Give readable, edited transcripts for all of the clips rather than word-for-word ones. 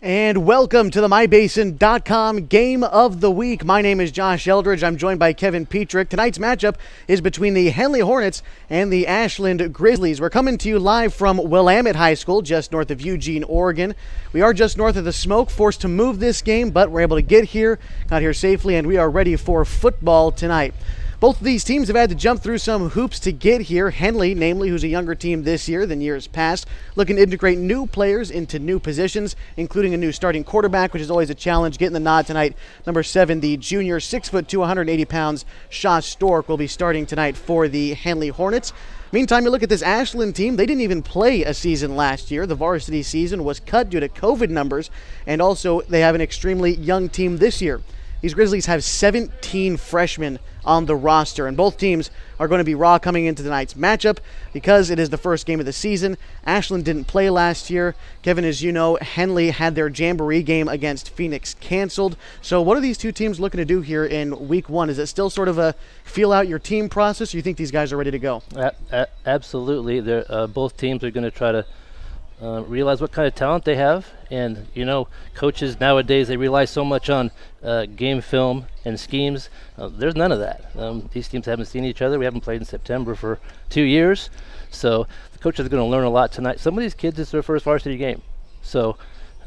And welcome to the MyBasin.com Game of the Week. My name is Josh Eldridge. I'm joined by Kevin Petrick. Tonight's matchup is between the Henley Hornets and the Ashland Grizzlies. We're coming to you live from Willamette High School, just north of Eugene, Oregon. We are just north of the smoke, forced to move this game, but we're able to get here, got here safely, and we are ready for football tonight. Both of these teams have had to jump through some hoops to get here. Henley, namely, who's a younger team this year than years past, looking to integrate new players into new positions, including a new starting quarterback, which is always a challenge. Getting the nod tonight, number 7, the junior, 6'2", 180 pounds, Shaw Stork, will be starting tonight for the Henley Hornets. Meantime, you look at this Ashland team, they didn't even play a season last year. The varsity season was cut due to COVID numbers, and also they have an extremely young team this year. These Grizzlies have 17 freshmen on the roster, and both teams are going to be raw coming into tonight's matchup because it is the first game of the season. Ashland didn't play last year. Kevin, as you know, Henley had their Jamboree game against Phoenix canceled. So what are these two teams looking to do here in week one? Is it still sort of a feel out your team process, or you think these guys are ready to go? Absolutely. Both teams are going to try to realize what kind of talent they have. And, you know, coaches nowadays, they rely so much on game film and schemes. There's none of that. These teams haven't seen each other. We haven't played in September for 2 years. So the coaches are going to learn a lot tonight. Some of these kids, it's their first varsity game. So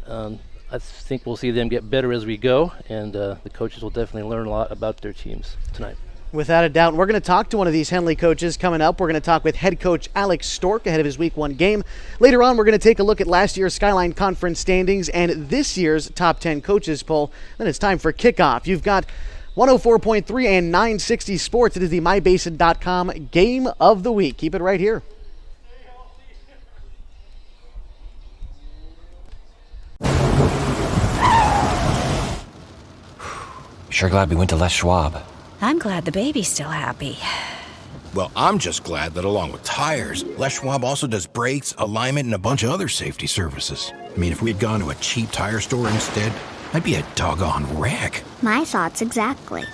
I think we'll see them get better as we go. And the coaches will definitely learn a lot about their teams tonight. Without a doubt. We're going to talk to one of these Henley coaches coming up. We're going to talk with head coach Alex Stork ahead of his week one game. Later on, we're going to take a look at last year's Skyline Conference standings and this year's top 10 coaches poll. Then it's time for kickoff. You've got 104.3 and 960 Sports. It is the MyBasin.com Game of the Week. Keep it right here. Sure glad we went to Les Schwab. I'm glad the baby's still happy. Well, I'm just glad that along with tires, Les Schwab also does brakes, alignment, and a bunch of other safety services. I mean, if we'd gone to a cheap tire store instead, I'd be a doggone wreck. My thoughts exactly.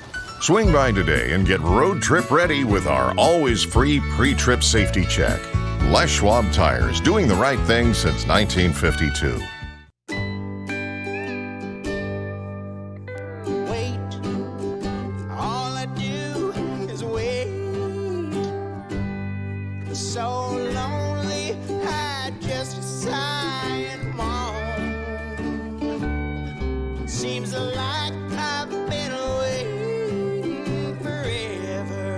Swing by today and get road trip ready with our always free pre-trip safety check. Les Schwab Tires, doing the right thing since 1952. So lonely, I just sigh and moan. Seems like I've been away forever,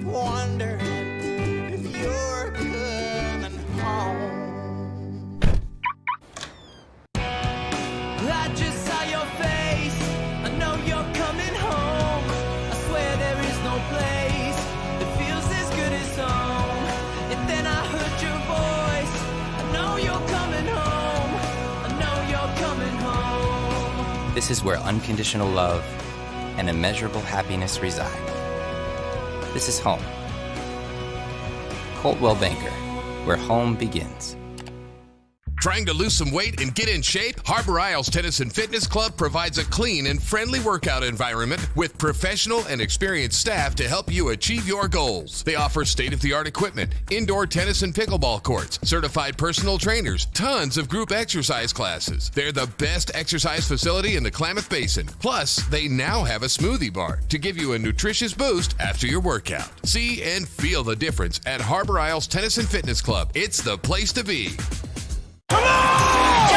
wondering if you're coming home. I just saw your face, I know you're coming home. I swear there is no place home. And then I heard your voice. I know you're coming home. I know you're coming home. This is where unconditional love and immeasurable happiness reside. This is home. Coldwell Banker, where home begins. Trying to lose some weight and get in shape? Harbor Isles Tennis and Fitness Club provides a clean and friendly workout environment with professional and experienced staff to help you achieve your goals. They offer state-of-the-art equipment, indoor tennis and pickleball courts, certified personal trainers, tons of group exercise classes. They're the best exercise facility in the Klamath Basin. Plus, they now have a smoothie bar to give you a nutritious boost after your workout. See and feel the difference at Harbor Isles Tennis and Fitness Club. It's the place to be. Come on!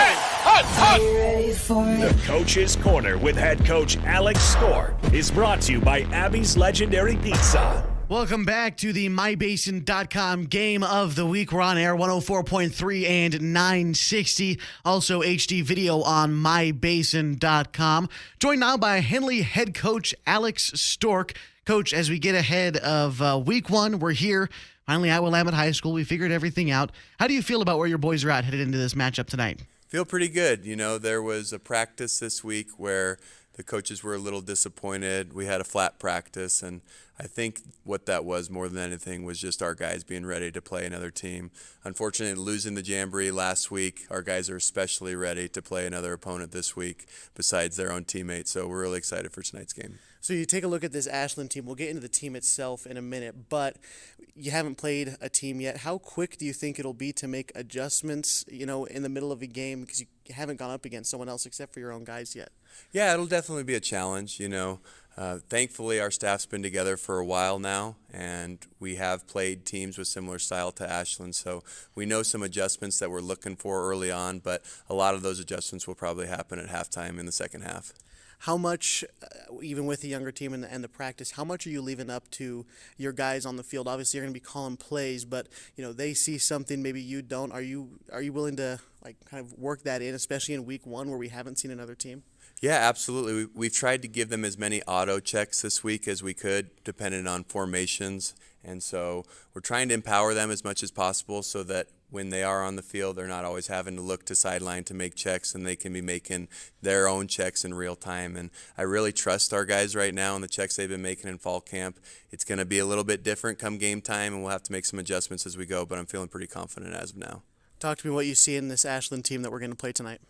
The Coach's Corner with head coach Alex Stork is brought to you by Abby's Legendary Pizza. Welcome back to the MyBasin.com Game of the Week. We're on air 104.3 and 960. Also HD video on MyBasin.com. Joined now by Henley head coach Alex Stork. Coach, as we get ahead of week one, we're here. Finally at Willamette High School, we figured everything out. How do you feel about where your boys are at headed into this matchup tonight? Feel pretty good. You know, there was a practice this week where the coaches were a little disappointed. We had a flat practice, and I think what that was more than anything was just our guys being ready to play another team. Unfortunately, losing the Jamboree last week, our guys are especially ready to play another opponent this week besides their own teammates, so we're really excited for tonight's game. So you take a look at this Ashland team. We'll get into the team itself in a minute, but you haven't played a team yet. How quick do you think it'll be to make adjustments, in the middle of a game, because you haven't gone up against someone else except for your own guys yet? Yeah, it'll definitely be a challenge. Thankfully, our staff's been together for a while now, and we have played teams with similar style to Ashland, so we know some adjustments that we're looking for early on, but a lot of those adjustments will probably happen at halftime in the second half. How much, even with the younger team and the practice, how much are you leaving up to your guys on the field? Obviously, you're going to be calling plays, but they see something maybe you don't. Are you willing to kind of work that in, especially in week one where we haven't seen another team? Yeah, absolutely. We've tried to give them as many auto checks this week as we could, depending on formations, and so we're trying to empower them as much as possible so that when they are on the field, they're not always having to look to sideline to make checks, and they can be making their own checks in real time. And I really trust our guys right now and the checks they've been making in fall camp. It's going to be a little bit different come game time, and we'll have to make some adjustments as we go, but I'm feeling pretty confident as of now. Talk to me what you see in this Ashland team that we're going to play tonight.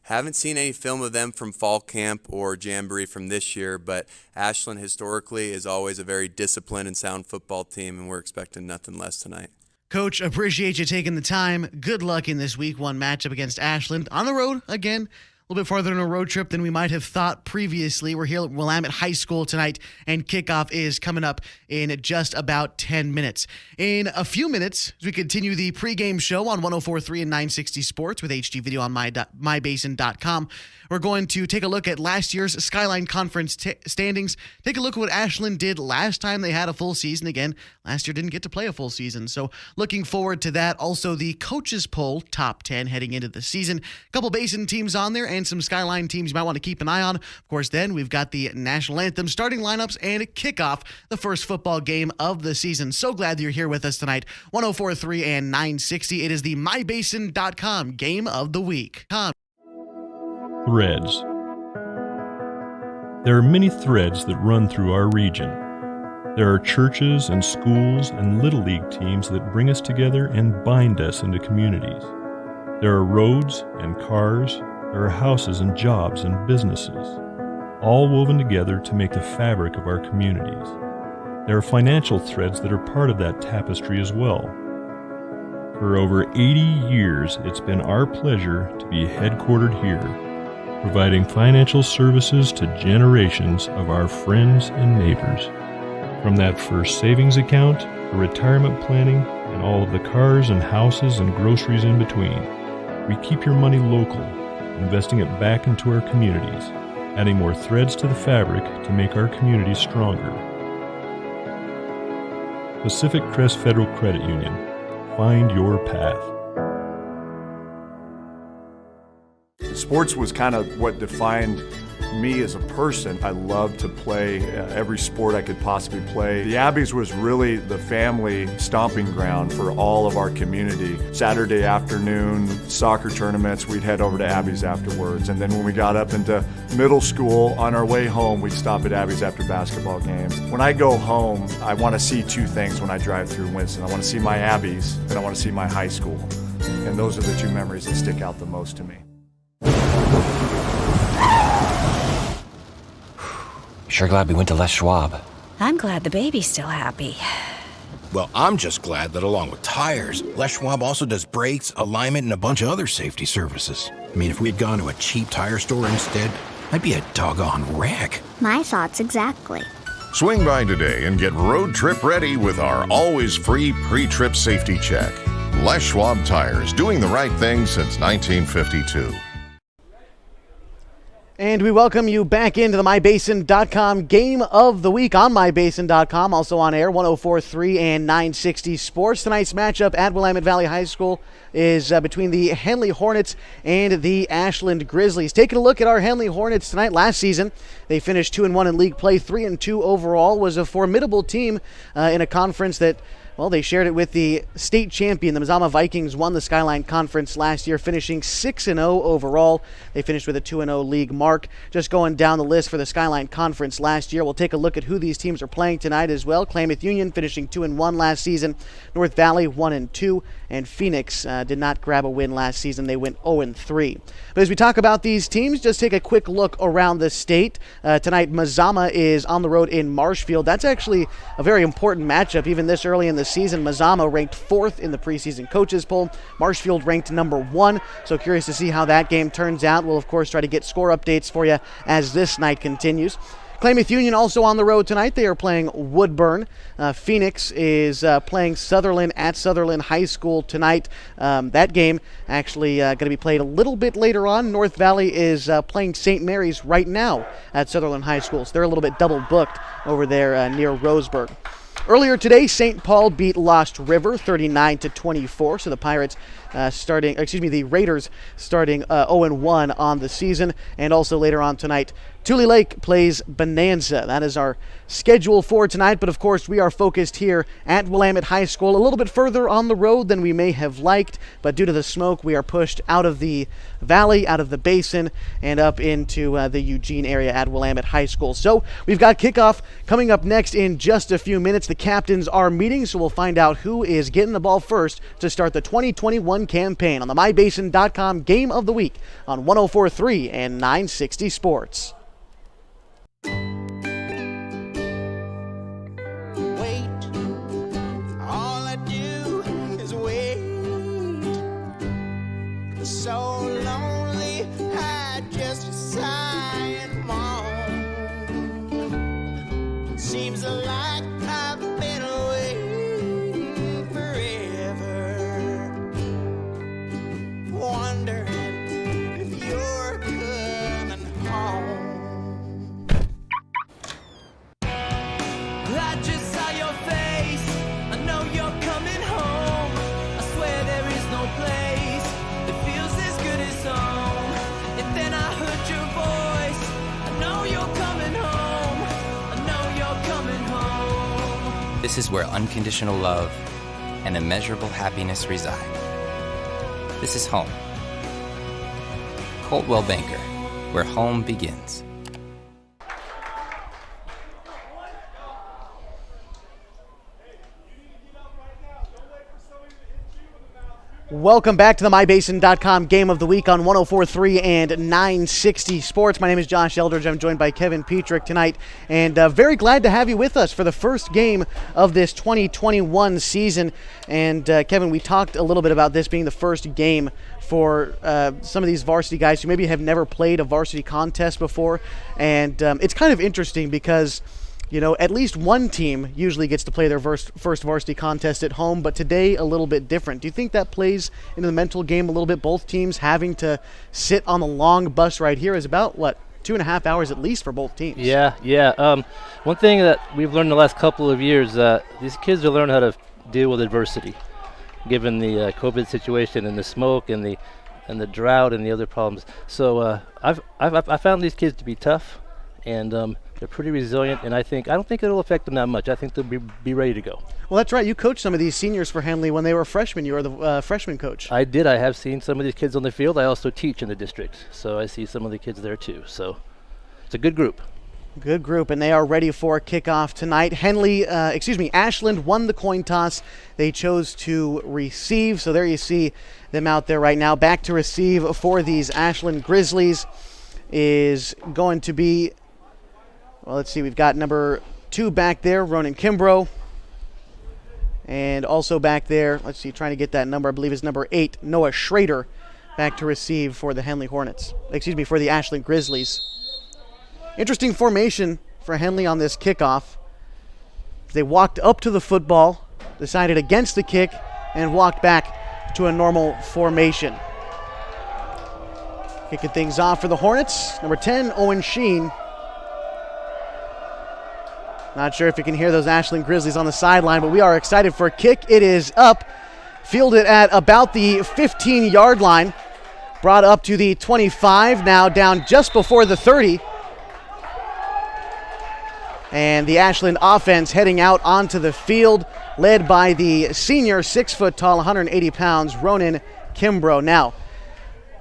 Haven't seen any film of them from fall camp or Jamboree from this year, but Ashland historically is always a very disciplined and sound football team, and we're expecting nothing less tonight. Coach, appreciate you taking the time. Good luck in this week one matchup against Ashland. On the road, again, a little bit farther on a road trip than we might have thought previously. We're here at Willamette High School tonight, and kickoff is coming up in just about 10 minutes. In a few minutes, as we continue the pregame show on 104.3 and 960 Sports with HD video on mybasin.com, we're going to take a look at last year's Skyline Conference standings, take a look at what Ashland did last time they had a full season. Again, last year didn't get to play a full season, so looking forward to that. Also, the coaches poll top 10 heading into the season. A couple Basin teams on there and some Skyline teams you might want to keep an eye on. Of course, then we've got the national anthem, starting lineups, and kickoff the first football game of the season. So glad that you're here with us tonight. 104.3 and 960. It is the mybasin.com game of the week. Threads. There are many threads that run through our region. There are churches and schools and Little League teams that bring us together and bind us into communities. There are roads and cars. There are houses and jobs and businesses, all woven together to make the fabric of our communities. There are financial threads that are part of that tapestry as well. For over 80 years, it's been our pleasure to be headquartered here, providing financial services to generations of our friends and neighbors. From that first savings account, to retirement planning, and all of the cars and houses and groceries in between, we keep your money local, investing it back into our communities, adding more threads to the fabric to make our communities stronger. Pacific Crest Federal Credit Union. Find your path. Sports was kind of what defined me as a person. I loved to play every sport I could possibly play. The Abbeys was really the family stomping ground for all of our community. Saturday afternoon soccer tournaments, we'd head over to Abbeys afterwards. And then when we got up into middle school, on our way home, we'd stop at Abbeys after basketball games. When I go home, I want to see two things when I drive through Winston. I want to see my Abbeys, and I want to see my high school. And those are the two memories that stick out the most to me. Sure glad we went to Les Schwab. I'm glad the baby's still happy. Well, I'm just glad that along with tires, Les Schwab also does brakes, alignment, and a bunch of other safety services. I mean, if we'd gone to a cheap tire store instead, I'd be a doggone wreck. My thoughts exactly. Swing by today and get road trip ready with our always free pre-trip safety check. Les Schwab Tires, doing the right thing since 1952. And we welcome you back into the mybasin.com game of the week on mybasin.com, also on air, 104.3 and 960 Sports. Tonight's matchup at Willamette Valley High School is between the Henley Hornets and the Ashland Grizzlies. Taking a look at our Henley Hornets tonight. Last season, they finished 2-1 in league play, 3-2 overall. Was a formidable team in a conference that, Well, they shared it with the state champion. The Mazama Vikings won the Skyline Conference last year, finishing 6-0 overall. They finished with a 2-0 league mark. Just going down the list for the Skyline Conference last year, we'll take a look at who these teams are playing tonight as well. Klamath Union finishing 2-1 last season. North Valley 1-2. And Phoenix did not grab a win last season. They went 0-3. But as we talk about these teams, just take a quick look around the state. Tonight, Mazama is on the road in Marshfield. That's actually a very important matchup, even this early in the season. Mazama ranked 4th in the preseason coaches poll. Marshfield ranked number 1. So curious to see how that game turns out. We'll, of course, try to get score updates for you as this night continues. Klamath Union also on the road tonight. They are playing Woodburn. Phoenix is playing Sutherland at Sutherland High School tonight. That game actually going to be played a little bit later on. North Valley is playing St. Mary's right now at Sutherland High School. So they're a little bit double booked over there near Roseburg. Earlier today, St. Paul beat Lost River 39-24. So the Pirates the Raiders starting 0-1 on the season. And also later on tonight, Tule Lake plays Bonanza. That is our schedule for tonight, but of course we are focused here at Willamette High School, a little bit further on the road than we may have liked, but due to the smoke we are pushed out of the valley, out of the basin, and up into the Eugene area at Willamette High School. So we've got kickoff coming up next in just a few minutes. The captains are meeting, so we'll find out who is getting the ball first to start the 2021 campaign on the MyBasin.com Game of the Week on 104.3 and 960 Sports. So lonely, I just sigh and moan. Seems like I've been away forever, wondering if you're coming home. I just saw your face, I know you're coming home. I swear there is no place and then I heard your voice. I know you're coming home. I know you're coming home. This is where unconditional love and immeasurable happiness reside. This is home. Coltwell Banker, where home begins. Welcome back to the MyBasin.com Game of the Week on 104.3 and 960 Sports. My name is Josh Eldridge. I'm joined by Kevin Petrick tonight, and very glad to have you with us for the first game of this 2021 season. And Kevin, we talked a little bit about this being the first game for some of these varsity guys who maybe have never played a varsity contest before. And it's kind of interesting because at least one team usually gets to play their first varsity contest at home, but today a little bit different. Do you think that plays into the mental game a little bit? Both teams having to sit on the long bus ride here is about, 2.5 hours at least for both teams? Yeah. One thing that we've learned the last couple of years, these kids are learning how to deal with adversity, given the COVID situation and the smoke and the drought and the other problems. So I found these kids to be tough, and they're pretty resilient, and I don't think it'll affect them that much. I think they'll be ready to go. Well, that's right. You coached some of these seniors for Henley when they were freshmen. You were the freshman coach. I did. I have seen some of these kids on the field. I also teach in the district, so I see some of the kids there too. So it's a good group. Good group, and they are ready for kickoff tonight. Ashland won the coin toss. They chose to receive, so there you see them out there right now. Back to receive for these Ashland Grizzlies is going to be, let's see, we've got number 2 back there, Ronan Kimbrough. And also back there, let's see, trying to get that number, I believe is number 8, Noah Schrader, back to receive for the for the Ashland Grizzlies. Interesting formation for Henley on this kickoff. They walked up to the football, decided against the kick, and walked back to a normal formation. Kicking things off for the Hornets, number 10, Owen Sheen. Not sure if you can hear those Ashland Grizzlies on the sideline, but we are excited for a kick. It is up, fielded at about the 15-yard line, brought up to the 25, now down just before the 30. And the Ashland offense heading out onto the field, led by the senior, 6 foot tall, 180 pounds, Ronan Kimbrough. Now,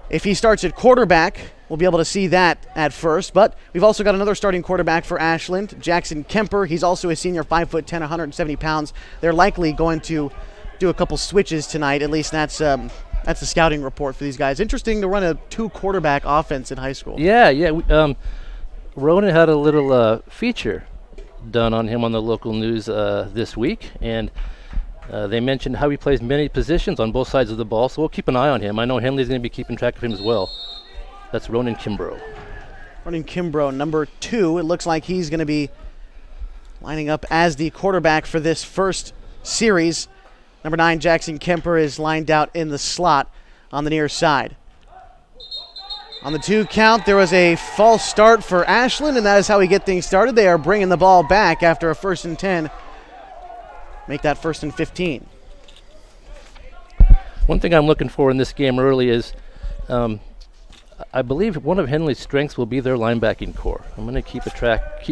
if he starts at quarterback, we'll be able to see that at first, but we've also got another starting quarterback for Ashland, Jackson Kemper. He's also a senior, 5'10", 170 pounds. They're likely going to do a couple switches tonight. At least that's the scouting report for these guys. Interesting to run a 2-quarterback offense in high school. Yeah. Ronan had a little feature done on him on the local news this week, and they mentioned how he plays many positions on both sides of the ball, so we'll keep an eye on him. I know Henley's going to be keeping track of him as well. That's Ronan Kimbrough. Ronan Kimbrough, number 2. It looks like he's going to be lining up as the quarterback for this first series. Number 9, Jackson Kemper, is lined out in the slot on the near side. On the 2 count, there was a false start for Ashland, and that is how we get things started. They are bringing the ball back after a 1st and 10. Make that 1st and 15. One thing I'm looking for in this game early is I believe one of Henley's strengths will be their linebacking core. I'm going to keep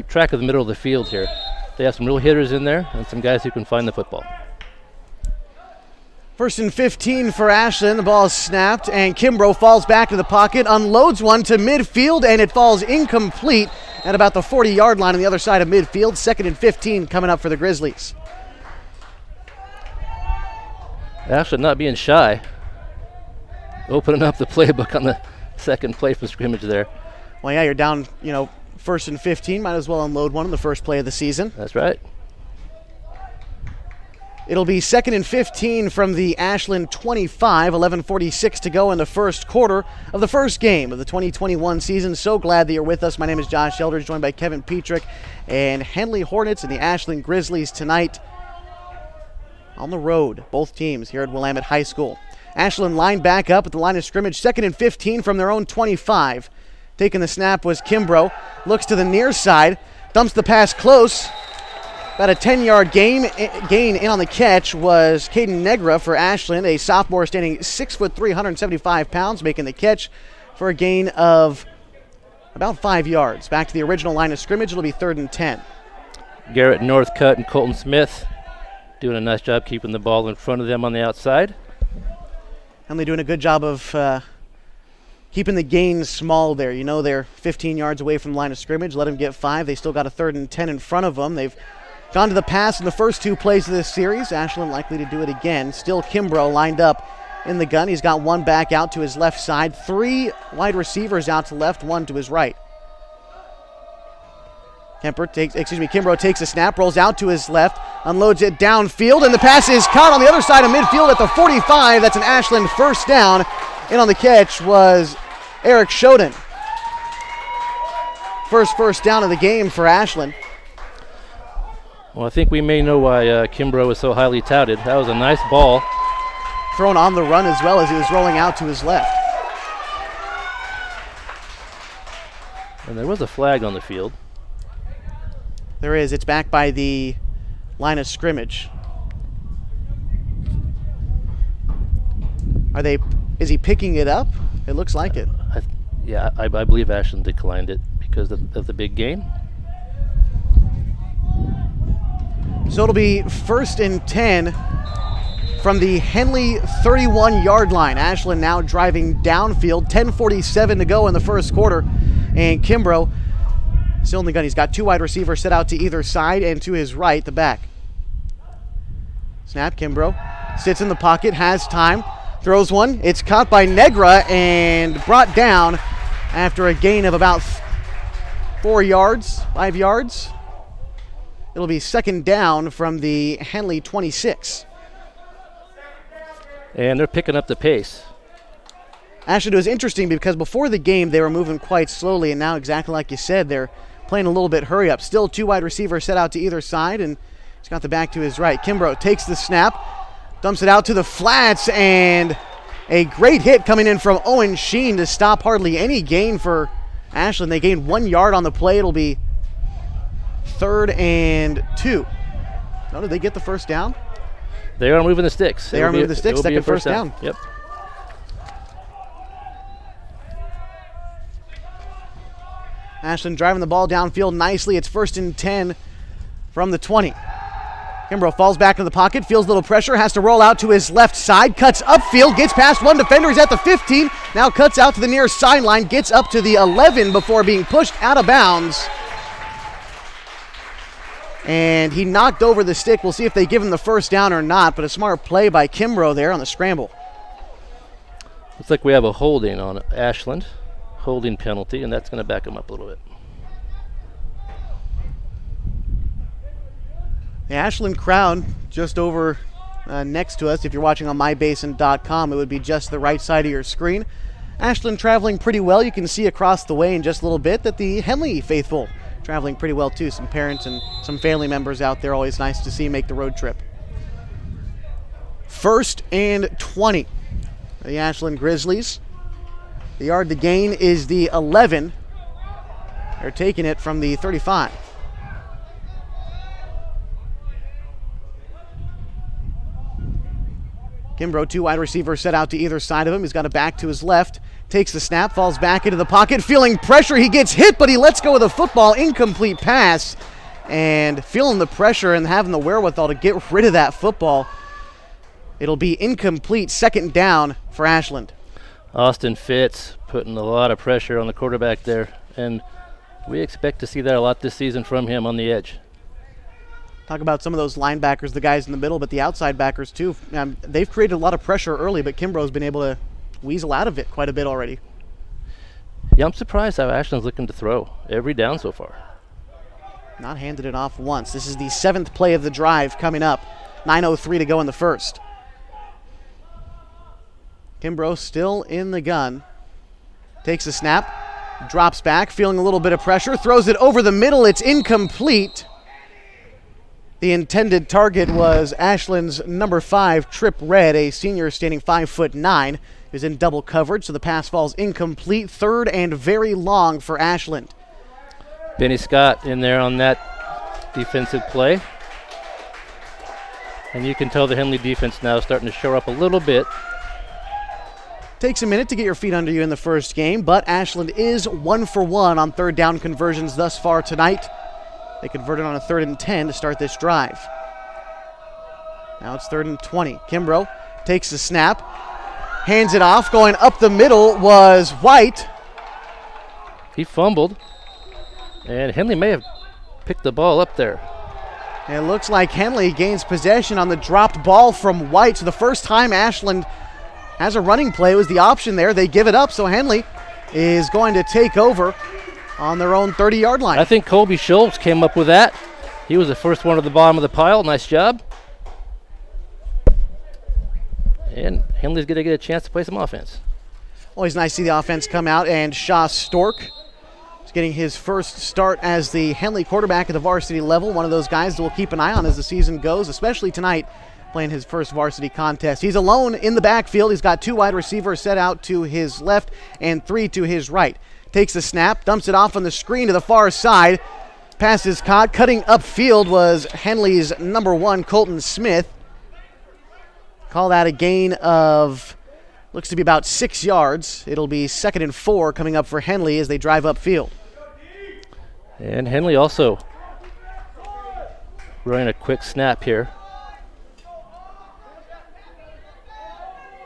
track of the middle of the field here. They have some real hitters in there and some guys who can find the football. 1st and 15 for Ashland. The ball is snapped, and Kimbrough falls back to the pocket, unloads one to midfield, and it falls incomplete at about the 40-yard line on the other side of midfield. 2nd and 15 coming up for the Grizzlies. Ashland not being shy, opening up the playbook on the second play from scrimmage there. Well, yeah, you're down, 1st and 15. Might as well unload one on the first play of the season. That's right. It'll be 2nd and 15 from the Ashland 25, 11:46 to go in the first quarter of the first game of the 2021 season. So glad that you're with us. My name is Josh Eldridge, joined by Kevin Petrick and Henley Hornets and the Ashland Grizzlies tonight on the road. Both teams here at Willamette High School. Ashland lined back up at the line of scrimmage, 2nd and 15 from their own 25. Taking the snap was Kimbrough. Looks to the near side, dumps the pass close. About a 10-yard gain in on the catch was Caden Negra for Ashland, a sophomore standing 6'3", 175 pounds, making the catch for a gain of about 5 yards. Back to the original line of scrimmage, it'll be 3rd and 10. Garrett Northcutt and Colton Smith doing a nice job keeping the ball in front of them on the outside. Henley doing a good job of keeping the gains small there. They're 15 yards away from the line of scrimmage. Let them get 5. They still got a 3rd and 10 in front of them. They've gone to the pass in the first 2 plays of this series. Ashland likely to do it again. Still Kimbrough lined up in the gun. He's got one back out to his left side. 3 wide receivers out to left, 1 to his right. Kimbrough takes a snap, rolls out to his left, unloads it downfield, and the pass is caught on the other side of midfield at the 45. That's an Ashland first down. In on the catch was Eric Shoden. First down of the game for Ashland. Well, I think we may know why Kimbrough is so highly touted. That was a nice ball. Thrown on the run as well as he was rolling out to his left. And there was a flag on the field. There is. It's back by the line of scrimmage. Is he picking it up? It looks like it. I believe Ashland declined it because of the big gain. So it'll be 1st and 10 from the Henley 31-yard line. Ashland now driving downfield. 10:47 to go in the first quarter. And Kimbrough still in the gun. He's got 2 wide receivers set out to either side and to his right, the back. Snap, Kimbrough sits in the pocket, has time, throws one. It's caught by Negra and brought down after a gain of about 5 yards. It'll be 2nd down from the Henley 26. And they're picking up the pace. Ashland, it was interesting because before the game they were moving quite slowly, and now exactly like you said, they're playing a little bit hurry up. Still 2 wide receivers set out to either side, and he's got the back to his right. Kimbrough takes the snap, dumps it out to the flats, and a great hit coming in from Owen Sheen to stop hardly any gain for Ashland. They gained 1 yard on the play. It'll be 3rd and 2. No, did they get the first down? They are moving the sticks. They are moving the sticks. Second first down. Yep. Ashland driving the ball downfield nicely. It's 1st and 10 from the 20. Kimbrough falls back into the pocket, feels a little pressure, has to roll out to his left side, cuts upfield, gets past one defender, he's at the 15, now cuts out to the near sideline, gets up to the 11 before being pushed out of bounds. And he knocked over the stick. We'll see if they give him the first down or not, but a smart play by Kimbrough there on the scramble. Looks like we have a holding on Ashland, holding penalty, and that's going to back him up a little bit. The Ashland crowd just over next to us. If you're watching on mybasin.com, it would be just the right side of your screen. Ashland traveling pretty well. You can see across the way in just a little bit that the Henley faithful traveling pretty well too. Some parents and some family members out there. Always nice to see make the road trip. 1st and 20. The Ashland Grizzlies. The yard to gain is the 11. They're taking it from the 35. Kimbrough, 2 wide receivers set out to either side of him. He's got a back to his left. Takes the snap, falls back into the pocket, feeling pressure. He gets hit, but he lets go of the football. Incomplete pass. And feeling the pressure and having the wherewithal to get rid of that football. It'll be incomplete, 2nd down for Ashland. Austin Fitz putting a lot of pressure on the quarterback there, and we expect to see that a lot this season from him on the edge. Talk about some of those linebackers, the guys in the middle, but the outside backers too. They've created a lot of pressure early, but Kimbrough's been able to weasel out of it quite a bit already. Yeah, I'm surprised how Ashland's looking to throw every down so far. Not handed it off once. This is the 7th play of the drive coming up. 9:03 to go in the first. Kimbrough still in the gun. Takes a snap, drops back, feeling a little bit of pressure, throws it over the middle. It's incomplete. The intended target was Ashland's number 5, Trip Red, a senior standing 5'9". He was in double coverage, so the pass falls incomplete. 3rd and very long for Ashland. Benny Scott in there on that defensive play. And you can tell the Henley defense now is starting to show up a little bit. Takes a minute to get your feet under you in the first game, but Ashland is 1 for 1 on 3rd down conversions thus far tonight. They converted on a 3rd and 10 to start this drive. Now it's 3rd and 20. Kimbrough takes the snap, hands it off. Going up the middle was White. He fumbled, and Henley may have picked the ball up there. It looks like Henley gains possession on the dropped ball from White. So the first time Ashland has a running play, was the option there. They give it up, so Henley is going to take over on their own 30-yard line. I think Colby Schultz came up with that. He was the first one at the bottom of the pile. Nice job. And Henley's going to get a chance to play some offense. Always nice to see the offense come out, and Shaw Stork is getting his first start as the Henley quarterback at the varsity level. One of those guys that we'll keep an eye on as the season goes, especially tonight, playing his first varsity contest. He's alone in the backfield. He's got 2 wide receivers set out to his left and 3 to his right. Takes the snap, dumps it off on the screen to the far side. Pass is caught. Cutting upfield was Henley's number 1, Colton Smith. Call that a gain of, looks to be about 6 yards. It'll be 2nd and 4 coming up for Henley as they drive upfield. And Henley also running a quick snap here.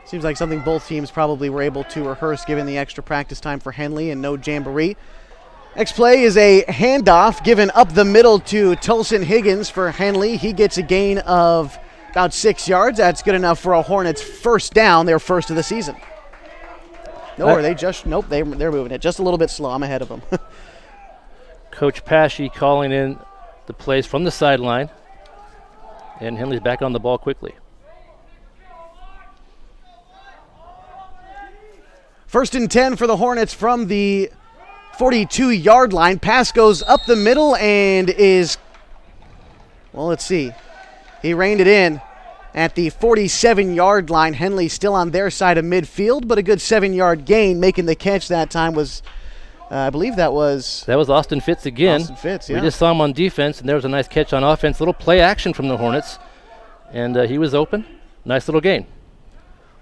Seems like something both teams probably were able to rehearse given the extra practice time for Henley and no jamboree. Next play is a handoff given up the middle to Tulson Higgins for Henley. He gets a gain of about 6 yards. That's good enough for a Hornets first down, their first of the season. No, are they just, nope, they're moving it just a little bit slow. I'm ahead of them. Coach Pashy calling in the plays from the sideline. And Henley's back on the ball quickly. 1st and 10 for the Hornets from the 42-yard line. Pass goes up the middle and is, well, let's see. He reined it in at the 47-yard line. Henley still on their side of midfield, but a good 7-yard gain. Making the catch that time was, I believe that was Austin Fitz again. Austin Fitz, yeah. We just saw him on defense, and there was a nice catch on offense. Little play action from the Hornets, and he was open. Nice little gain.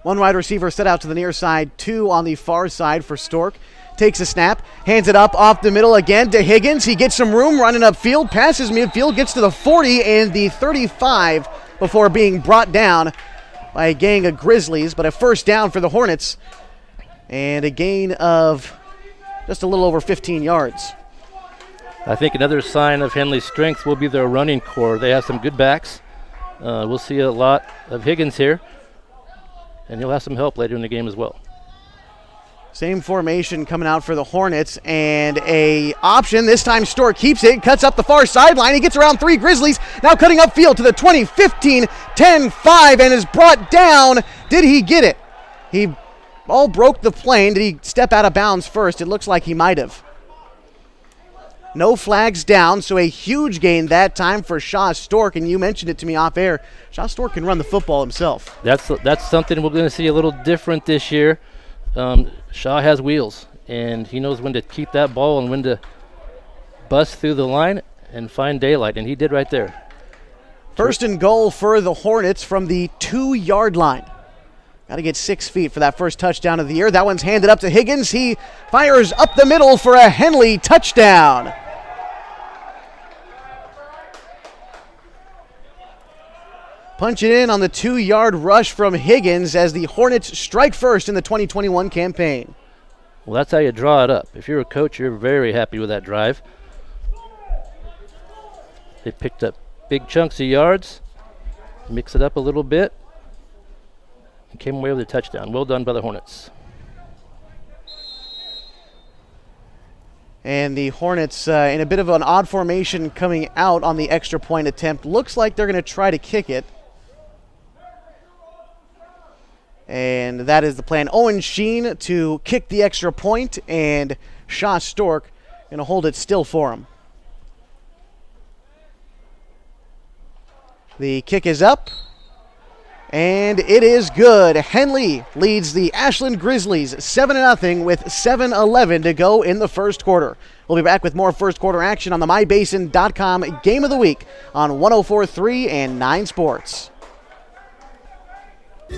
1 wide receiver set out to the near side, 2 on the far side for Stork. takes a snap, hands it up off the middle again to Higgins. He gets some room running upfield, passes midfield, gets to the 40 and the 35 before being brought down by a gang of Grizzlies, but a first down for the Hornets and a gain of just a little over 15 yards. I think another sign of Henley's strength will be their running core. They have some good backs. We'll see a lot of Higgins here, and he'll have some help later in the game as well. Same formation coming out for the Hornets, and a option. This time Stork keeps it, cuts up the far sideline. He gets around 3 Grizzlies, now cutting upfield to the 20, 15, 10, 5, and is brought down. Did he get it? He all broke the plane. Did he step out of bounds first? It looks like he might have. No flags down, so a huge gain that time for Shaw Stork, and you mentioned it to me off air. Shaw Stork can run the football himself. That's something we're going to see a little different this year. Shaw has wheels, and he knows when to keep that ball and when to bust through the line and find daylight, and he did right there. First and goal for the Hornets from the 2-yard line. Got to get 6 feet for that first touchdown of the year. That one's handed up to Higgins. He fires up the middle for a Henley touchdown. Punch it in on the 2-yard rush from Higgins as the Hornets strike first in the 2021 campaign. Well, that's how you draw it up. If you're a coach, you're very happy with that drive. They picked up big chunks of yards, mix it up a little bit, and came away with a touchdown. Well done by the Hornets. And the Hornets in a bit of an odd formation coming out on the extra point attempt. Looks like they're going to try to kick it. And that is the plan. Owen Sheen to kick the extra point, and Shaw Stork going to hold it still for him. The kick is up, and it is good. Henley leads the Ashland Grizzlies 7-0 with 7:11 to go in the first quarter. We'll be back with more first quarter action on the MyBasin.com Game of the Week on 104.3 and 9 Sports.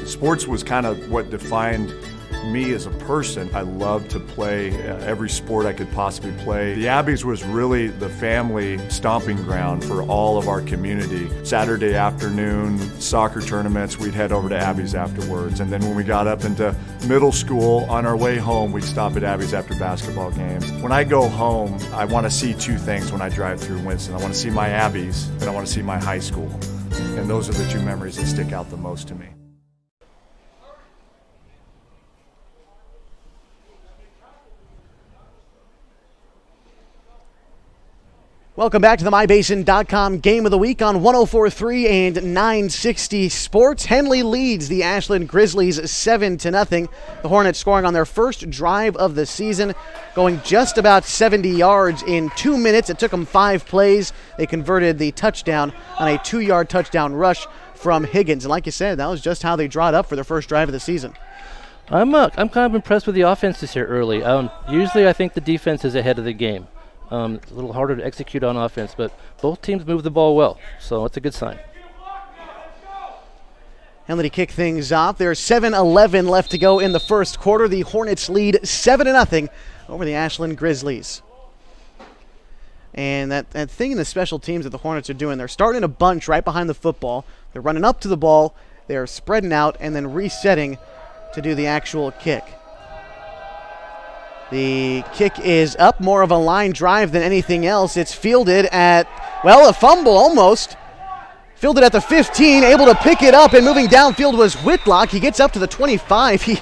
Sports was kind of what defined me as a person. I loved to play every sport I could possibly play. The Abbeys was really the family stomping ground for all of our community. Saturday afternoon, soccer tournaments, we'd head over to Abbeys afterwards. And then when we got up into middle school, on our way home, we'd stop at Abbeys after basketball games. When I go home, I want to see 2 things when I drive through Winston. I want to see my Abbeys, and I want to see my high school. And those are the 2 memories that stick out the most to me. Welcome back to the MyBasin.com Game of the Week on 104.3 and 960 Sports. Henley leads the Ashland Grizzlies 7-0. The Hornets scoring on their first drive of the season, going just about 70 yards in 2 minutes. It took them 5 plays. They converted the touchdown on a 2-yard touchdown rush from Higgins. And like you said, that was just how they draw it up for their first drive of the season. I'm kind of impressed with the offense this year early. Usually I think the defense is ahead of the game. A little harder to execute on offense, but both teams move the ball well, so it's a good sign. Henley to kick things off. There's 7:11 left to go in the first quarter. The Hornets lead 7-0 over the Ashland Grizzlies. And that thing in the special teams that the Hornets are doing, they're starting a bunch right behind the football. They're running up to the ball, they're spreading out, and then resetting to do the actual kick. The kick is up, more of a line drive than anything else. It's fielded at, well, a fumble almost. Fielded at the 15, able to pick it up, and moving downfield was Whitlock. He gets up to the 25. He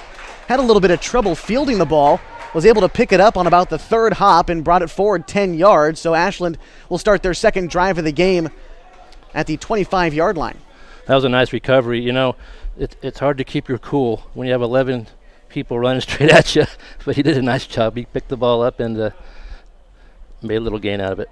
had a little bit of trouble fielding the ball, was able to pick it up on about the 3rd hop and brought it forward 10 yards. So Ashland will start their second drive of the game at the 25-yard line. That was a nice recovery. You know, it's hard to keep your cool when you have 11 people running straight at you, but he did a nice job. He picked the ball up and made a little gain out of it.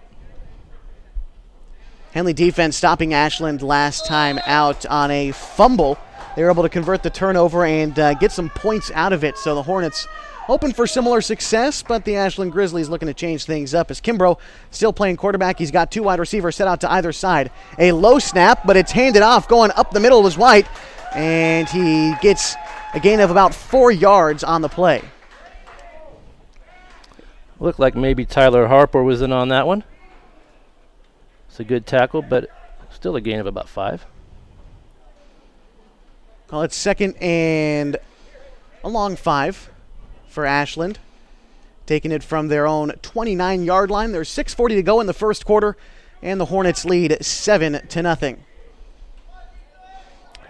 Henley defense stopping Ashland last time out on a fumble. They were able to convert the turnover and get some points out of it. So the Hornets hoping for similar success, but the Ashland Grizzlies looking to change things up as Kimbrough still playing quarterback. He's got 2 wide receivers set out to either side. A low snap, but it's handed off. Going up the middle was White, and he gets a gain of about 4 yards on the play. Looked like maybe Tyler Harper was in on that one. It's a good tackle, but still a gain of about 5. Well, it's 2nd and a long 5 for Ashland. Taking it from their own 29-yard line. There's 6:40 to go in the first quarter, and the Hornets lead 7-0.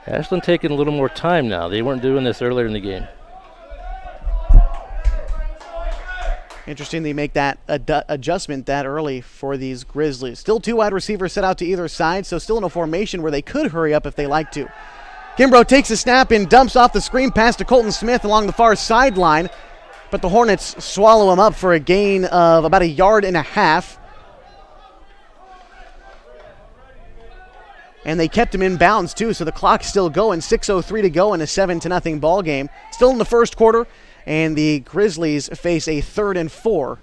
Ashland taking a little more time now. They weren't doing this earlier in the game. Interesting they make that adjustment that early for these Grizzlies. Still 2 wide receivers set out to either side, so still in a formation where they could hurry up if they like to. Kimbrough takes a snap and dumps off the screen pass to Colton Smith along the far sideline, but the Hornets swallow him up for a gain of about 1.5 yards. And they kept him in bounds too, so the clock's still going. 6:03 to go in a 7-0 ball game. Still in the first quarter, and the Grizzlies face a 3rd and 4.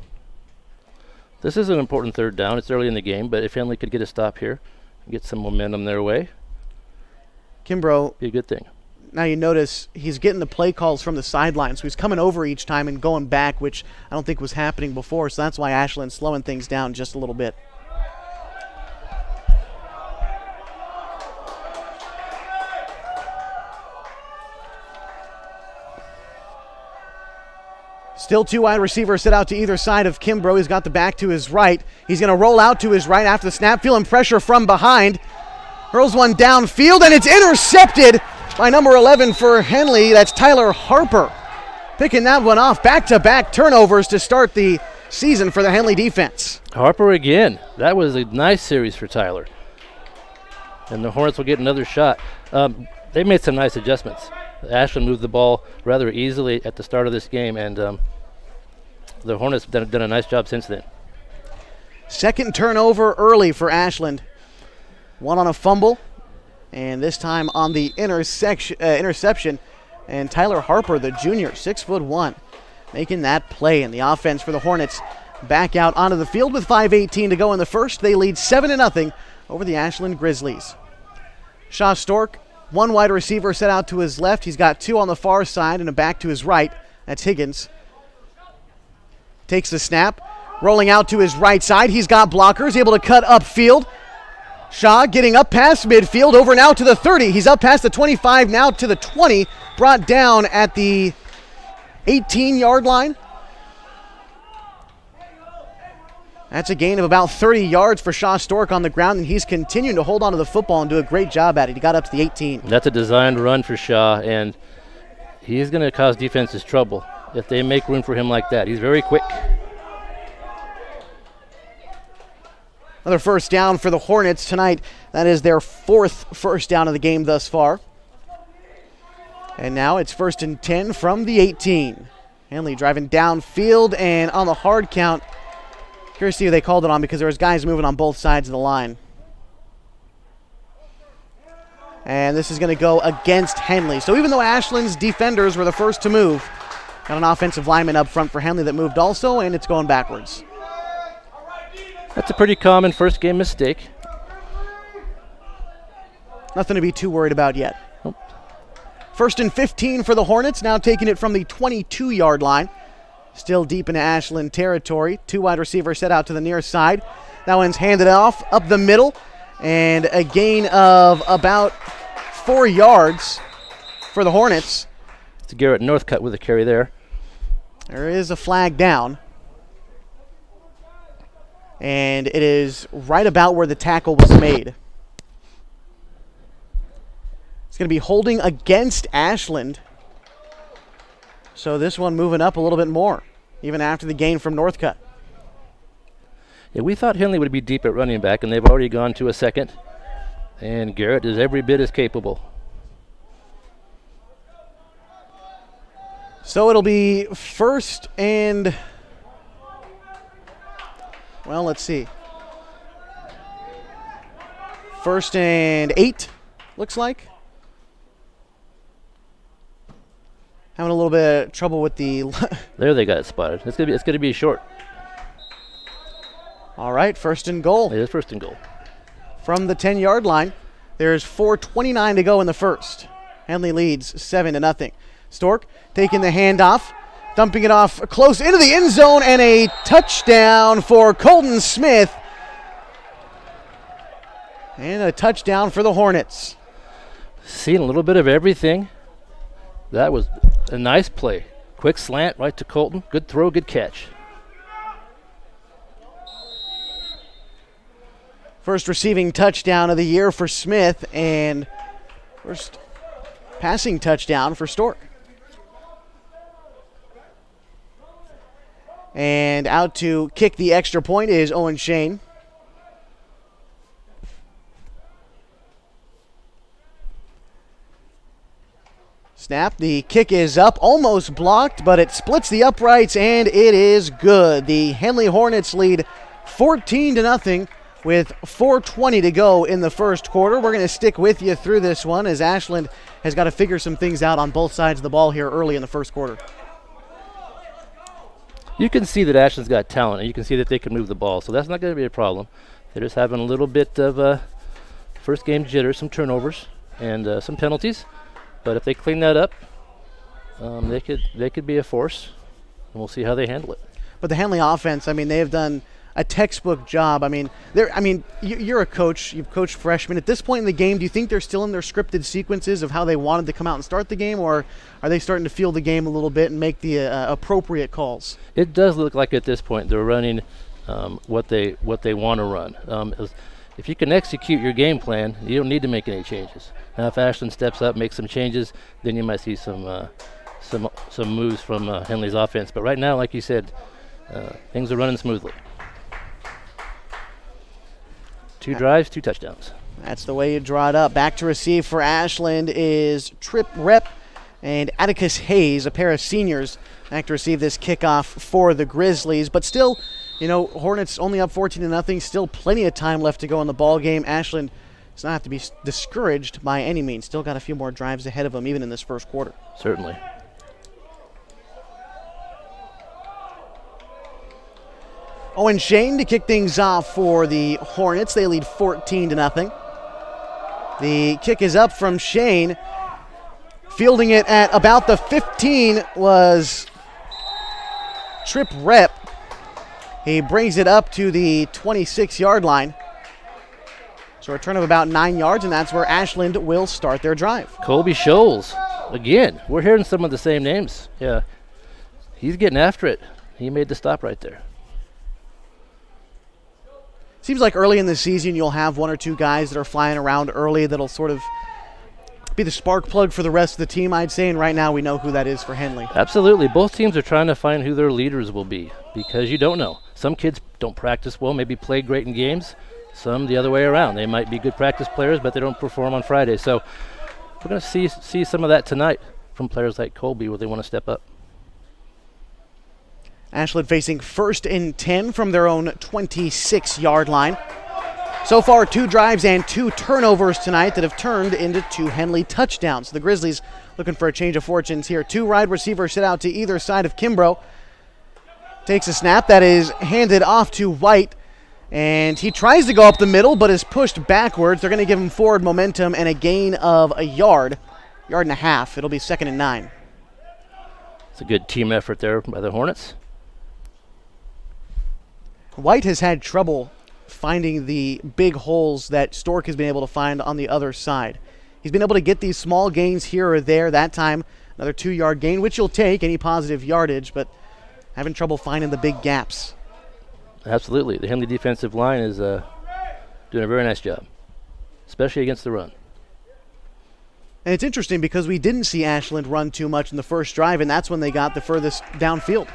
This is an important 3rd down. It's early in the game, but if Henley could get a stop here and get some momentum their way, Kimbrough, be a good thing. now you notice he's getting the play calls from the sideline, so he's coming over each time and going back, which I don't think was happening before, so that's why Ashland's slowing things down just a little bit. Still 2 wide receivers set out to either side of Kimbrough. He's got the back to his right. He's going to roll out to his right after the snap, feeling pressure from behind. Hurls one downfield, and it's intercepted by number 11 for Henley. That's Tyler Harper picking that one off. Back-to-back turnovers to start the season for the Henley defense. Harper again. That was a nice series for Tyler. And the Hornets will get another shot. They made some nice adjustments. Ashland moved the ball rather easily at the start of this game, and the Hornets have done a nice job since then. 2nd turnover early for Ashland. 1 on a fumble, and this time on the interception. And Tyler Harper, the junior, 6'1", making that play. And the offense for the Hornets back out onto the field with 5:18 to go in the first. They lead 7-0 over the Ashland Grizzlies. Shaw Stork, 1 wide receiver set out to his left. He's got 2 on the far side and a back to his right. That's Higgins. Takes the snap, rolling out to his right side. He's got blockers, able to cut upfield. Shaw getting up past midfield, over now to the 30. He's up past the 25, now to the 20. Brought down at the 18-yard line. That's a gain of about 30 yards for Shaw Stork on the ground, and he's continuing to hold on to the football and do a great job at it. He got up to the 18. That's a designed run for Shaw, and he's going to cause defenses trouble if they make room for him like that. He's very quick. Another first down for the Hornets tonight. That is their 4th first down of the game thus far. And now it's 1st and 10 from the 18. Henley driving downfield and on the hard count. Curious to see who they called it on because there was guys moving on both sides of the line. And this is going to go against Henley. So even though Ashland's defenders were the first to move, got an offensive lineman up front for Henley that moved also, and it's going backwards. That's a pretty common first game mistake. Nothing to be too worried about yet. Nope. 1st and 15 for the Hornets, now taking it from the 22-yard line. Still deep into Ashland territory. 2 wide receivers set out to the near side. That one's handed off up the middle, and a gain of about 4 yards for the Hornets. It's Garrett Northcutt with a carry there. There is a flag down. And it is right about where the tackle was made. It's going to be holding against Ashland. So this one moving up a little bit more, even after the gain from Northcutt. Yeah, we thought Henley would be deep at running back, and they've already gone to a 2nd. And Garrett is every bit as capable. So it'll be 1st and... Well, let's see. 1st and 8, looks like. Having a little bit of trouble with the... There they got it spotted. It's gonna be short. All right, 1st and goal. It is 1st and goal. From the 10-yard line, there's 4:29 to go in the first. Henley leads 7-0. Stork taking the handoff, Dumping it off close into the end zone, and a touchdown for Colton Smith. And a touchdown for the Hornets. Seeing a little bit of everything. That was a nice play. Quick slant right to Colton. Good throw, good catch. First receiving touchdown of the year for Smith, and first passing touchdown for Stork. And out to kick the extra point is Owen Shane. Snap, the kick is up, almost blocked, but it splits the uprights, and it is good. The Henley Hornets lead 14-0 with 4:20 to go in the first quarter. We're going to stick with you through this one as Ashland has got to figure some things out on both sides of the ball here early in the first quarter. You can see that Ashland's got talent, and you can see that they can move the ball, so that's not going to be a problem. They're just having a little bit of first game jitters, some turnovers, and some penalties. But if they clean that up, they could be a force, and we'll see how they handle it. But the Henley offense, I mean, they have done a textbook job. I mean, you're a coach. You've coached freshmen. At this point in the game, do you think they're still in their scripted sequences of how they wanted to come out and start the game, or are they starting to feel the game a little bit and make the appropriate calls? It does look like at this point they're running what they want to run. If you can execute your game plan, you don't need to make any changes. Now, if Ashland steps up, makes some changes, then you might see some moves from Henley's offense. But right now, like you said, things are running smoothly. 2 drives, 2 touchdowns. That's the way you draw it up. Back to receive for Ashland is Trip Rep and Atticus Hayes, a pair of seniors, back to receive this kickoff for the Grizzlies. But still, Hornets only up 14-0. Still plenty of time left to go in the ball game. Ashland does not have to be discouraged by any means. Still got a few more drives ahead of them, even in this first quarter. Certainly. Owen Shane to kick things off for the Hornets. They lead 14-0. The kick is up from Shane. Fielding it at about the 15 was Trip Rep. He brings it up to the 26-yard line. So a return of about 9 yards, and that's where Ashland will start their drive. Colby Scholes, again. We're hearing some of the same names. Yeah, he's getting after it. He made the stop right there. Seems like early in the season you'll have 1 or 2 guys that are flying around early that'll sort of be the spark plug for the rest of the team, I'd say, and right now we know who that is for Henley. Absolutely. Both teams are trying to find who their leaders will be because you don't know. Some kids don't practice well, maybe play great in games. Some the other way around. They might be good practice players, but they don't perform on Friday. So we're going to see some of that tonight from players like Colby where they want to step up. Ashland facing 1st and 10 from their own 26-yard line. So far, 2 drives and 2 turnovers tonight that have turned into 2 Henley touchdowns. The Grizzlies looking for a change of fortunes here. 2 wide receivers sit out to either side of Kimbrough. Takes a snap that is handed off to White, and he tries to go up the middle but is pushed backwards. They're going to give him forward momentum and a gain of a yard and a half. It'll be 2nd and 9. It's a good team effort there by the Hornets. White has had trouble finding the big holes that Stork has been able to find on the other side. He's been able to get these small gains here or there. That time, another 2-yard gain, which you'll take, any positive yardage, but having trouble finding the big gaps. Absolutely. The Henley defensive line is doing a very nice job, especially against the run. And it's interesting because we didn't see Ashland run too much in the first drive, and that's when they got the furthest downfield.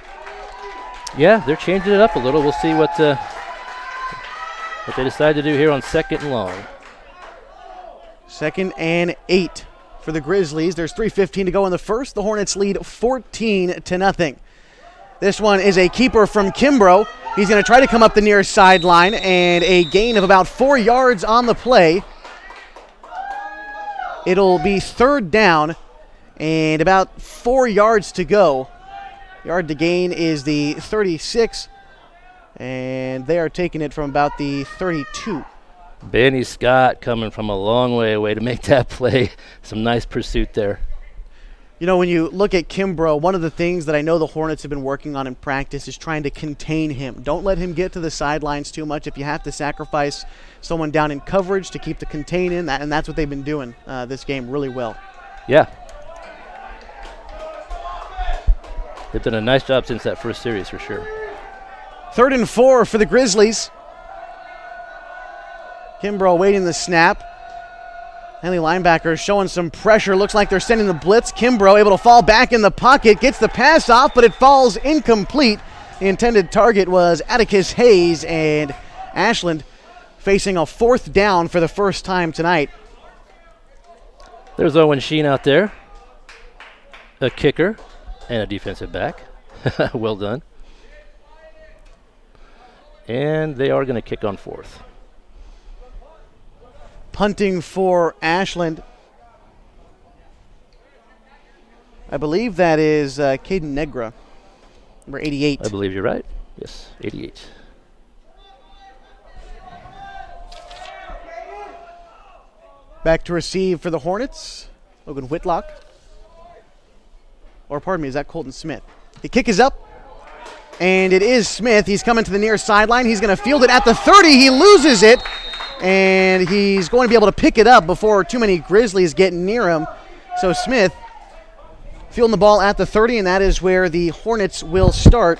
Yeah, they're changing it up a little. We'll see what they decide to do here on 2nd and long. 2nd and 8 for the Grizzlies. There's 3:15 to go in the first. The Hornets lead 14-0. This one is a keeper from Kimbrough. He's going to try to come up the near sideline, and a gain of about 4 yards on the play. It'll be 3rd down and about 4 yards to go. Yard to gain is the 36, and they are taking it from about the 32. Benny Scott coming from a long way away to make that play. Some nice pursuit there. You know, when you look at Kimbrough, one of the things that I know the Hornets have been working on in practice is trying to contain him. Don't let him get to the sidelines too much. If you have to sacrifice someone down in coverage to keep the contain in, and that's what they've been doing this game really well. Yeah. They've done a nice job since that first series for sure. 3rd and 4 for the Grizzlies. Kimbrough waiting the snap. Henley linebacker showing some pressure. Looks like they're sending the blitz. Kimbrough able to fall back in the pocket. Gets the pass off, but it falls incomplete. The intended target was Atticus Hayes, and Ashland facing a 4th down for the first time tonight. There's Owen Sheen out there. A kicker and a defensive back. Well done. And they are going to kick on 4th. Punting for Ashland. I believe that is Caden Negra, number 88. I believe you're right. Yes, 88. Back to receive for the Hornets, Logan Whitlock. Or pardon me, is that Colton Smith? The kick is up, and it is Smith. He's coming to the near sideline. He's going to field it at the 30. He loses it. And he's going to be able to pick it up before too many Grizzlies get near him. So Smith fielding the ball at the 30, and that is where the Hornets will start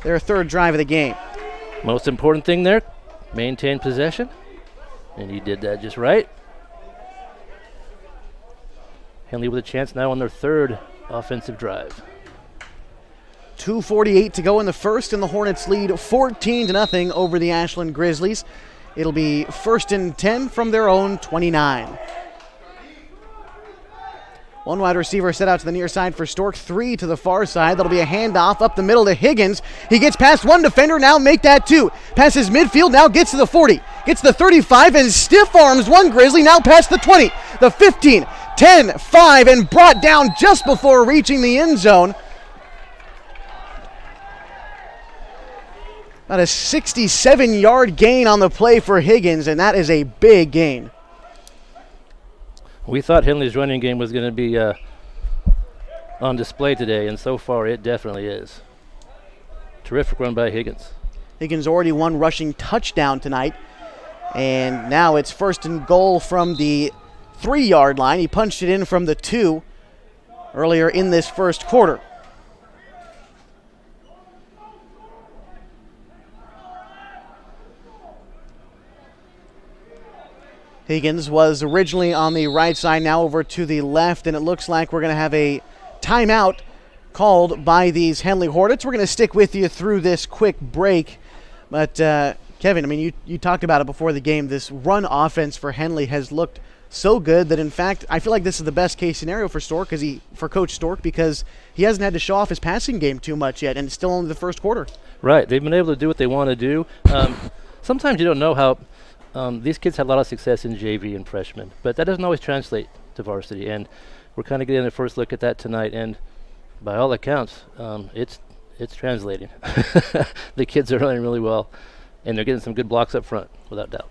their 3rd drive of the game. Most important thing there, maintain possession. And he did that just right. Henley with a chance now on their 3rd offensive drive. 2:48 to go in the first, and the Hornets lead 14-0 over the Ashland Grizzlies. It'll be 1st and 10 from their own 29. One wide receiver set out to the near side for Stork, 3 to the far side. That'll be a handoff up the middle to Higgins. He gets past one defender, now make that 2. Passes midfield, now gets to the 40. Gets to the 35 and stiff arms one Grizzly, now past the 20, the 15, 10, 5, and brought down just before reaching the end zone. About a 67-yard gain on the play for Higgins, and that is a big gain. We thought Henley's running game was going to be on display today, and so far it definitely is. Terrific run by Higgins. Higgins already one rushing touchdown tonight, and now it's 1st and goal from the 3-yard line. He punched it in from the 2 earlier in this first quarter. Higgins was originally on the right side, now over to the left, and it looks like we're going to have a timeout called by these Henley Hornets. We're going to stick with you through this quick break. But, Kevin, I mean, you talked about it before the game. This run offense for Henley has looked so good that, in fact, I feel like this is the best-case scenario for for Coach Stork, because he hasn't had to show off his passing game too much yet, and it's still only the first quarter. Right. They've been able to do what they want to do. Sometimes you don't know how these kids had a lot of success in JV and freshmen, but that doesn't always translate to varsity, and we're kind of getting a first look at that tonight, and by all accounts, it's translating. The kids are running really well, and they're getting some good blocks up front, without doubt.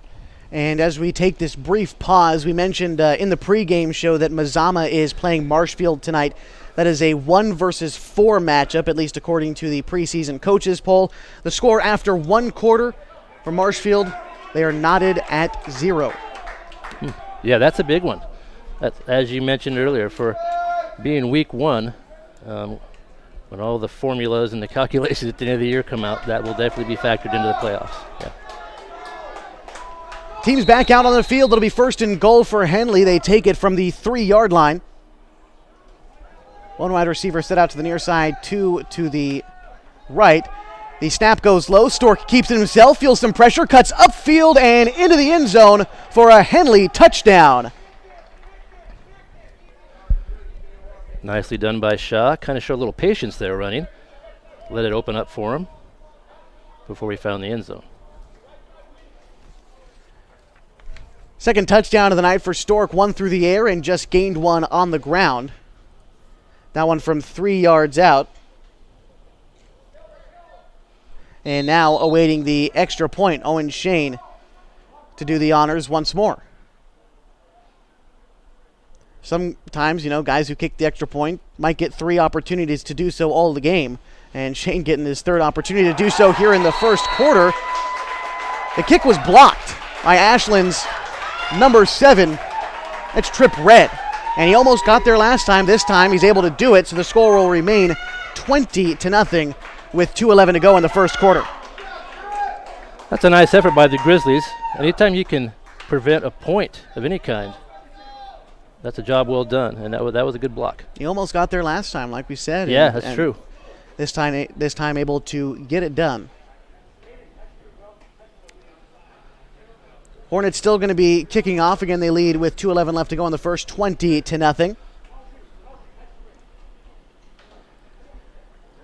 And as we take this brief pause, we mentioned in the pregame show that Mazama is playing Marshfield tonight. That is a 1 versus 4 matchup, at least according to the preseason coaches poll. The score after 1 quarter for Marshfield, they are knotted at 0. Yeah, that's a big one. That's, as you mentioned earlier, for being week 1, when all the formulas and the calculations at the end of the year come out, that will definitely be factored into the playoffs. Yeah. Teams back out on the field. It'll be 1st and goal for Henley. They take it from the 3-yard line. One wide receiver set out to the near side, 2 to the right. The snap goes low. Stork keeps it himself, feels some pressure, cuts upfield and into the end zone for a Henley touchdown. Nicely done by Shaw. Kind of showed a little patience there running. Let it open up for him before he found the end zone. Second touchdown of the night for Stork, 1 through the air and just gained 1 on the ground. That one from 3 yards out. And now awaiting the extra point, Owen Shane to do the honors once more. sometimes, guys who kick the extra point might get 3 opportunities to do so all the game. And Shane getting his 3rd opportunity to do so here in the first quarter. The kick was blocked by Ashland's number 7. That's Tripp Red. And he almost got there last time. This time he's able to do it, so the score will remain 20-0 with 2:11 to go in the first quarter. That's a nice effort by the Grizzlies. Anytime you can prevent a point of any kind, that's a job well done, and that was a good block. He almost got there last time, like we said. Yeah, that's true. This time able to get it done. Hornets still going to be kicking off. Again, they lead with 2:11 left to go in the first, 20-0.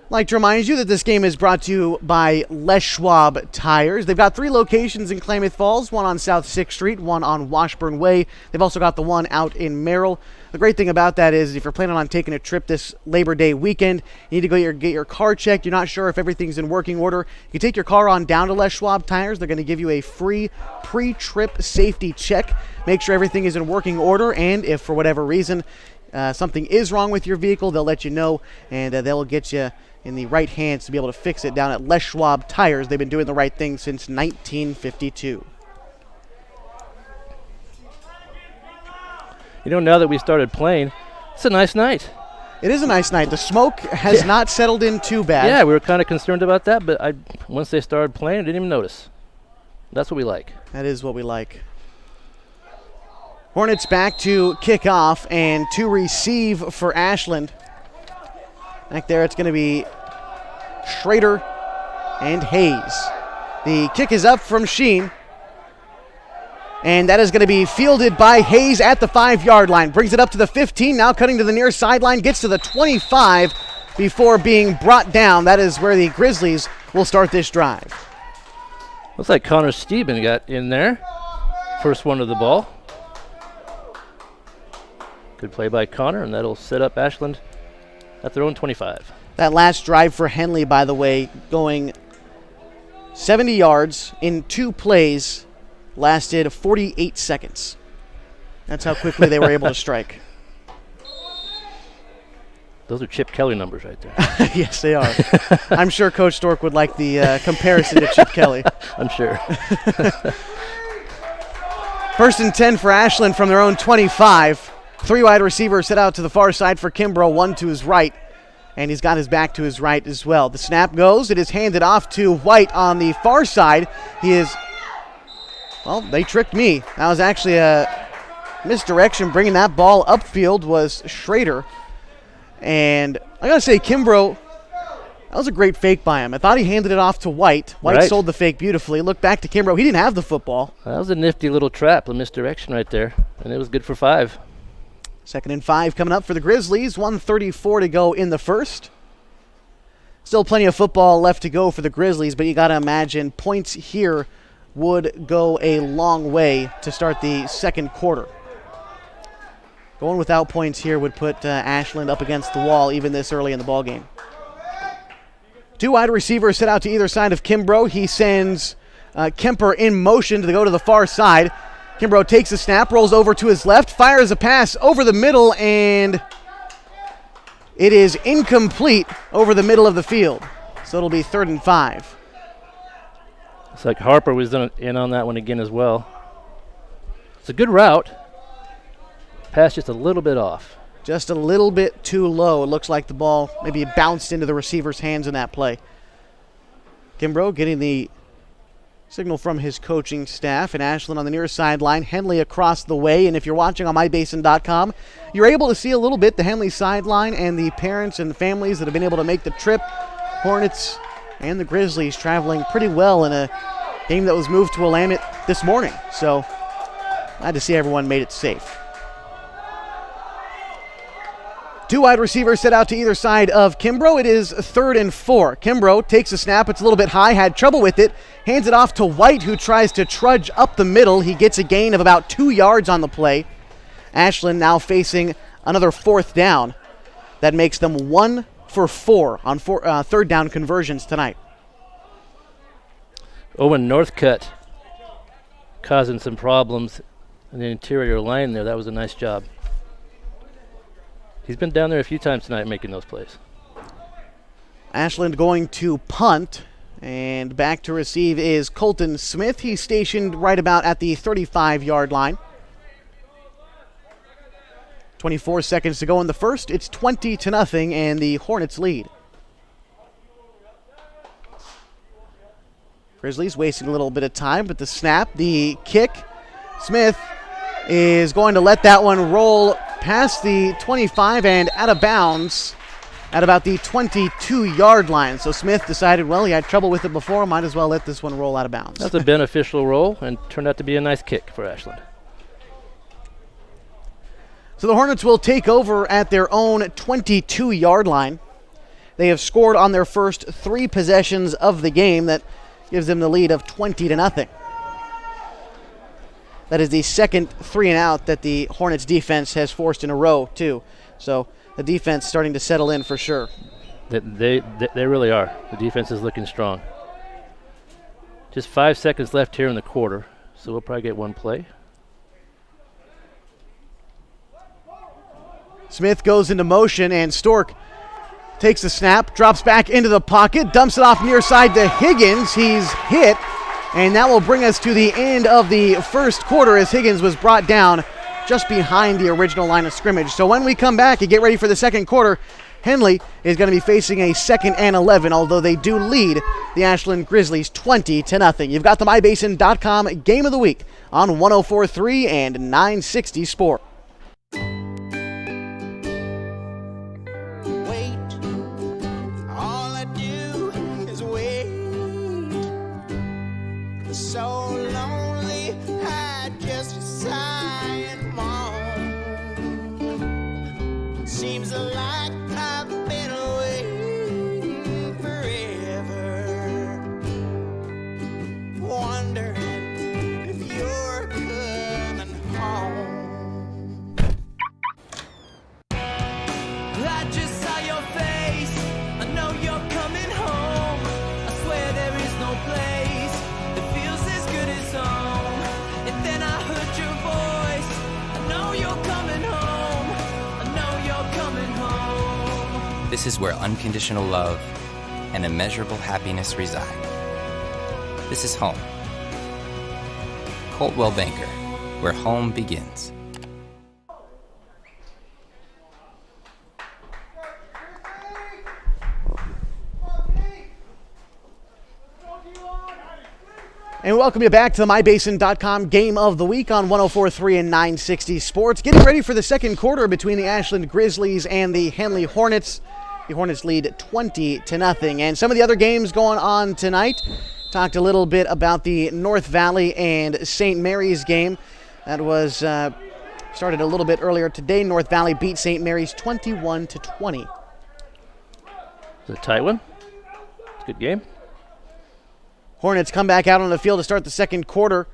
I'd like to remind you that this game is brought to you by Les Schwab Tires. They've got 3 locations in Klamath Falls, one on South 6th Street, one on Washburn Way. They've also got the one out in Merrill. The great thing about that is if you're planning on taking a trip this Labor Day weekend, you need to go get your car checked. You're not sure if everything's in working order. You can take your car on down to Les Schwab Tires. They're going to give you a free pre-trip safety check. Make sure everything is in working order, and if for whatever reason something is wrong with your vehicle, they'll let you know, and they'll get you in the right hands to be able to fix it down at Les Schwab Tires. They've been doing the right thing since 1952. Now that we started playing, it's a nice night. It is a nice night. The smoke has not settled in too bad. Yeah, we were kind of concerned about that, but once they started playing, I didn't even notice. That's what we like. That is what we like. Hornets back to kick off and to receive for Ashland. Back there, it's going to be Schrader and Hayes. The kick is up from Sheen. And that is going to be fielded by Hayes at the 5-yard line. Brings it up to the 15, now cutting to the near sideline, gets to the 25 before being brought down. That is where the Grizzlies will start this drive. Looks like Connor Steben got in there. First one of the ball. Good play by Connor, and that'll set up Ashland at their own 25. That last drive for Henley, by the way, going 70 yards in 2 plays, lasted 48 seconds. That's how quickly they were able to strike. Those are Chip Kelly numbers right there. Yes, they are. I'm sure Coach Stork would like the comparison to Chip Kelly. I'm sure. First and 10 for Ashland from their own 25. 3 wide receivers set out to the far side for Kimbrough, 1 to his right. And he's got his back to his right as well. The snap goes. It is handed off to White on the far side. Well, they tricked me. That was actually a misdirection. Bringing that ball upfield was Schrader. And I got to say, Kimbrough, that was a great fake by him. I thought he handed it off to White. White sold the fake beautifully. Look back to Kimbrough. He didn't have the football. That was a nifty little trap, a misdirection right there. And it was good for 5. 2nd and 5 coming up for the Grizzlies. 1:34 to go in the first. Still plenty of football left to go for the Grizzlies, but you got to imagine points here would go a long way to start the second quarter. Going without points here would put Ashland up against the wall even this early in the ballgame. 2 wide receivers set out to either side of Kimbrough. He sends Kemper in motion to go to the far side. Kimbrough takes a snap, rolls over to his left, fires a pass over the middle, and it is incomplete over the middle of the field. So it'll be 3rd and 5. Looks like Harper was in on that one again as well. It's a good route. Pass just a little bit off. Just a little bit too low. It looks like the ball maybe bounced into the receiver's hands in that play. Kimbrough getting the signal from his coaching staff, and Ashland on the near sideline, Henley across the way. And if you're watching on mybasin.com, you're able to see a little bit the Henley sideline and the parents and families that have been able to make the trip. Hornets and the Grizzlies traveling pretty well in a game that was moved to Willamette this morning. So glad to see everyone made it safe. 2 wide receivers set out to either side of Kimbrough. It is 3rd and 4. Kimbrough takes a snap. It's a little bit high, had trouble with it. Hands it off to White, who tries to trudge up the middle. He gets a gain of about 2 yards on the play. Ashland now facing another 4th down. That makes them 1 for 4 on 3rd down conversions tonight. Owen Northcutt causing some problems in the interior line there. That was a nice job. He's been down there a few times tonight making those plays. Ashland going to punt, and back to receive is Colton Smith. He's stationed right about at the 35-yard line. 24 seconds to go in the first. It's 20-0, and the Hornets lead. Grizzlies wasting a little bit of time, but the snap, the kick. Smith is going to let that one roll past the 25 and out of bounds at about the 22-yard line. So Smith decided, well, he had trouble with it before, might as well let this one roll out of bounds. That's a beneficial roll and turned out to be a nice kick for Ashland. So the Hornets will take over at their own 22-yard line. They have scored on their first 3 possessions of the game. That gives them the lead of 20-0. That is the second 3-and-out that the Hornets defense has forced in a row, too. So the defense starting to settle in for sure. They really are. The defense is looking strong. Just 5 seconds left here in the quarter, so we'll probably get one play. Smith goes into motion, and Stork takes the snap, drops back into the pocket, dumps it off near side to Higgins. He's hit, and that will bring us to the end of the first quarter as Higgins was brought down just behind the original line of scrimmage. So when we come back and get ready for the second quarter, Henley is going to be facing a 2nd and 11, although they do lead the Ashland Grizzlies 20-0. You've got the MyBasin.com Game of the Week on 104.3 and 960 Sport. So lonely, I just sigh and moan. Seems like I've been away forever, wondering if you're coming home. I just saw your face, I know you're coming home. I swear there is no place home. And then I heard your voice, I know you're coming home, I know you're coming home. This is where unconditional love and immeasurable happiness reside. This is home. Coldwell Banker, where home begins. And welcome you back to the MyBasin.com Game of the Week on 104.3 and 960 Sports. Getting ready for the second quarter between the Ashland Grizzlies and the Henley Hornets. The Hornets lead 20-0. And some of the other games going on tonight. Talked a little bit about the North Valley and St. Mary's game. That was started a little bit earlier today. North Valley beat St. Mary's 21-20. It's a tight one. It's a good game. Hornets come back out on the field to start the second quarter.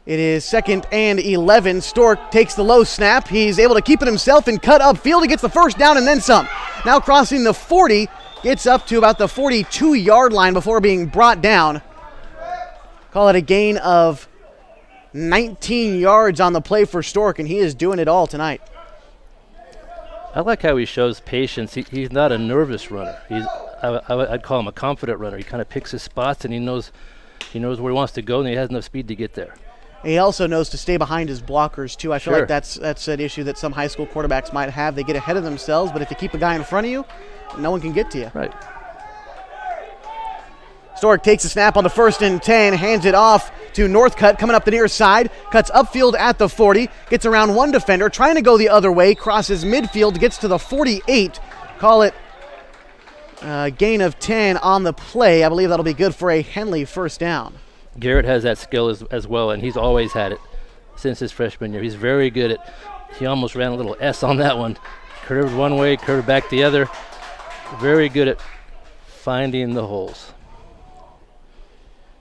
It is 2nd and 11. Stork takes the low snap. He's able to keep it himself and cut upfield. He gets the first down and then some. Now crossing the 40, gets up to about the 42-yard line before being brought down. Call it a gain of 19 yards on the play for Stork, and he is doing it all tonight. I like how he shows patience. He's not a nervous runner. I'd call him a confident runner. He kind of picks his spots, and he knows where he wants to go, and he has enough speed to get there. He also knows to stay behind his blockers, too. I feel Sure. like that's an issue that some high school quarterbacks might have. They get ahead of themselves, but if you keep a guy in front of you, no one can get to you. Right. Stork takes the snap on the 1st and 10, hands it off to Northcutt, coming up the near side, cuts upfield at the 40, gets around one defender, trying to go the other way, crosses midfield, gets to the 48. Call it a gain of 10 on the play. I believe that'll be good for a Henley first down. Garrett has that skill as well, and he's always had it since his freshman year. He's very good at, he almost ran a little S on that one. Curved one way, curved back the other. Very good at finding the holes.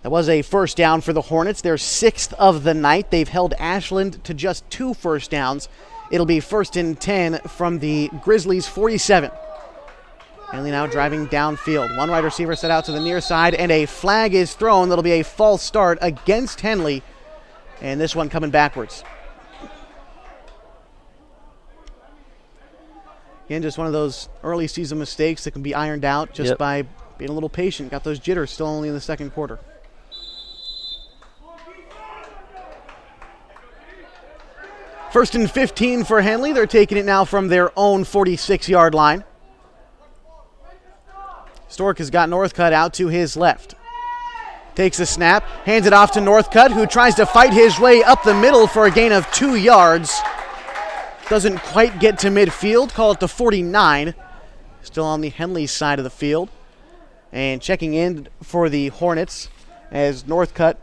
That was a first down for the Hornets, their 6th of the night. They've held Ashland to just 2 first downs. It'll be 1st and 10 from the Grizzlies' 47. Henley now driving downfield. One wide receiver set out to the near side, and a flag is thrown. That'll be a false start against Henley, and this one coming backwards. Again, just one of those early season mistakes that can be ironed out just by being a little patient. Got those jitters still only in the second quarter. First and 15 for Henley. They're taking it now from their own 46-yard line. Stork has got Northcutt out to his left. Takes a snap, hands it off to Northcutt, who tries to fight his way up the middle for a gain of 2 yards. Doesn't quite get to midfield. Call it the 49. Still on the Henley side of the field. And checking in for the Hornets as Northcutt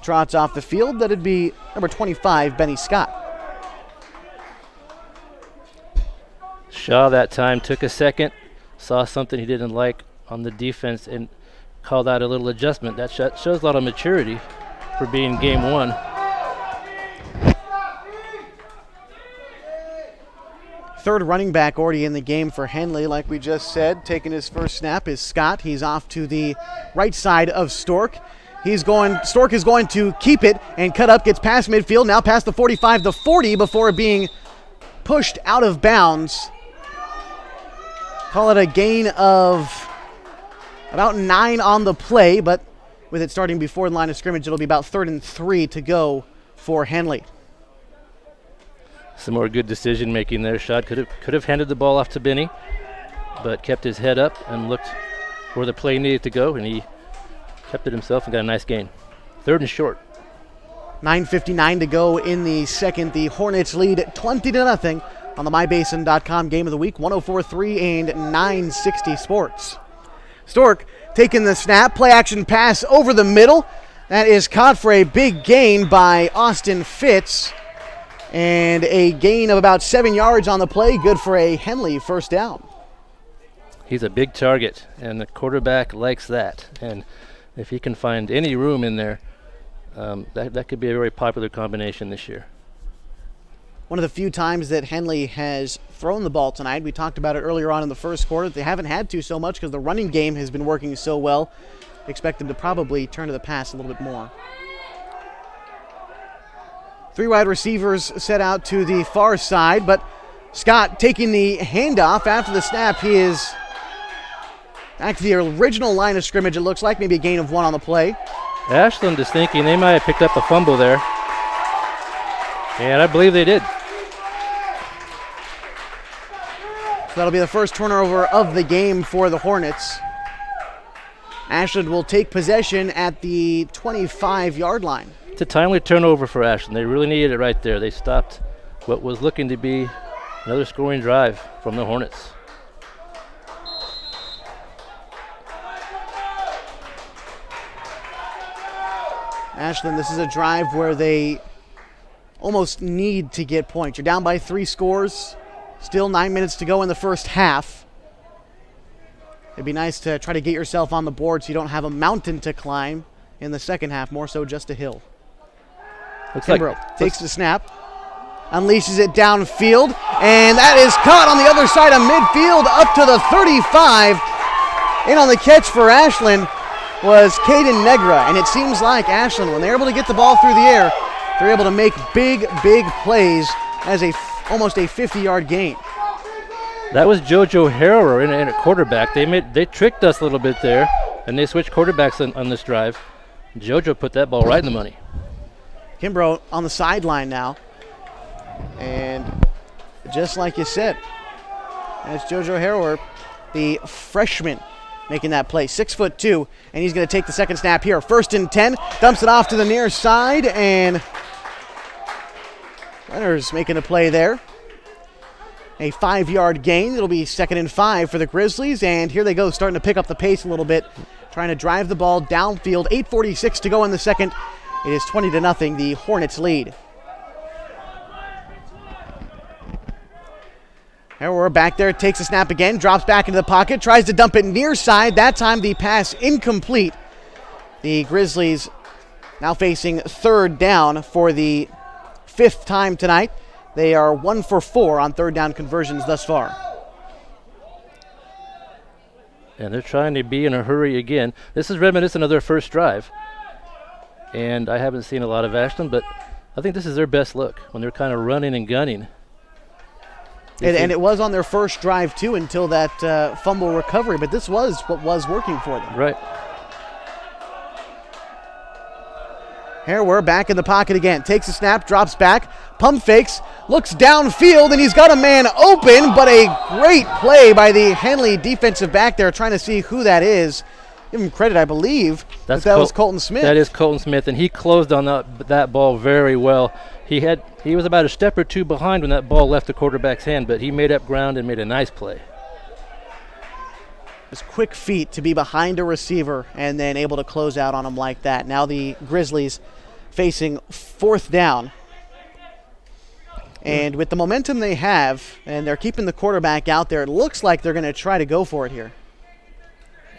trots off the field. That'd be number 25, Benny Scott. Shaw that time took a second, saw something he didn't like on the defense and called out a little adjustment. That shows a lot of maturity for being game one. Third running back already in the game for Henley, like we just said. Taking his first snap is Scott. He's off to the right side of Stork. Stork is going to keep it and cut up, gets past midfield, now past the 45, the 40 before being pushed out of bounds. Call it a gain of about 9 on the play, but with it starting before the line of scrimmage, it'll be about 3rd and 3 to go for Henley. Some more good decision making there. Shad could have handed the ball off to Benny, but kept his head up and looked where the play needed to go, and he kept it himself and got a nice gain. 3rd and short. 9:59 to go in the second. The Hornets lead 20-0 on the MyBasin.com Game of the Week, 104.3 and 960 Sports. Stork taking the snap, play action pass over the middle. That is caught for a big gain by Austin Fitz. And a gain of about 7 yards on the play, good for a Henley first down. He's a big target, and the quarterback likes that. And if he can find any room in there, that could be a very popular combination this year. One of the few times that Henley has thrown the ball tonight. We talked about it earlier on in the first quarter. They haven't had to so much because the running game has been working so well. Expect them to probably turn to the pass a little bit more. 3 wide receivers set out to the far side, but Scott taking the handoff after the snap. He is back to the original line of scrimmage, it looks like. Maybe a gain of 1 on the play. Ashland is thinking they might have picked up a fumble there. And I believe they did. So that'll be the first turnover of the game for the Hornets. Ashland will take possession at the 25-yard line. It's a timely turnover for Ashland. They really needed it right there. They stopped what was looking to be another scoring drive from the Hornets. Ashland, this is a drive where they almost need to get points. You're down by 3 scores. Still 9 minutes to go in the first half. It'd be nice to try to get yourself on the board so you don't have a mountain to climb in the second half, more so just a hill. Kimbrough takes the snap, unleashes it downfield, and that is caught on the other side of midfield up to the 35. In on the catch for Ashland was Caden Negra, and it seems like Ashland, when they're able to get the ball through the air, they're able to make big plays as almost a 50-yard gain. That was JoJo Harrower in at quarterback. They tricked us a little bit there, and they switched quarterbacks on this drive. JoJo put that ball right in the money. Kimbrough on the sideline now. And just like you said, that's JoJo Harrower, the freshman, making that play. 6'2", and he's going to take the second snap here. 1st and 10, dumps it off to the near side, and Leonard's making a play there. A 5-yard gain. It'll be 2nd and 5 for the Grizzlies, and here they go, starting to pick up the pace a little bit, trying to drive the ball downfield. 8:46 to go in the second. It is 20-0, the Hornets lead. Harrower back there, takes a snap again, drops back into the pocket, tries to dump it near side. That time the pass incomplete. The Grizzlies now facing 3rd down for the 5th time tonight. They are 1 for 4 on 3rd down conversions thus far. And they're trying to be in a hurry again. This is reminiscent of their first drive. And I haven't seen a lot of Ashland, but I think this is their best look when they're kind of running and gunning. And it was on their first drive, too, until that fumble recovery. But this was what was working for them. Right. Here we're back in the pocket again. Takes a snap, drops back, pump fakes, looks downfield, and he's got a man open, but a great play by the Henley defensive back there trying to see who that is. Give him credit, I believe, that was Colton Smith. That is Colton Smith, and he closed on that ball very well. He was about a step or two behind when that ball left the quarterback's hand, but he made up ground and made a nice play. His quick feet to be behind a receiver and then able to close out on him like that. Now the Grizzlies facing 4th down. And with the momentum they have, and they're keeping the quarterback out there, it looks like they're going to try to go for it here.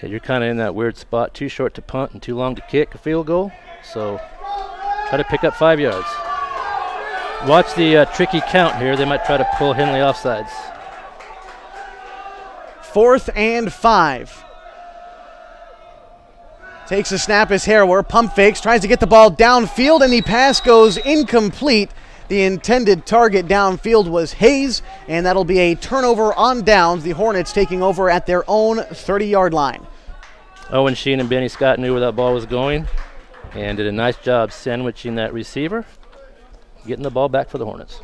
Yeah, you're kind of in that weird spot, too short to punt and too long to kick a field goal. So try to pick up 5 yards. Watch the tricky count here. They might try to pull Henley offsides. 4th and 5. Takes a snap as Harrower, pump fakes, tries to get the ball downfield, and the pass goes incomplete. The intended target downfield was Hayes, and that'll be a turnover on downs. The Hornets taking over at their own 30-yard line. Owen Sheen and Benny Scott knew where that ball was going and did a nice job sandwiching that receiver, getting the ball back for the Hornets.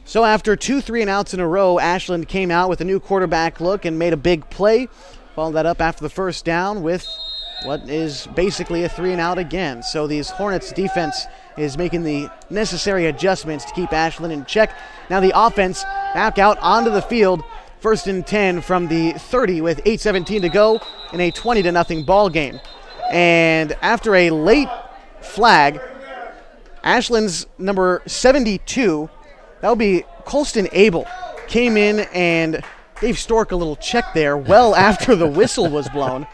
So after 2 3-and-outs in a row, Ashland came out with a new quarterback look and made a big play. Followed that up after the first down with what is basically a 3-and-out again. So these Hornets defense is making the necessary adjustments to keep Ashland in check. Now the offense back out onto the field. 1st and 10 from the 30 with 8:17 to go in a 20-0 ball game. And after a late flag, Ashland's number 72, that would be Colston Abel, came in and gave Stork a little check there well after the whistle was blown.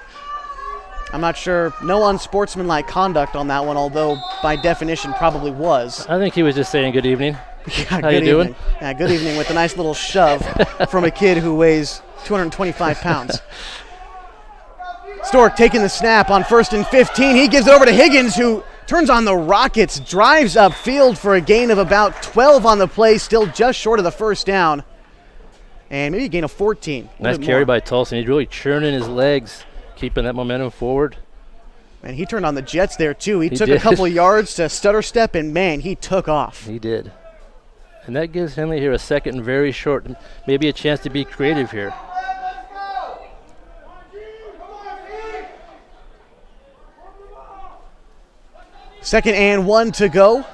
I'm not sure, no unsportsmanlike conduct on that one, although by definition probably was. I think he was just saying good evening. Yeah, How good you doing? Evening. Yeah, good evening with a nice little shove from a kid who weighs 225 pounds. Stork taking the snap on 1st and 15. He gives it over to Higgins, who turns on the rockets, drives upfield for a gain of about 12 on the play, still just short of the first down. And maybe a gain of 14. Nice carry by Tolson. He's really churning his legs, keeping that momentum forward. And he turned on the Jets there, too. He took a couple yards to stutter step, and, man, he took off. He did. And that gives Henley here a second and very short, maybe a chance to be creative here. Second and 1 to go.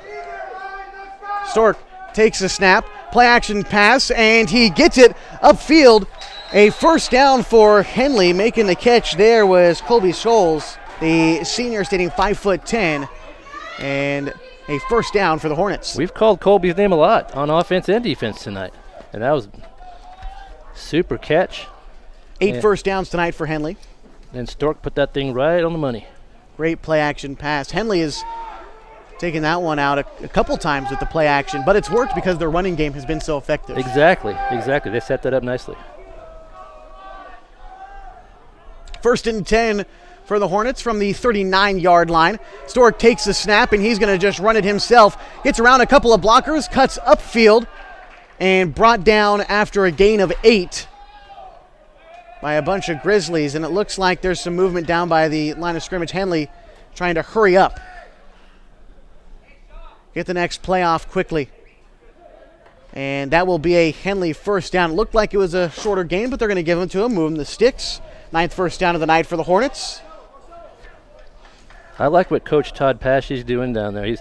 Stork takes a snap, play action pass, and he gets it upfield. A first down for Henley. Making the catch there was Colby Scholes, the senior, standing 5'10", and a first down for the Hornets. We've called Colby's name a lot on offense and defense tonight, and that was super catch. 8 first downs tonight for Henley. And Stork put that thing right on the money. Great play action pass. Henley is taking that one out a couple times with the play action, but it's worked because their running game has been so effective. Exactly. They set that up nicely. 1st and 10 for the Hornets from the 39-yard line. Stork takes the snap, and he's going to just run it himself. Gets around a couple of blockers, cuts upfield, and brought down after a gain of 8 by a bunch of Grizzlies. And it looks like there's some movement down by the line of scrimmage. Henley trying to hurry up. Get the next play off quickly. And that will be a Henley first down. It looked like it was a shorter gain, but they're going to give him to him, move him the sticks. 9th first down of the night for the Hornets. I like what Coach Todd Paschey's doing down there.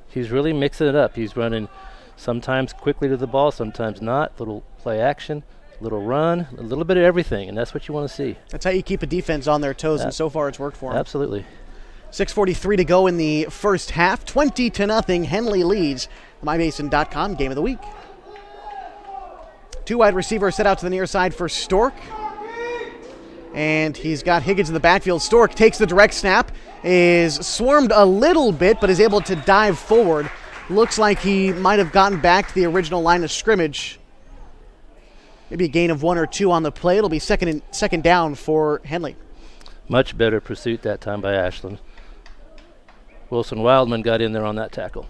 He's really mixing it up. He's running sometimes quickly to the ball, sometimes not. Little play action, little run, a little bit of everything, and that's what you want to see. That's how you keep a defense on their toes, and so far it's worked for them. Absolutely. 6:43 to go in the first half. 20-0. Henley leads the MyBasin.com game of the week. 2 wide receivers set out to the near side for Stork. And he's got Higgins in the backfield. Stork takes the direct snap, is swarmed a little bit, but is able to dive forward. Looks like he might have gotten back to the original line of scrimmage. Maybe a gain of 1 or 2 on the play. It'll be second down for Henley. Much better pursuit that time by Ashland. Wilson Wildman got in there on that tackle.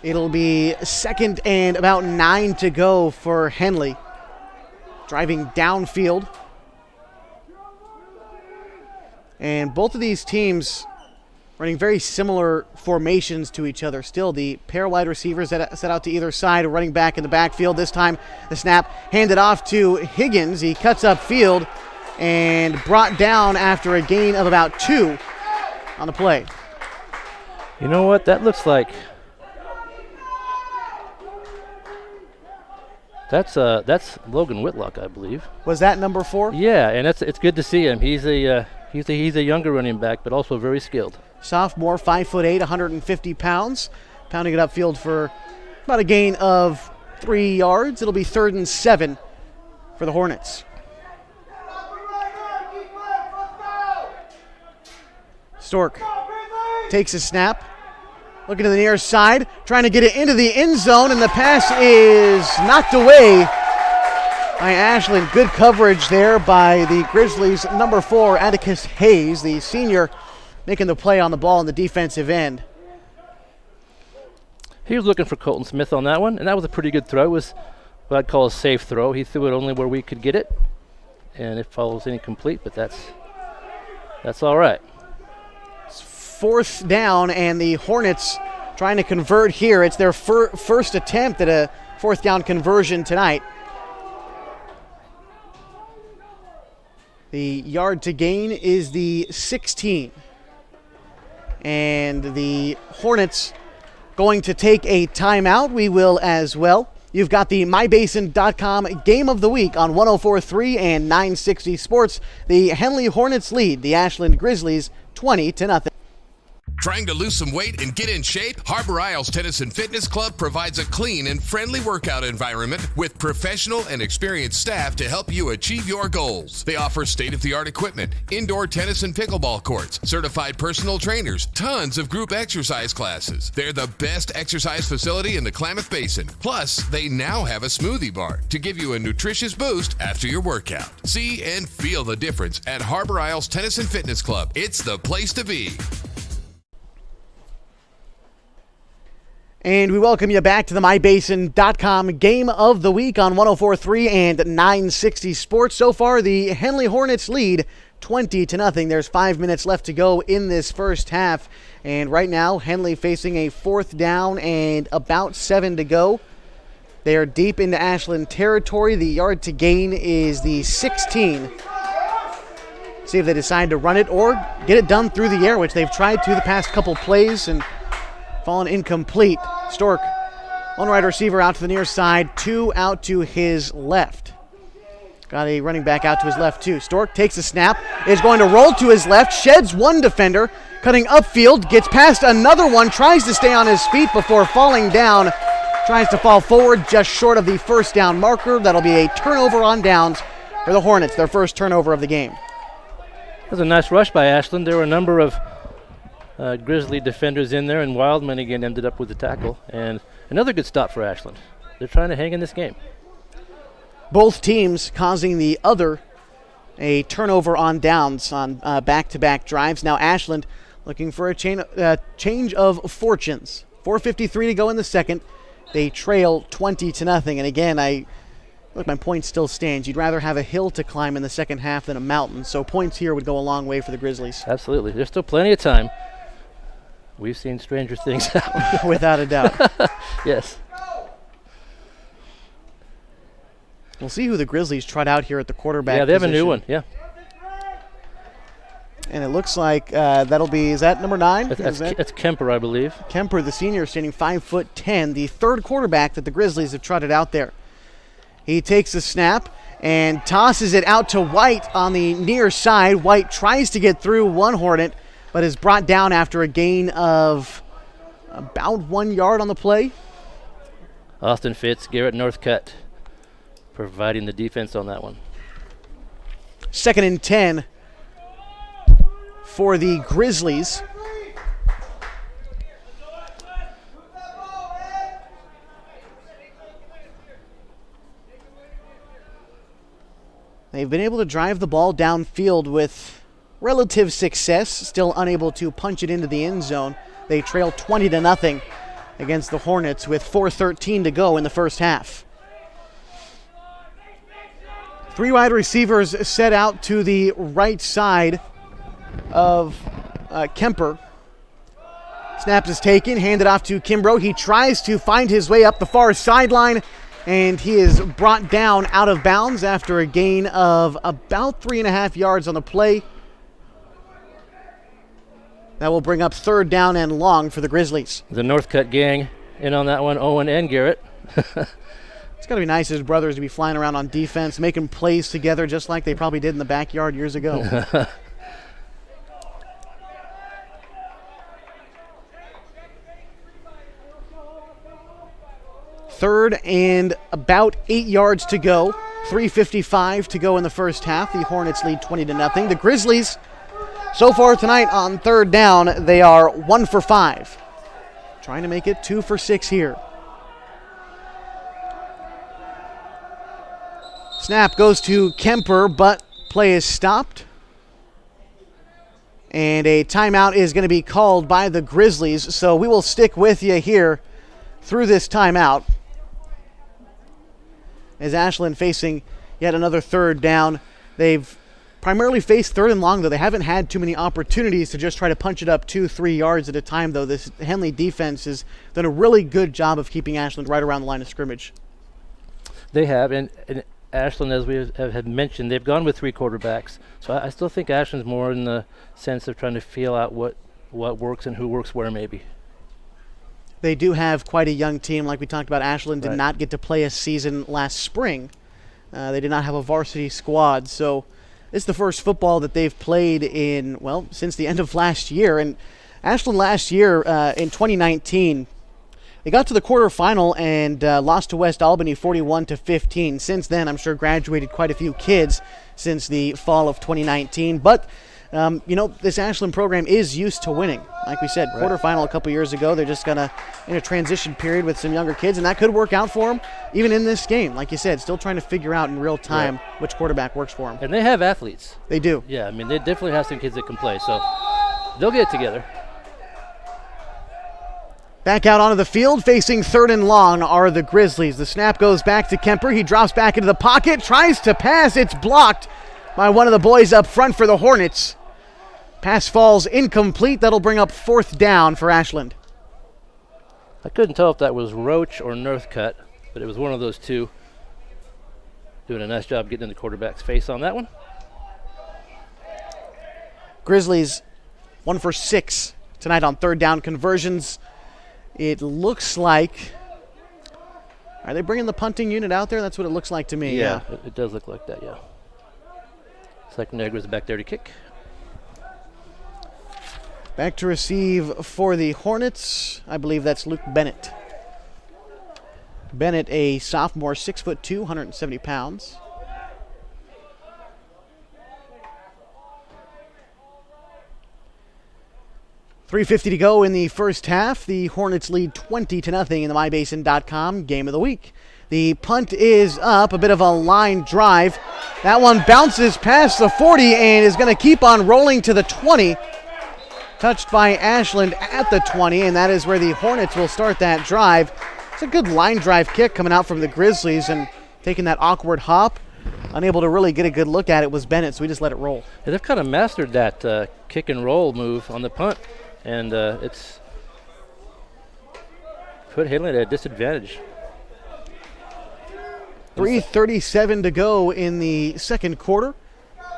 It'll be 2nd and about 9 to go for Henley. Driving downfield. And both of these teams running very similar formations to each other. Still, the pair of wide receivers that set out to either side, running back in the backfield. This time, the snap handed off to Higgins. He cuts upfield and brought down after a gain of about 2 on the play. You know what? That looks like that's Logan Whitlock, I believe. Was that number 4? Yeah, and it's good to see him. He's a younger running back, but also very skilled. Sophomore, 5'8", 150 pounds, pounding it upfield for about a gain of 3 yards. It'll be 3rd and 7 for the Hornets. Stork takes a snap, looking to the near side, trying to get it into the end zone, and the pass is knocked away by Ashland. Good coverage there by the Grizzlies. Number 4, Atticus Hayes, the senior, making the play on the ball in the defensive end. He was looking for Colton Smith on that one, and that was a pretty good throw. It was what I'd call a safe throw. He threw it only where we could get it, and it follows incomplete, but that's all right. It's 4th down, and the Hornets trying to convert here. It's their first attempt at a 4th down conversion tonight. The yard to gain is the 16. And the Hornets going to take a timeout. We will as well. You've got the MyBasin.com Game of the Week on 104.3 and 960 Sports. The Henley Hornets lead the Ashland Grizzlies 20-0. Trying to lose some weight and get in shape? Harbor Isles Tennis and Fitness Club provides a clean and friendly workout environment with professional and experienced staff to help you achieve your goals. They offer state-of-the-art equipment, indoor tennis and pickleball courts, certified personal trainers, tons of group exercise classes. They're the best exercise facility in the Klamath Basin. Plus, they now have a smoothie bar to give you a nutritious boost after your workout. See and feel the difference at Harbor Isles Tennis and Fitness Club. It's the place to be. And we welcome you back to the MyBasin.com Game of the Week on 104.3 and 960 Sports. So far, the Henley Hornets lead 20-0. There's 5 minutes left to go in this first half. And right now, Henley facing a 4th down and about 7 to go. They are deep into Ashland territory. The yard to gain is the 16. See if they decide to run it or get it done through the air, which they've tried to the past couple plays and fallen incomplete. Stork, one wide receiver out to the near side, 2 out to his left. Got a running back out to his left too. Stork takes a snap, is going to roll to his left, sheds one defender, cutting upfield, gets past another one, tries to stay on his feet before falling down, tries to fall forward just short of the 1st down marker. That'll be a turnover on downs for the Hornets, their first turnover of the game. That was a nice rush by Ashland. There were a number of Grizzly defenders in there, and Wildman again ended up with the tackle. And another good stop for Ashland. They're trying to hang in this game. Both teams causing the other a turnover on downs on back-to-back drives. Now Ashland looking for a change of fortunes. 4:53 to go in the second. They trail 20-0. And again, my point still stands. You'd rather have a hill to climb in the second half than a mountain. So points here would go a long way for the Grizzlies. Absolutely. There's still plenty of time. We've seen stranger things happen. Without a doubt. Yes. We'll see who the Grizzlies trot out here at the quarterback Yeah, they have position. a new one, yeah. And it looks like that'll be, is that number 9? That's Kemper, I believe. Kemper, the senior, standing 5'10", the 3rd quarterback that the Grizzlies have trotted out there. He takes the snap and tosses it out to White on the near side. White tries to get through one Hornet, but is brought down after a gain of about 1 yard on the play. Austin Fitz, Garrett Northcutt providing the defense on that one. 2nd and 10 for the Grizzlies. They've been able to drive the ball downfield with relative success, still unable to punch it into the end zone. They trail 20-0. against the Hornets with 4:13 to go in the first half. 3 wide receivers set out to the right side of Kemper. Snap is taken, handed off to Kimbrough. He tries to find his way up the far sideline, and he is brought down out of bounds after a gain of about 3.5 yards on the play. That will bring up 3rd down and long for the Grizzlies. The Northcutt gang in on that one, Owen and Garrett. It's got to be nice as brothers to be flying around on defense, making plays together just like they probably did in the backyard years ago. 3rd and about 8 yards to go. 3:55 to go in the first half. The Hornets lead 20-0. The Grizzlies, so far tonight on 3rd down, they are 1 for 5. Trying to make it 2 for 6 here. Snap goes to Kemper, but play is stopped. And a timeout is going to be called by the Grizzlies, so we will stick with you here through this timeout. As Ashland facing yet another 3rd down. They've primarily faced 3rd and long, though. They haven't had too many opportunities to just try to punch it up 2-3 yards at a time, though. This Henley defense has done a really good job of keeping Ashland right around the line of scrimmage. They have, and Ashland, as we have mentioned, they've gone with 3 quarterbacks. So I still think Ashland's more in the sense of trying to feel out what works and who works where, maybe. They do have quite a young team. Like we talked about, Ashland did not get to play a season last spring. They did not have a varsity squad. So it's the first football that they've played in, well, since the end of last year. And Ashland last year in 2019, they got to the quarterfinal and lost to West Albany 41-15. Since then, I'm sure graduated quite a few kids since the fall of 2019. But, this Ashland program is used to winning. Like we said, quarterfinal a couple years ago. They're just in a transition period with some younger kids, and that could work out for them even in this game. Like you said, still trying to figure out in real time which quarterback works for them. And they have athletes. They do. Yeah, I mean, they definitely have some kids that can play, so they'll get it together. Back out onto the field, facing 3rd and long are the Grizzlies. The snap goes back to Kemper. He drops back into the pocket, tries to pass. It's blocked by one of the boys up front for the Hornets. Pass falls incomplete. That'll bring up 4th down for Ashland. I couldn't tell if that was Roach or Northcutt, but it was one of those two. Doing a nice job getting in the quarterback's face on that one. Grizzlies 1 for 6 tonight on 3rd down conversions. It looks like, are they bringing the punting unit out there? That's what it looks like to me. Yeah. It does look like that, yeah. Second Negra's back there to kick. Back to receive for the Hornets. I believe that's Luke Bennett. Bennett, a sophomore, 6'2", 170 pounds. .350 to go in the first half. The Hornets lead 20-0 in the MyBasin.com Game of the Week. The punt is up, a bit of a line drive. That one bounces past the 40 and is going to keep on rolling to the 20. Touched by Ashland at the 20, and that is where the Hornets will start that drive. It's a good line drive kick coming out from the Grizzlies, and taking that awkward hop. Unable to really get a good look at it was Bennett, so we just let it roll. Yeah, they've kind of mastered that kick and roll move on the punt, and it's put Henley at a disadvantage. 3:37 to go in the second quarter.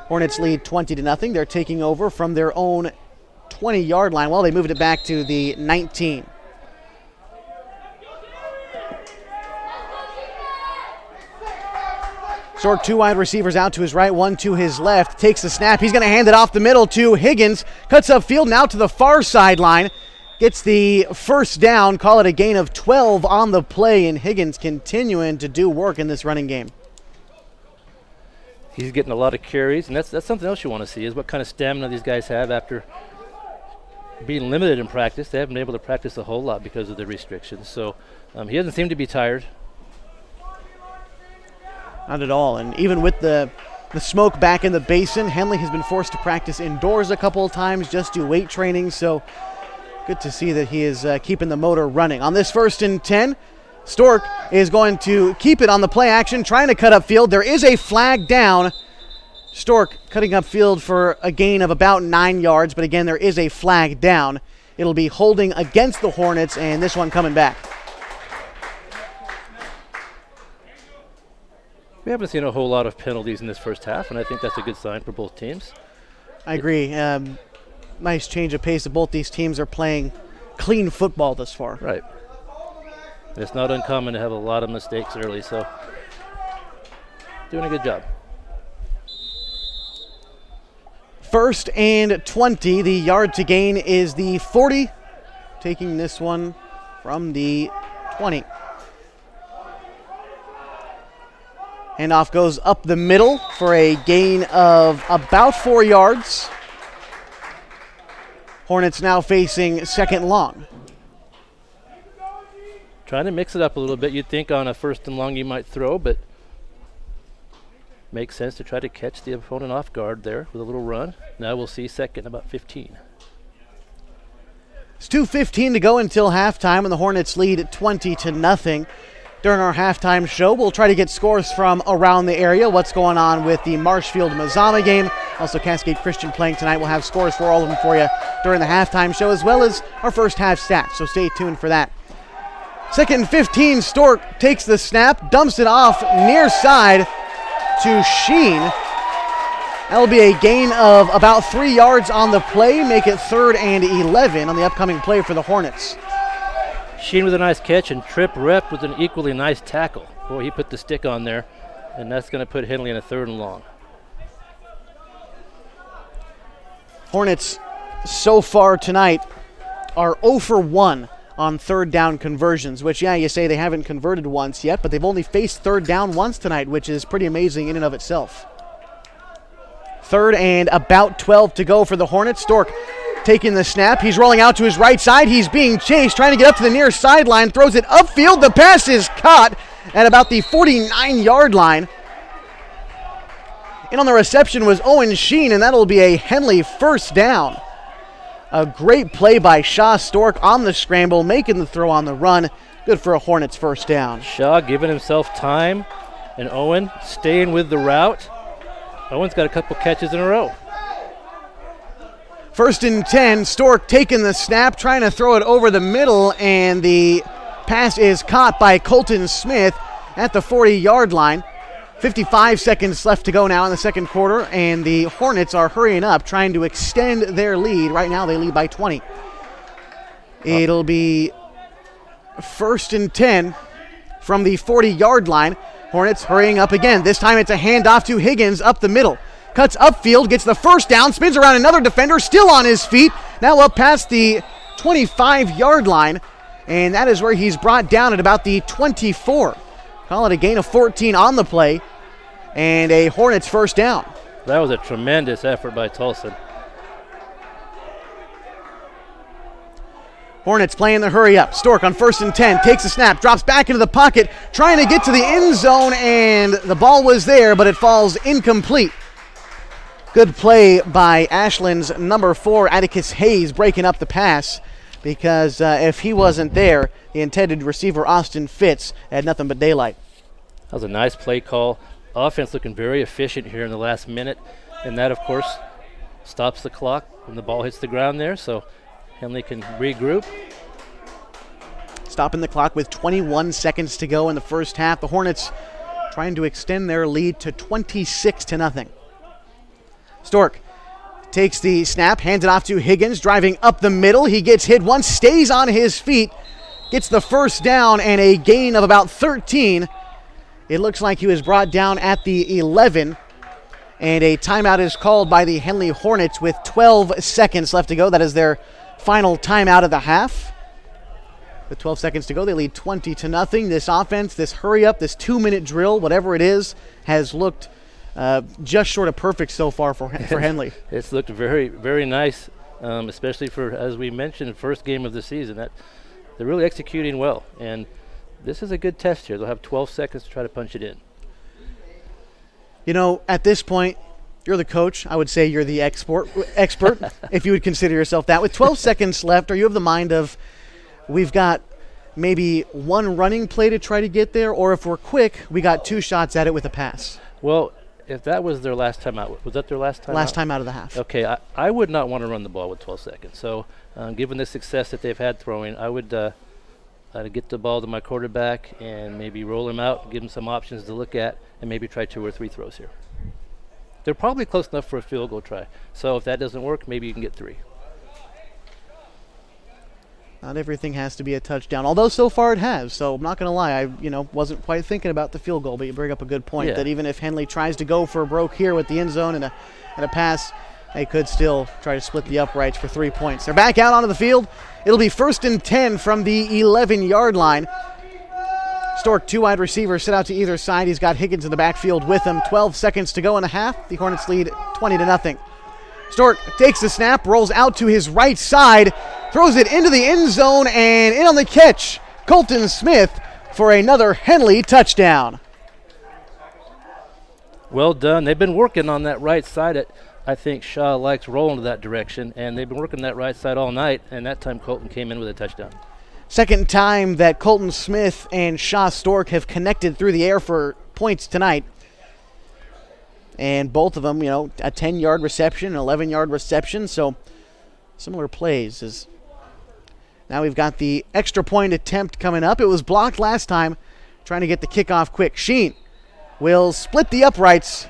Hornets lead 20-0. They're taking over from their own 20-yard line. Well, they moved it back to the 19. Short 2 wide receivers out to his right, 1 to his left. Takes the snap. He's going to hand it off the middle to Higgins. Cuts upfield now to the far sideline. Gets the first down. Call it a gain of 12 on the play, and Higgins continuing to do work in this running game. He's getting a lot of carries, and that's something else you want to see, is what kind of stamina these guys have after being limited in practice. They haven't been able to practice a whole lot because of the restrictions. So he doesn't seem to be tired. Not at all. And even with the smoke back in the basin, Henley has been forced to practice indoors a couple of times, just do weight training. So Good to see that he is keeping the motor running. On this 1st and 10, Stork is going to keep it on the play action, trying to cut upfield. There is a flag down. Stork cutting upfield for a gain of about 9 yards, but again, there is a flag down. It'll be holding against the Hornets, and this one coming back. We haven't seen a whole lot of penalties in this first half, and I think that's a good sign for both teams. I agree. Nice change of pace. Both these teams are playing clean football thus far. Right. It's not uncommon to have a lot of mistakes early, so doing a good job. 1st and 20. The yard to gain is the 40. Taking this one from the 20. Handoff goes up the middle for a gain of about 4 yards. Hornets now facing 2nd long. Trying to mix it up a little bit. You'd think on a 1st and long you might throw, but makes sense to try to catch the opponent off guard there with a little run. Now we'll see 2nd about 15. It's 2:15 to go until halftime, and the Hornets lead 20-0. During our halftime show, we'll try to get scores from around the area, what's going on with the Marshfield-Mazama game. Also, Cascade Christian playing tonight. We'll have scores for all of them for you during the halftime show, as well as our first half stats, so stay tuned for that. 2nd and 15, Stork takes the snap, dumps it off near side to Sheen. That'll be a gain of about 3 yards on the play, make it 3rd and 11 on the upcoming play for the Hornets. Sheen with a nice catch, and Tripp Rep with an equally nice tackle. Boy, he put the stick on there, and that's going to put Henley in a 3rd and long. Hornets so far tonight are 0 for 1 on 3rd down conversions, which, yeah, you say they haven't converted once yet, but they've only faced 3rd down once tonight, which is pretty amazing in and of itself. 3rd and about 12 to go for the Hornets. Stork taking the snap. He's rolling out to his right side. He's being chased, trying to get up to the near sideline, throws it upfield. The pass is caught at about the 49-yard line. And on the reception was Owen Sheen, and that'll be a Henley 1st down. A great play by Shaw. Stork on the scramble, making the throw on the run. Good for a Hornets 1st down. Shaw giving himself time, and Owen staying with the route. Owen's got a couple catches in a row. 1st and 10, Stork taking the snap, trying to throw it over the middle, and the pass is caught by Colton Smith at the 40-yard line. 55 seconds left to go now in the 2nd quarter, and the Hornets are hurrying up, trying to extend their lead. Right now they lead by 20. It'll be 1st and 10 from the 40-yard line. Hornets hurrying up again. This time it's a handoff to Higgins up the middle. Cuts upfield, gets the 1st down, spins around another defender, still on his feet. Now up past the 25-yard line, and that is where he's brought down at about the 24. Call it a gain of 14 on the play, and a Hornets 1st down. That was a tremendous effort by Tolson. Hornets playing the hurry up. Stork on 1st and 10, takes a snap, drops back into the pocket, trying to get to the end zone, and the ball was there, but it falls incomplete. Good play by Ashland's number 4, Atticus Hayes, breaking up the pass, because if he wasn't there, the intended receiver, Austin Fitz, had nothing but daylight. That was a nice play call. Offense looking very efficient here in the last minute, and that, of course, stops the clock when the ball hits the ground there, so Henley can regroup. Stopping the clock with 21 seconds to go in the first half. The Hornets trying to extend their lead to 26-0. Stork takes the snap, hands it off to Higgins, driving up the middle. He gets hit once, stays on his feet, gets the 1st down, and a gain of about 13. It looks like he was brought down at the 11, and a timeout is called by the Henley Hornets with 12 seconds left to go. That is their final timeout of the half. With 12 seconds to go, they lead 20-0. This offense, this hurry up, this 2-minute drill, whatever it is, has looked just short of perfect so far for Henley. It's looked very, very nice, especially for, as we mentioned, first game of the season. That they're really executing well, and this is a good test here. They'll have 12 seconds to try to punch it in. You know, at this point, You're the coach. I would say you're the expert, if you would consider yourself that. With 12 seconds left, are you of the mind of we've got maybe one running play to try to get there, or if we're quick, we got 2 shots at it with a pass? Well, if that was their last time out, was that their last time out? Last time out of the half. Okay, I would not want to run the ball with 12 seconds. So given the success that they've had throwing, I would get the ball to my quarterback and maybe roll him out, give him some options to look at, and maybe try 2 or 3 throws here. They're probably close enough for a field goal try. So if that doesn't work, maybe you can get 3. Not everything has to be a touchdown, although so far it has. So I'm not going to lie, I wasn't quite thinking about the field goal, but you bring up a good point that even if Henley tries to go for a broke here with the end zone and a pass, they could still try to split the uprights for 3 points. They're back out onto the field. It'll be 1st and 10 from the 11-yard line. Stork, 2 wide receivers set out to either side. He's got Higgins in the backfield with him. 12 seconds to go in the half. The Hornets lead 20-0. Stork takes the snap, rolls out to his right side, throws it into the end zone, and in on the catch, Colton Smith for another Henley touchdown. Well done. They've been working on that right side. I think Shaw likes rolling to that direction, and they've been working that right side all night, and that time Colton came in with a touchdown. Second time that Colton Smith and Shaw Stork have connected through the air for points tonight. And both of them, a 10-yard reception, an 11-yard reception, so similar plays. Now we've got the extra point attempt coming up. It was blocked last time, trying to get the kickoff quick. Sheen will split the uprights,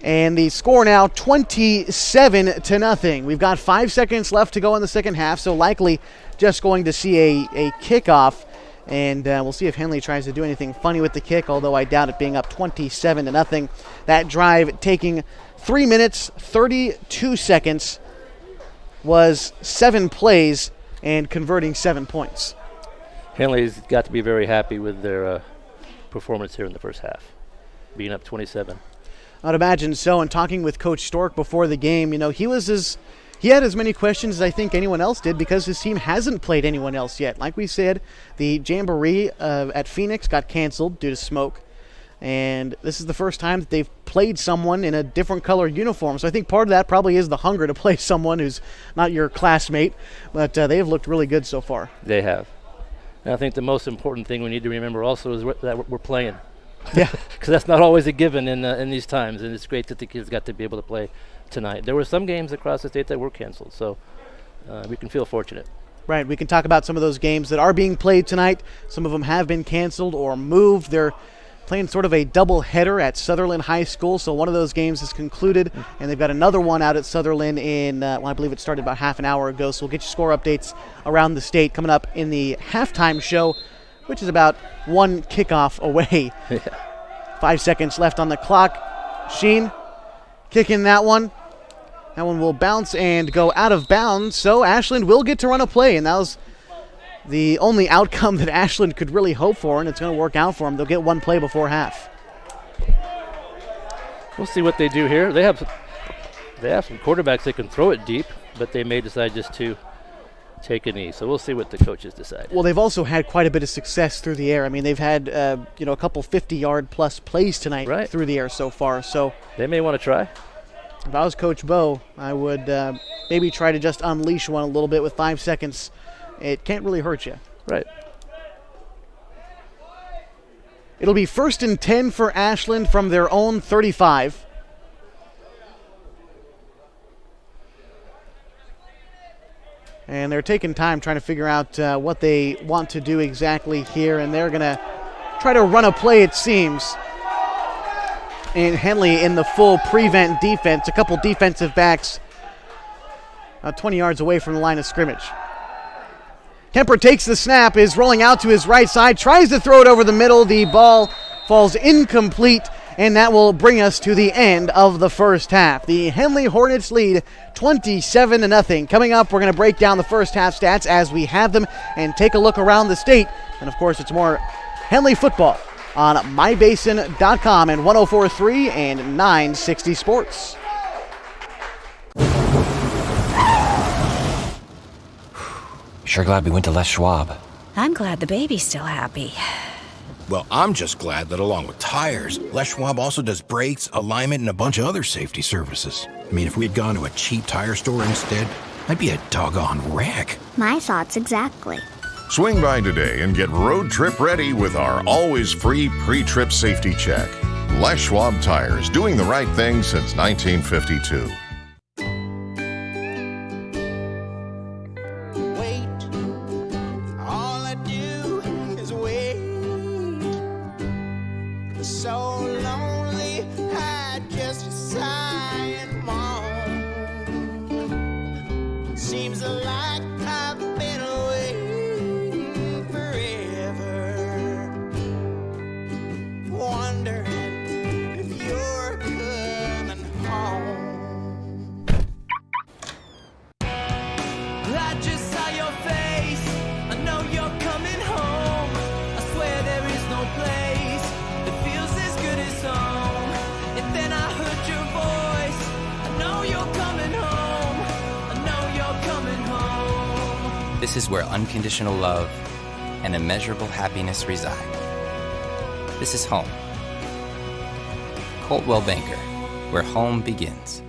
and the score now 27-0. We've got 5 seconds left to go in the second half, so likely just going to see a kickoff. And we'll see if Henley tries to do anything funny with the kick, although I doubt it, being up 27-0. That drive taking 3 minutes, 32 seconds, was 7 plays and converting 7 points. Henley's got to be very happy with their performance here in the first half, being up 27. I'd imagine so. And talking with Coach Stork before the game, he had as many questions as I think anyone else did because his team hasn't played anyone else yet. Like we said, the Jamboree at Phoenix got canceled due to smoke. And this is the first time that they've played someone in a different color uniform. So I think part of that probably is the hunger to play someone who's not your classmate. But they have looked really good so far. They have. And I think the most important thing we need to remember also is that we're playing. Yeah. Because that's not always a given in these times. And it's great that the kids got to be able to play tonight. There were some games across the state that were canceled, so we can feel fortunate. Right, we can talk about some of those games that are being played tonight. Some of them have been canceled or moved. They're playing sort of a double header at Sutherland High School, so one of those games is concluded, and they've got another one out at Sutherland in, I believe it started about half an hour ago, so we'll get you score updates around the state coming up in the halftime show, which is about 1 kickoff away. 5 seconds left on the clock. Sheen kicking that one. That one will bounce and go out of bounds, so Ashland will get to run a play, and that was the only outcome that Ashland could really hope for, and it's going to work out for them. They'll get 1 play before half. We'll see what they do here. They have some quarterbacks that can throw it deep, but they may decide just to take a knee. So we'll see what the coaches decide. Well, they've also had quite a bit of success through the air. I mean, they've had a couple 50-yard plus plays tonight through the air so far. So they may want to try. If I was Coach Bo, I would maybe try to just unleash one a little bit with 5 seconds. It can't really hurt you. Right. It'll be 1st and 10 for Ashland from their own 35. And they're taking time trying to figure out what they want to do exactly here. And they're going to try to run a play, it seems. And Henley in the full prevent defense. A couple defensive backs 20 yards away from the line of scrimmage. Kemper takes the snap, is rolling out to his right side, tries to throw it over the middle. The ball falls incomplete, and that will bring us to the end of the first half. The Henley Hornets lead 27-0. Coming up, we're going to break down the first half stats as we have them and take a look around the state. And, of course, it's more Henley football on mybasin.com and 104.3 and 960 Sports. Sure glad we went to Les Schwab. I'm glad the baby's still happy. Well, I'm just glad that along with tires, Les Schwab also does brakes, alignment, and a bunch of other safety services. I mean, if we'd gone to a cheap tire store instead, I'd be a doggone wreck. My thoughts exactly. Swing by today and get road trip ready with our always free pre-trip safety check. Les Schwab Tires, doing the right thing since 1952. All I do is wait. So lonely, I just sigh and moan. Seems like I've been away forever. Wondering if you're coming home. I just saw your face. I know you're coming home. I swear there is no place that feels as good as home. And then I heard your voice. I know you're coming home. I know you're coming home. This is where unconditional love and immeasurable happiness reside. This is home. Coltwell Banker, where home begins.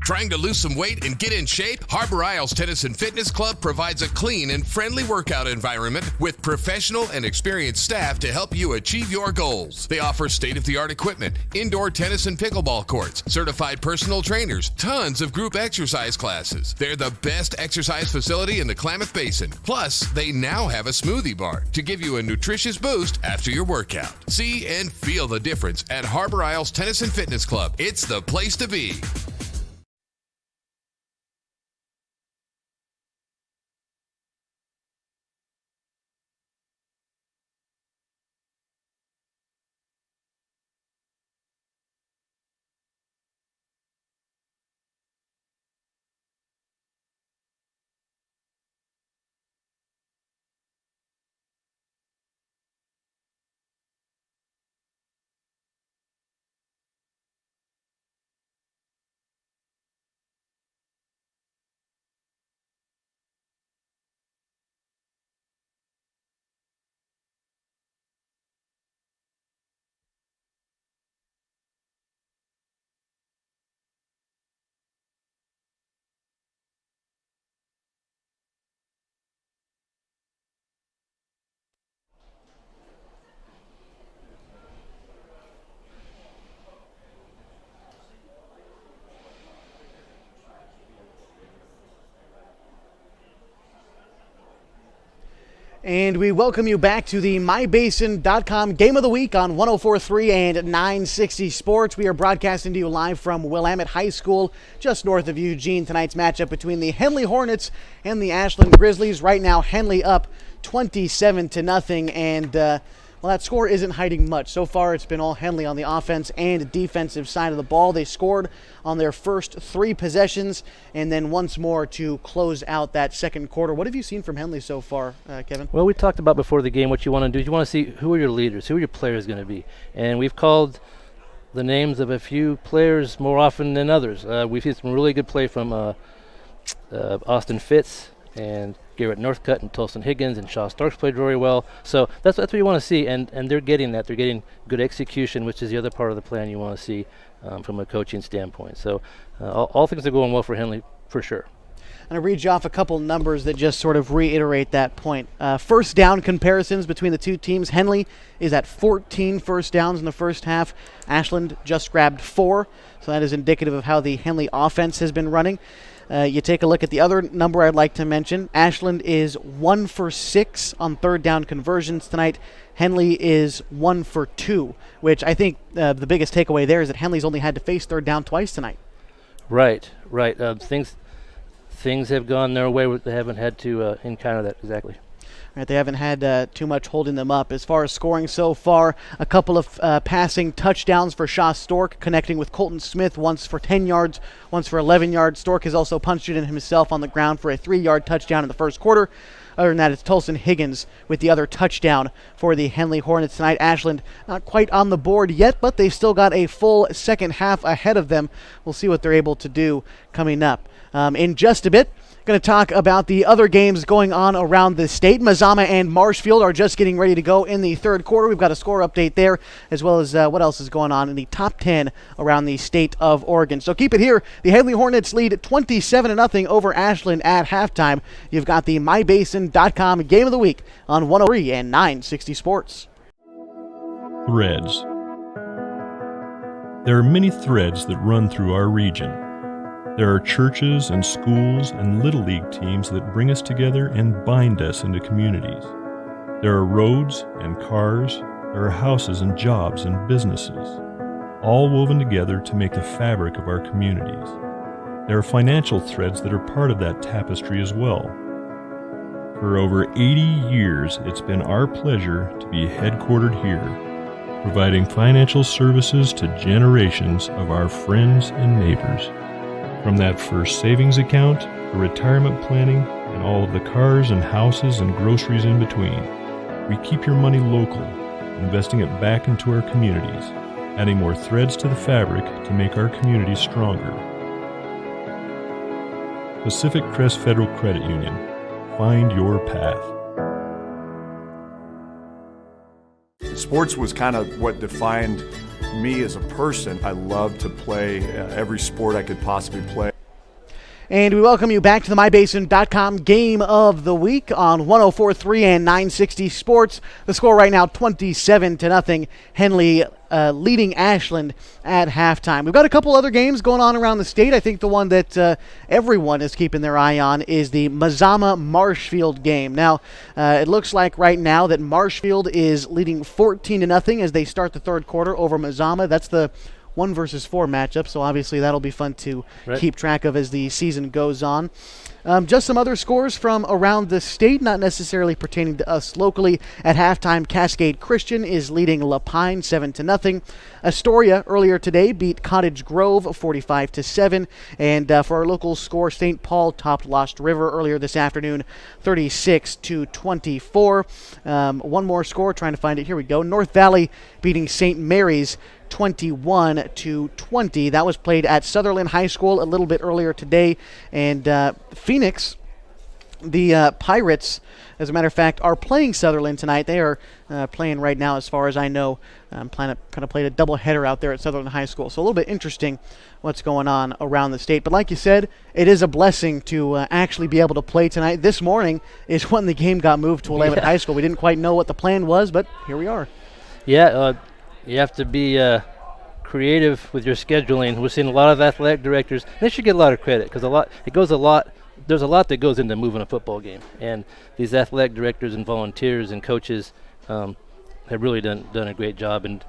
Trying to lose some weight and get in shape? Harbor Isles Tennis and Fitness Club provides a clean and friendly workout environment with professional and experienced staff to help you achieve your goals. They offer state-of-the-art equipment, indoor tennis and pickleball courts, certified personal trainers, tons of group exercise classes. They're the best exercise facility in the Klamath Basin. Plus, they now have a smoothie bar to give you a nutritious boost after your workout. See and feel the difference at Harbor Isles Tennis and Fitness Club. It's the place to be. And we welcome you back to the MyBasin.com Game of the Week on 104.3 and 960 Sports. We are broadcasting to you live from Willamette High School, just north of Eugene. Tonight's matchup between the Henley Hornets and the Ashland Grizzlies. Right now, Henley up 27-0, and well, that score isn't hiding much. So far, it's been all Henley on the offense and defensive side of the ball. They scored on their first 3 possessions and then once more to close out that second quarter. What have you seen from Henley so far, Kevin? Well, we talked about before the game what you want to do. You want to see who are your leaders, who are your players going to be. And we've called the names of a few players more often than others. We've seen some really good play from Austin Fitz and Garrett Northcutt and Tolson Higgins, and Shaw Starks played very well. So that's what you want to see, and they're getting that. They're getting good execution, which is the other part of the plan you want to see from a coaching standpoint. So all things are going well for Henley for sure. I'm going to read you off a couple numbers that just sort of reiterate that point. First down comparisons between the two teams. Henley is at 14 first downs in the first half. Ashland just grabbed 4, so that is indicative of how the Henley offense has been running. You take a look at the other number I'd like to mention. Ashland is 1 for 6 on third down conversions tonight. Henley is 1 for 2, which I think the biggest takeaway there is that Henley's only had to face third down twice tonight. Right. Things have gone their way. They haven't had to encounter that exactly. Right, they haven't had too much holding them up. As far as scoring so far, a couple of passing touchdowns for Shaw Stork, connecting with Colton Smith, once for 10 yards, once for 11 yards. Stork has also punched it in himself on the ground for a 3-yard touchdown in the first quarter. Other than that, it's Tolson Higgins with the other touchdown for the Henley Hornets tonight. Ashland not quite on the board yet, but they've still got a full second half ahead of them. We'll see what they're able to do coming up. In just a bit, Going to talk about the other games going on around the state. Mazama and Marshfield are just getting ready to go in the third quarter. We've got a score update there, as well as what else is going on in the top 10 around the state of Oregon. So keep it here. The Henley Hornets lead 27-0 over Ashland at halftime. You've got the MyBasin.com Game of the Week on 103 and 960 Sports. Threads. There are many threads that run through our region. There are churches and schools and Little League teams that bring us together and bind us into communities. There are roads and cars, there are houses and jobs and businesses, all woven together to make the fabric of our communities. There are financial threads that are part of that tapestry as well. For over 80 years, it's been our pleasure to be headquartered here, providing financial services to generations of our friends and neighbors. From that first savings account, the retirement planning, and all of the cars and houses and groceries in between, we keep your money local, investing it back into our communities, adding more threads to the fabric to make our communities stronger. Pacific Crest Federal Credit Union. Find your path. Sports was kind of what defined me as a person. I loved to play every sport I could possibly play. And we welcome you back to the MyBasin.com Game of the Week on 104.3 and 960 Sports. The score right now, 27-0. Henley leading Ashland at halftime. We've got a couple other games going on around the state. I think the one that everyone is keeping their eye on is the Mazama-Marshfield game. Now, it looks like right now that Marshfield is leading 14-0 as they start the third quarter over Mazama. That's the 1 versus 4 matchup, so obviously that'll be fun to keep track of as the season goes on. Just some other scores from around the state, not necessarily pertaining to us locally. At halftime, Cascade Christian is leading La Pine 7-0. Astoria earlier today beat Cottage Grove 45-7. And for our local score, St. Paul topped Lost River earlier this afternoon 36-24. One more score, trying to find it. Here we go. North Valley beating St. Mary's 21-20. That was played at Sutherland High School a little bit earlier today. And Phoenix, the Pirates, as a matter of fact, are playing Sutherland tonight. They are playing right now, as far as I know. Kind of played a doubleheader out there at Sutherland High School. So a little bit interesting what's going on around the state. But like you said, it is a blessing to actually be able to play tonight. This morning is when the game got moved to 11 High School. We didn't quite know what the plan was, but here we are. Yeah, you have to be creative with your scheduling. We're seeing a lot of athletic directors. They should get a lot of credit because there's a lot that goes into moving a football game. And these athletic directors and volunteers and coaches have really done a great job and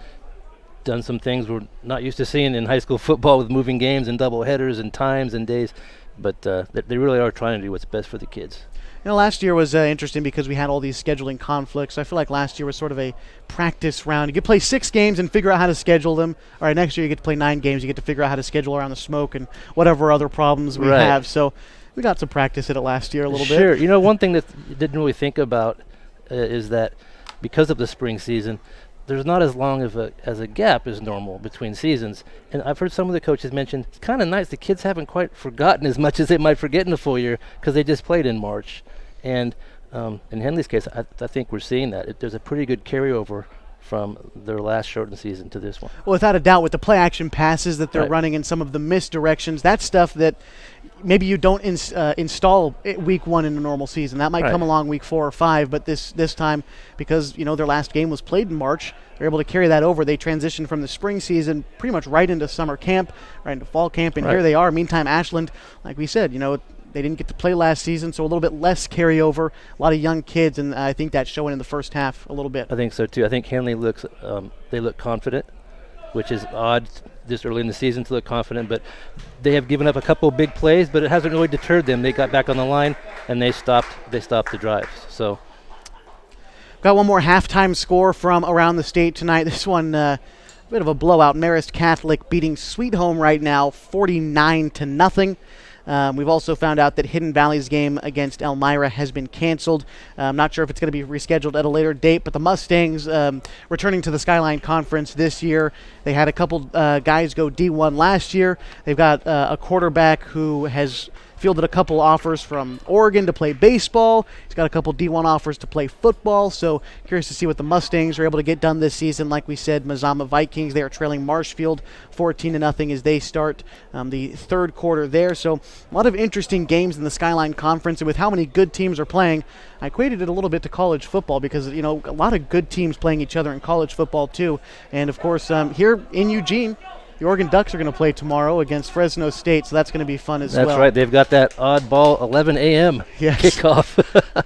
done some things we're not used to seeing in high school football with moving games and double headers and times and days. But they really are trying to do what's best for the kids. You know, last year was interesting because we had all these scheduling conflicts. I feel like last year was sort of a practice round. You could play 6 games and figure out how to schedule them. All right, next year you get to play 9 games. You get to figure out how to schedule around the smoke and whatever other problems we have. So we got some practice in it last year a little bit. Sure. You know, one thing that you didn't really think about is that because of the spring season, there's not as long of a gap as normal between seasons. And I've heard some of the coaches mention it's kind of nice. The kids haven't quite forgotten as much as they might forget in a full year because they just played in March. And in Henley's case, I think we're seeing that. There's a pretty good carryover from their last shortened season to this one. Well, without a doubt, with the play action passes that they're running and some of the misdirections, that's stuff that maybe you don't install week 1 in a normal season. That might come along week 4 or 5, but this time, because, you know, their last game was played in March, they're able to carry that over. They transitioned from the spring season pretty much right into summer camp, right into fall camp, and here they are. Meantime, Ashland, like we said, you know, they didn't get to play last season, so a little bit less carryover. A lot of young kids, and I think that's showing in the first half a little bit. I think so too. I think Henley looks confident, which is odd this early in the season to look confident. But they have given up a couple big plays, but it hasn't really deterred them. They got back on the line and they stopped the drives. So, got one more halftime score from around the state tonight. This one, a bit of a blowout. Marist Catholic beating Sweet Home right now, 49-0. We've also found out that Hidden Valley's game against Elmira has been canceled. I'm not sure if it's going to be rescheduled at a later date, but the Mustangs returning to the Skyline Conference this year. They had a couple guys go D1 last year. They've got a quarterback who has fielded a couple offers from Oregon to play baseball. He's got a couple D1 offers to play football. So curious to see what the Mustangs are able to get done this season. Like we said, Mazama Vikings, they are trailing Marshfield 14-0 as they start the third quarter there. So a lot of interesting games in the Skyline Conference, and with how many good teams are playing, I equated it a little bit to college football because, a lot of good teams playing each other in college football too. And of course, here in Eugene, the Oregon Ducks are going to play tomorrow against Fresno State, so that's going to be fun as well. That's right. They've got that oddball 11 a.m. kickoff.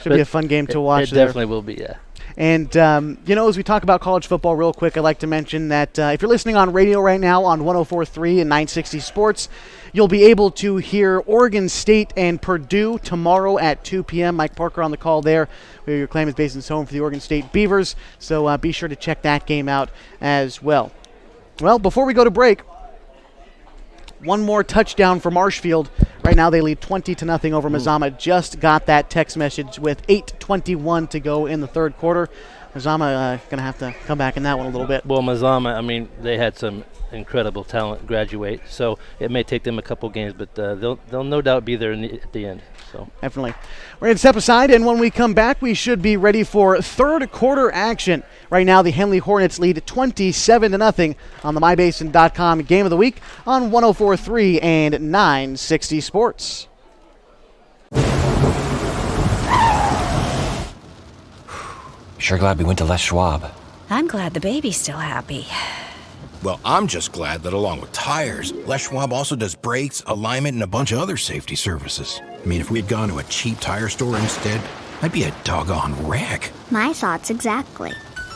Should be a fun game to watch. It definitely will be, yeah. And, as we talk about college football real quick, I'd like to mention that if you're listening on radio right now on 104.3 and 960 Sports, you'll be able to hear Oregon State and Purdue tomorrow at 2 p.m. Mike Parker on the call there, where your Klamath Basin's home for the Oregon State Beavers. So be sure to check that game out as well. Well, before we go to break, one more touchdown for Marshfield. Right now they lead 20-0 over Mazama. Just got that text message with 8:21 to go in the third quarter. Mazama going to have to come back in that one a little bit. Well, Mazama, they had some incredible talent graduate, so it may take them a couple games, but they'll no doubt be there at the end. So definitely. We're going to step aside, and when we come back, we should be ready for third quarter action. Right now, the Henley Hornets lead 27-0 on the MyBasin.com Game of the Week on 104.3 and 960 Sports. Sure glad we went to Les Schwab. I'm glad the baby's still happy. Well, I'm just glad that along with tires, Les Schwab also does brakes, alignment, and a bunch of other safety services. If we'd gone to a cheap tire store instead, I'd be a doggone wreck. My thoughts exactly.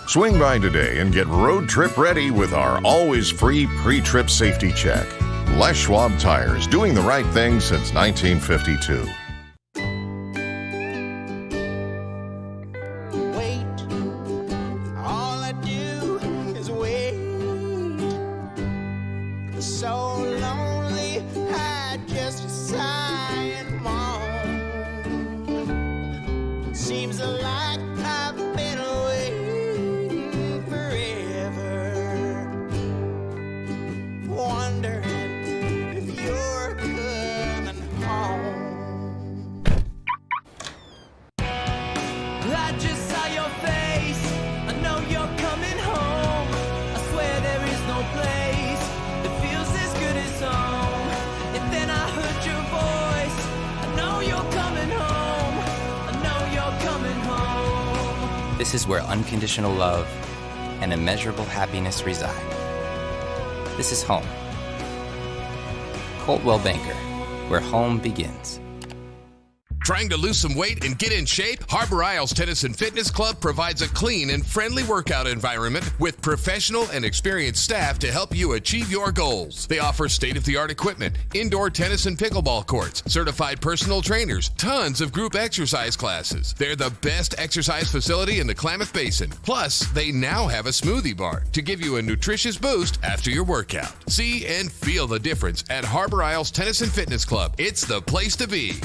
Swing by today and get road trip ready with our always free pre-trip safety check. Les Schwab Tires, doing the right thing since 1952. This is where unconditional love and immeasurable happiness reside. This is home. Coltwell Banker, where home begins. Trying to lose some weight and get in shape? Harbor Isles Tennis and Fitness Club provides a clean and friendly workout environment with professional and experienced staff to help you achieve your goals. They offer state-of-the-art equipment, indoor tennis and pickleball courts, certified personal trainers, tons of group exercise classes. They're the best exercise facility in the Klamath Basin. Plus, they now have a smoothie bar to give you a nutritious boost after your workout. See and feel the difference at Harbor Isles Tennis and Fitness Club. It's the place to be.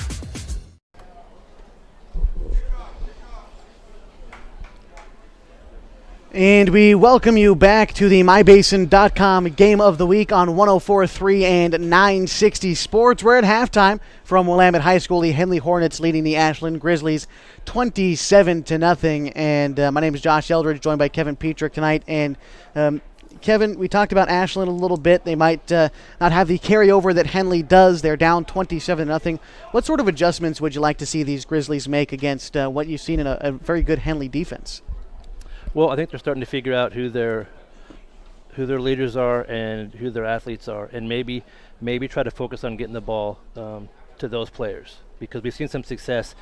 And we welcome you back to the MyBasin.com Game of the Week on 104.3 and 960 Sports. We're at halftime from Willamette High School. The Henley Hornets leading the Ashland Grizzlies 27-0. And my name is Josh Eldridge, joined by Kevin Petrick tonight. And Kevin, we talked about Ashland a little bit. They might not have the carryover that Henley does. They're down 27-0. What sort of adjustments would you like to see these Grizzlies make against what you've seen in a very good Henley defense? Well, I think they're starting to figure out who their leaders are and who their athletes are, and maybe try to focus on getting the ball to those players, because we've seen some success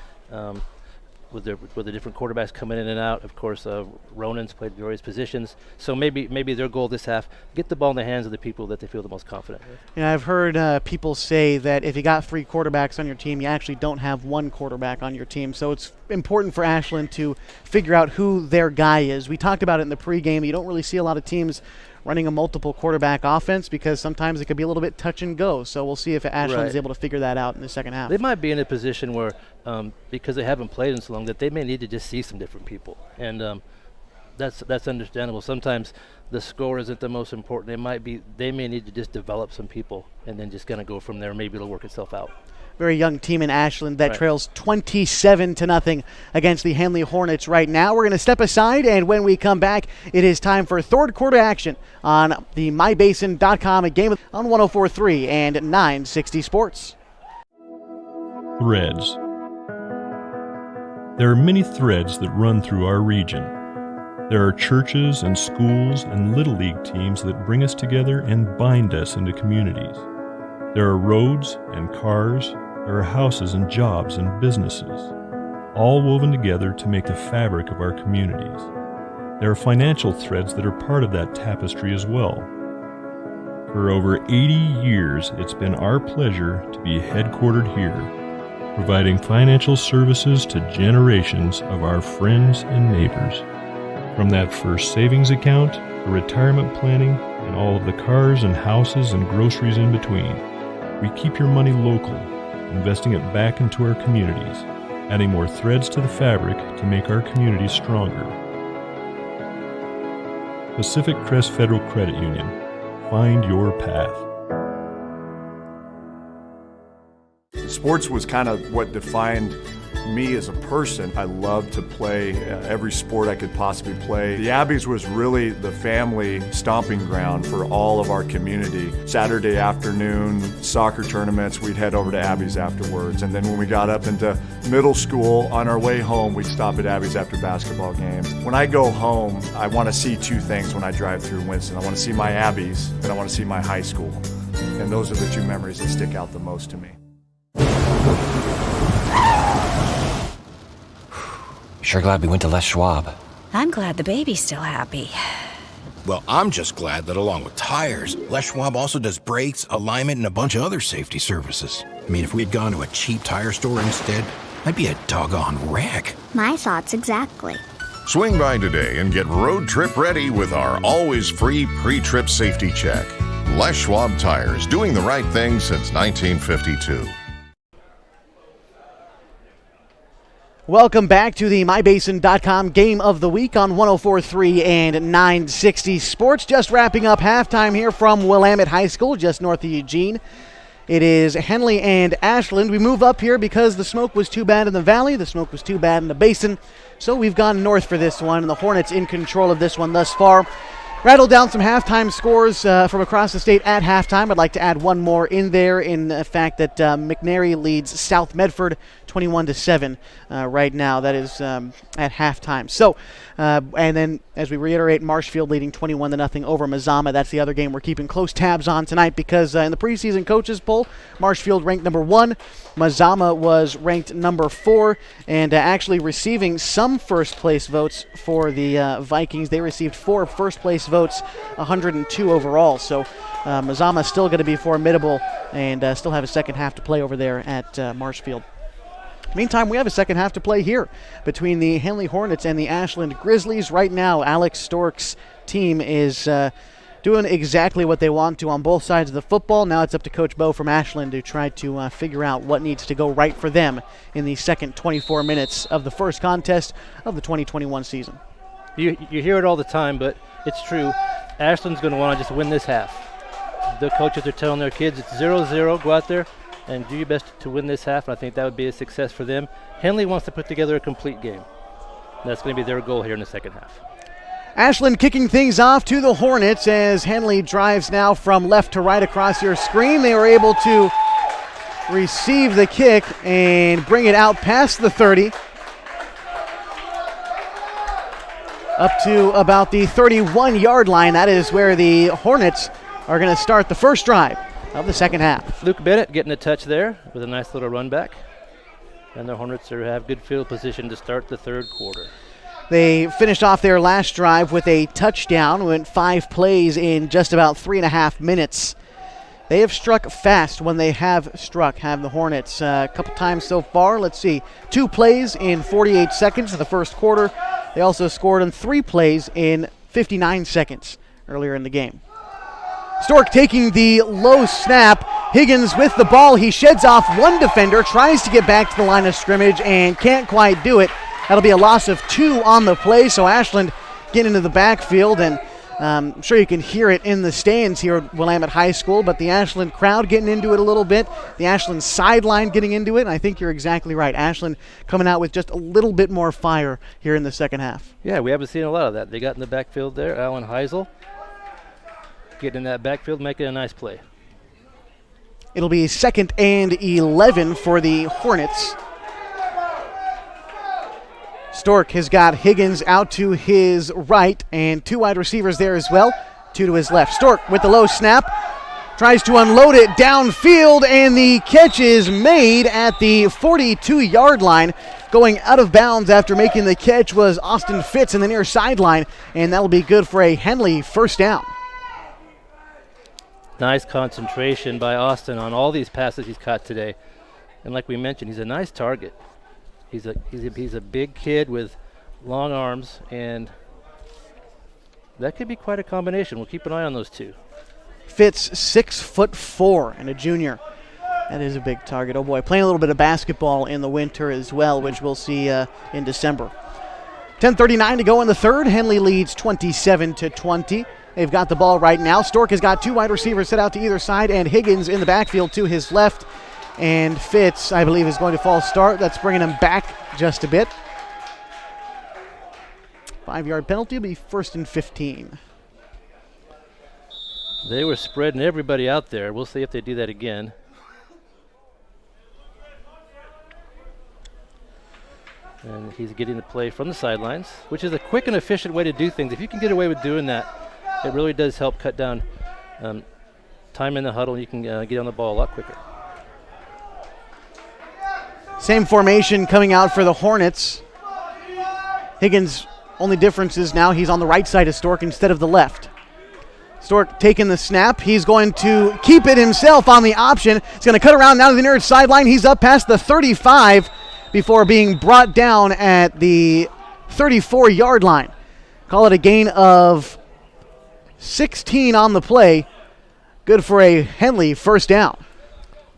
with the different quarterbacks coming in and out. Of course, Ronan's played various positions, so maybe their goal this half, get the ball in the hands of the people that they feel the most confident with. Yeah, I've heard people say that if you got 3 quarterbacks on your team, you actually don't have 1 quarterback on your team. So it's important for Ashland to figure out who their guy is. We talked about it in the pregame. You don't really see a lot of teams running a multiple quarterback offense because sometimes it could be a little bit touch and go. So we'll see if Ashland is able to figure that out in the second half. They might be in a position where, because they haven't played in so long, that they may need to just see some different people, and that's understandable. Sometimes the score isn't the most important. They may need to just develop some people and then just kind of go from there. Maybe it'll work itself out. very young team in Ashland that trails 27-0 against the Henley Hornets right now. We're going to step aside, and when we come back, it is time for third quarter action on the MyBasin.com game on 104.3 and 960 Sports. Threads. There are many threads that run through our region. There are churches and schools and Little League teams that bring us together and bind us into communities. There are roads and cars. There are houses and jobs and businesses, all woven together to make the fabric of our communities. There are financial threads that are part of that tapestry as well. For over 80 years, it's been our pleasure to be headquartered here, providing financial services to generations of our friends and neighbors. From that first savings account, to retirement planning, and all of the cars and houses and groceries in between, we keep your money local, investing it back into our communities, adding more threads to the fabric to make our communities stronger. Pacific Crest Federal Credit Union. Find your path. Sports was kind of what defined me as a person. I loved to play every sport I could possibly play. The Abbeys was really the family stomping ground for all of our community. Saturday afternoon, soccer tournaments, we'd head over to Abbeys afterwards. And then when we got up into middle school, on our way home, we'd stop at Abbeys after basketball games. When I go home, I want to see two things when I drive through Winston. I want to see my Abbeys, and I want to see my high school. And those are the two memories that stick out the most to me. Sure glad we went to Les Schwab. I'm glad the baby's still happy. Well, I'm just glad that along with tires, Les Schwab also does brakes, alignment, and a bunch of other safety services. I mean, if we had gone to a cheap tire store instead, I'd be a doggone wreck. My thoughts exactly. Swing by today and get road trip ready with our always free pre-trip safety check. Les Schwab Tires, doing the right thing since 1952. Welcome back to the MyBasin.com Game of the Week on 104.3 and 960 Sports. Just wrapping up halftime here from Willamette High School, just north of Eugene. It is Henley and Ashland. We move up here because the smoke was too bad in the valley, the smoke was too bad in the basin, so we've gone north for this one, and the Hornets in control of this one thus far. Rattled down some halftime scores from across the state at halftime. I'd like to add one more in there in the fact that McNary leads South Medford 21-7 right now. That is at halftime. So, and then as we reiterate, Marshfield leading 21-0 over Mazama. That's the other game we're keeping close tabs on tonight because in the preseason coaches poll, Marshfield ranked number 1. Mazama was ranked number 4 and actually receiving some first place votes for the Vikings. They received 4 first place votes, 102 overall. So Mazama still going to be formidable and still have a second half to play over there at Marshfield. Meantime, we have a second half to play here between the Henley Hornets and the Ashland Grizzlies. Right now, Alex Stork's team is doing exactly what they want to on both sides of the football. Now it's up to Coach Bo from Ashland to try to figure out what needs to go right for them in the second 24 minutes of the first contest of the 2021 season. You hear it all the time, but it's true. Ashland's going to want to just win this half. The coaches are telling their kids it's 0-0, go out there and do your best to win this half, and I think that would be a success for them. Henley wants to put together a complete game. That's going to be their goal here in the second half. Ashland kicking things off to the Hornets as Henley drives now from left to right across your screen. They were able to receive the kick and bring it out past the 30. Up to about the 31-yard line. That is where the Hornets are going to start the first drive of the second half. Luke Bennett getting a touch there with a nice little run back. And the Hornets have good field position to start the third quarter. They finished off their last drive with a touchdown. Went 5 plays in just about 3.5 minutes. They have struck fast when they have struck, have the Hornets. A couple times so far. Let's see. 2 plays in 48 seconds in the first quarter. They also scored on 3 plays in 59 seconds earlier in the game. Stork taking the low snap. Higgins with the ball. He sheds off one defender, tries to get back to the line of scrimmage, and can't quite do it. That'll be a loss of 2 on the play, so Ashland getting into the backfield, and I'm sure you can hear it in the stands here at Willamette High School, but the Ashland crowd getting into it a little bit, the Ashland sideline getting into it, and I think you're exactly right. Ashland coming out with just a little bit more fire here in the second half. Yeah, we haven't seen a lot of that. They got in the backfield there. Alan Heisel getting in that backfield, making a nice play. It'll be 2nd and 11 for the Hornets. Stork has got Higgins out to his right and 2 wide receivers there as well, 2 to his left. Stork with the low snap, tries to unload it downfield, and the catch is made at the 42-yard line. Going out of bounds after making the catch was Austin Fitz in the near sideline, and that'll be good for a Henley first down. Nice concentration by Austin on all these passes he's caught today. And like we mentioned, he's a nice target. He's a big kid with long arms, and that could be quite a combination. We'll keep an eye on those two. Fitz, 6'4" and a junior. That is a big target. Oh boy, playing a little bit of basketball in the winter as well, which we'll see in December. 10:39 to go in the third. Henley leads 27-20. They've got the ball right now. Stork has got 2 wide receivers set out to either side, and Higgins in the backfield to his left. And Fitz, I believe, is going to false start. That's bringing him back just a bit. 5-yard penalty will be 1st and 15. They were spreading everybody out there. We'll see if they do that again. And he's getting the play from the sidelines, which is a quick and efficient way to do things. If you can get away with doing that, it really does help cut down time in the huddle, and you can get on the ball a lot quicker. Same formation coming out for the Hornets. Higgins, only difference is now he's on the right side of Stork instead of the left. Stork taking the snap. He's going to keep it himself on the option. He's going to cut around now to the near sideline. He's up past the 35 before being brought down at the 34-yard line. Call it a gain of 16 on the play. Good for a Henley first down.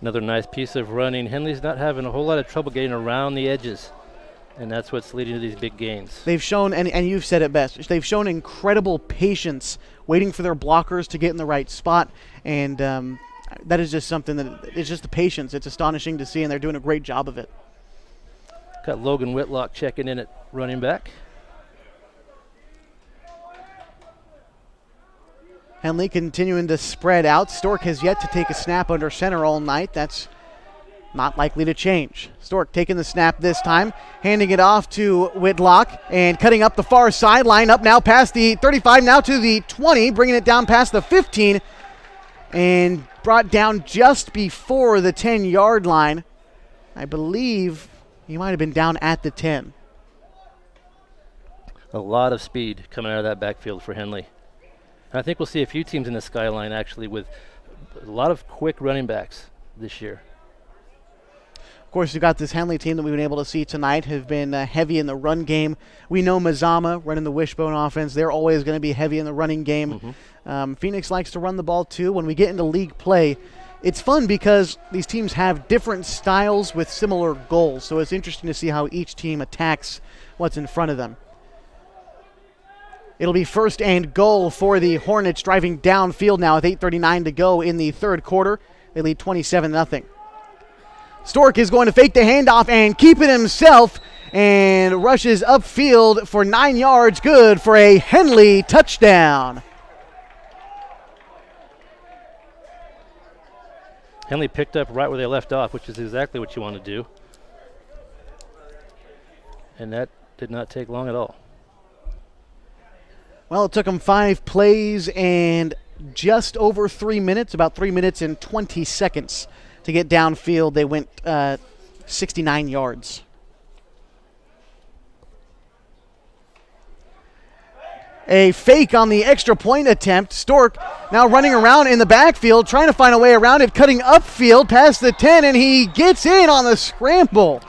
Another nice piece of running. Henley's not having a whole lot of trouble getting around the edges, and that's what's leading to these big gains. They've shown, and you've said it best, they've shown incredible patience waiting for their blockers to get in the right spot, and that is just something that it's just the patience. It's astonishing to see, and they're doing a great job of it. Got Logan Whitlock checking in at running back. Henley continuing to spread out. Stork has yet to take a snap under center all night. That's not likely to change. Stork taking the snap this time, handing it off to Whitlock and cutting up the far sideline, up now past the 35, now to the 20, bringing it down past the 15, and brought down just before the 10-yard line. I believe he might have been down at the 10. A lot of speed coming out of that backfield for Henley. I think we'll see a few teams in the skyline actually with a lot of quick running backs this year. Of course, you've got this Henley team that we've been able to see tonight have been heavy in the run game. We know Mazama running the wishbone offense. They're always going to be heavy in the running game. Phoenix likes to run the ball too. When we get into league play, it's fun because these teams have different styles with similar goals. So it's interesting to see how each team attacks what's in front of them. It'll be 1st and goal for the Hornets, driving downfield now with 8:39 to go in the third quarter. They lead 27-0. Stork is going to fake the handoff and keep it himself and rushes upfield for 9 yards. Good for a Henley touchdown. Henley picked up right where they left off, which is exactly what you want to do. And that did not take long at all. Well, it took them 5 plays and just over 3 minutes, about 3 minutes and 20 seconds to get downfield. They went 69 yards. A fake on the extra point attempt. Stork now running around in the backfield, trying to find a way around it, cutting upfield past the 10, and he gets in on the scramble.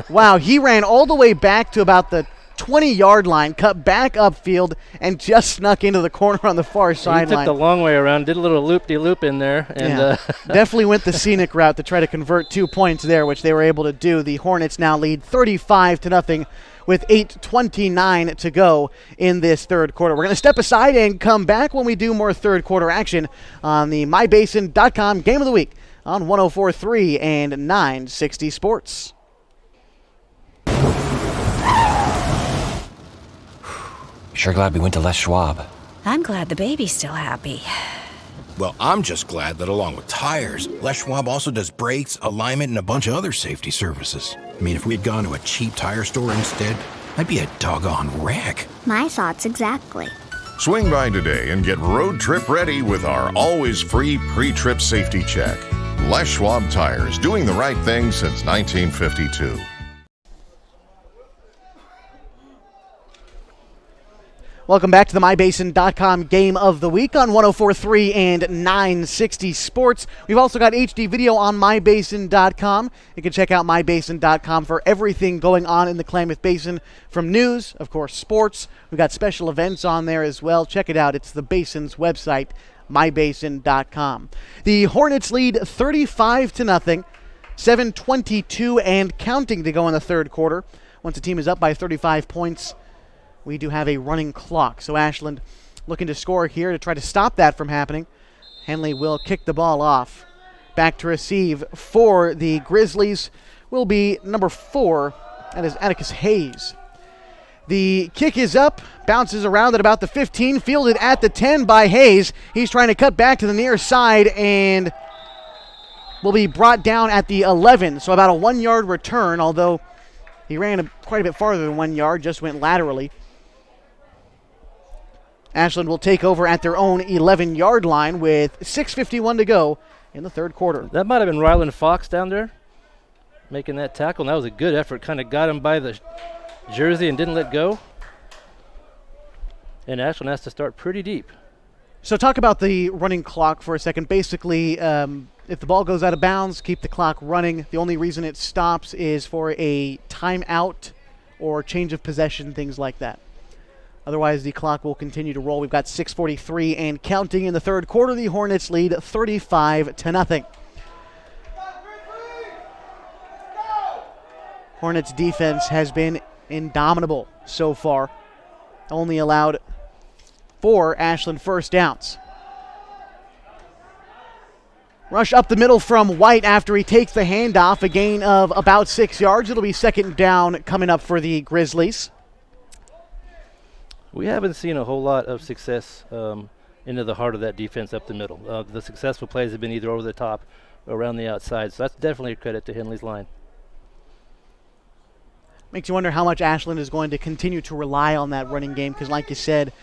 Wow, he ran all the way back to about the 20-yard line, cut back upfield, and just snuck into the corner on the far sideline. He took the long way around, did a little loop-de-loop in there. And definitely went the scenic route to try to convert 2 points there, which they were able to do. The Hornets now lead 35-0 with 8:29 to go in this third quarter. We're going to step aside and come back when we do more third quarter action on the MyBasin.com Game of the Week on 104.3 and 960 Sports. Sure glad we went to Les Schwab. I'm glad the baby's still happy. Well, I'm just glad that along with tires, Les Schwab also does brakes, alignment, and a bunch of other safety services. I mean, if we'd gone to a cheap tire store instead, I'd be a doggone wreck. My thoughts exactly. Swing by today and get road trip ready with our always free pre-trip safety check. Les Schwab Tires, doing the right thing since 1952. Welcome back to the MyBasin.com Game of the Week on 104.3 and 960 Sports. We've also got HD video on MyBasin.com. You can check out MyBasin.com for everything going on in the Klamath Basin, from news, of course, sports. We've got special events on there as well. Check it out. It's the Basin's website, MyBasin.com. The Hornets lead 35-0, 7:22 and counting to go in the third quarter. Once the team is up by 35 points, we do have a running clock. So Ashland looking to score here to try to stop that from happening. Henley will kick the ball off. Back to receive for the Grizzlies will be number 4. That is Atticus Hayes. The kick is up, bounces around at about the 15, fielded at the 10 by Hayes. He's trying to cut back to the near side and will be brought down at the 11. So about a 1-yard return, although he ran quite a bit farther than 1 yard, just went laterally. Ashland will take over at their own 11-yard line with 6:51 to go in the third quarter. That might have been Ryland Fox down there making that tackle, and that was a good effort. Kind of got him by the jersey and didn't let go. And Ashland has to start pretty deep. So talk about the running clock for a second. Basically, if the ball goes out of bounds, keep the clock running. The only reason it stops is for a timeout or change of possession, things like that. Otherwise, the clock will continue to roll. We've got 6:43 and counting in the third quarter. The Hornets lead 35-0. Hornets defense has been indomitable so far. Only allowed 4 Ashland first downs. Rush up the middle from White after he takes the handoff. A gain of about 6 yards. It'll be second down coming up for the Grizzlies. We haven't seen a whole lot of success into the heart of that defense up the middle. The successful plays have been either over the top or around the outside, so that's definitely a credit to Henley's line. Makes you wonder how much Ashland is going to continue to rely on that running game, because like you said,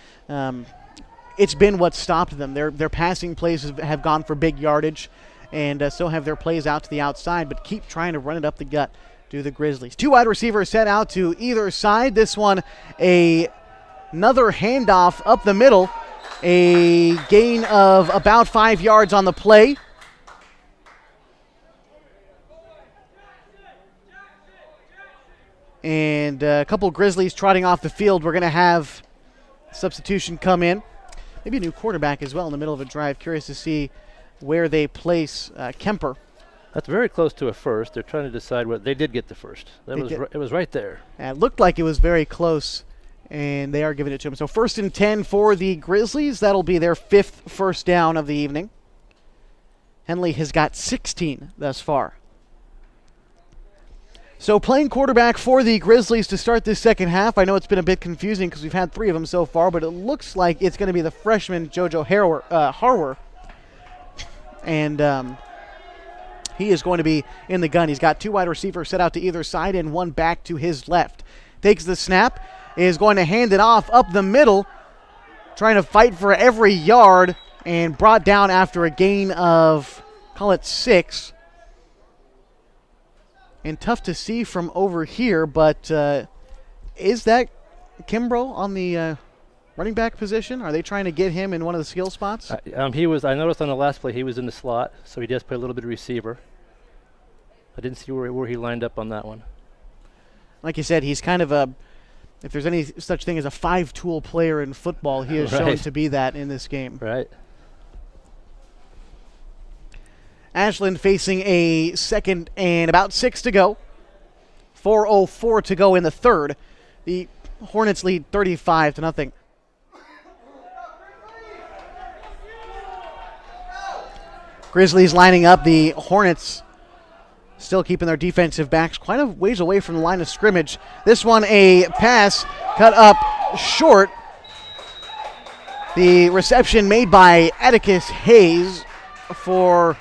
it's been what stopped them. Their passing plays have gone for big yardage, and so have their plays out to the outside, but keep trying to run it up the gut to the Grizzlies. 2 wide receivers set out to either side. This one, another handoff up the middle. A gain of about 5 yards on the play. And a couple Grizzlies trotting off the field. We're going to have substitution come in. Maybe a new quarterback as well in the middle of a drive. Curious to see where they place Kemper. That's very close to a first. They're trying to decide what they did get the first. It was right there. It looked like it was very close, and they are giving it to him. So 1st and 10 for the Grizzlies. That'll be their 5th first down of the evening. Henley has got 16 thus far. So playing quarterback for the Grizzlies to start this second half. I know it's been a bit confusing because we've had 3 of them so far, but it looks like it's going to be the freshman JoJo Harwer. And he is going to be in the gun. He's got 2 wide receivers set out to either side and 1 back to his left. Takes the snap, is going to hand it off up the middle, trying to fight for every yard, and brought down after a gain of, call it 6. And tough to see from over here, but is that Kimbrough on the running back position? Are they trying to get him in one of the skill spots? I noticed on the last play he was in the slot, so he does play a little bit of receiver. I didn't see where he lined up on that one. Like you said, he's kind of If there's any such thing as a 5-tool player in football, he has shown to be that in this game. Right. Ashland facing a second and about 6 to go. 4:04 to go in the third. The Hornets lead 35-0. Grizzlies lining up. The Hornets still keeping their defensive backs quite a ways away from the line of scrimmage. This one a pass cut up short. The reception made by Atticus Hayes for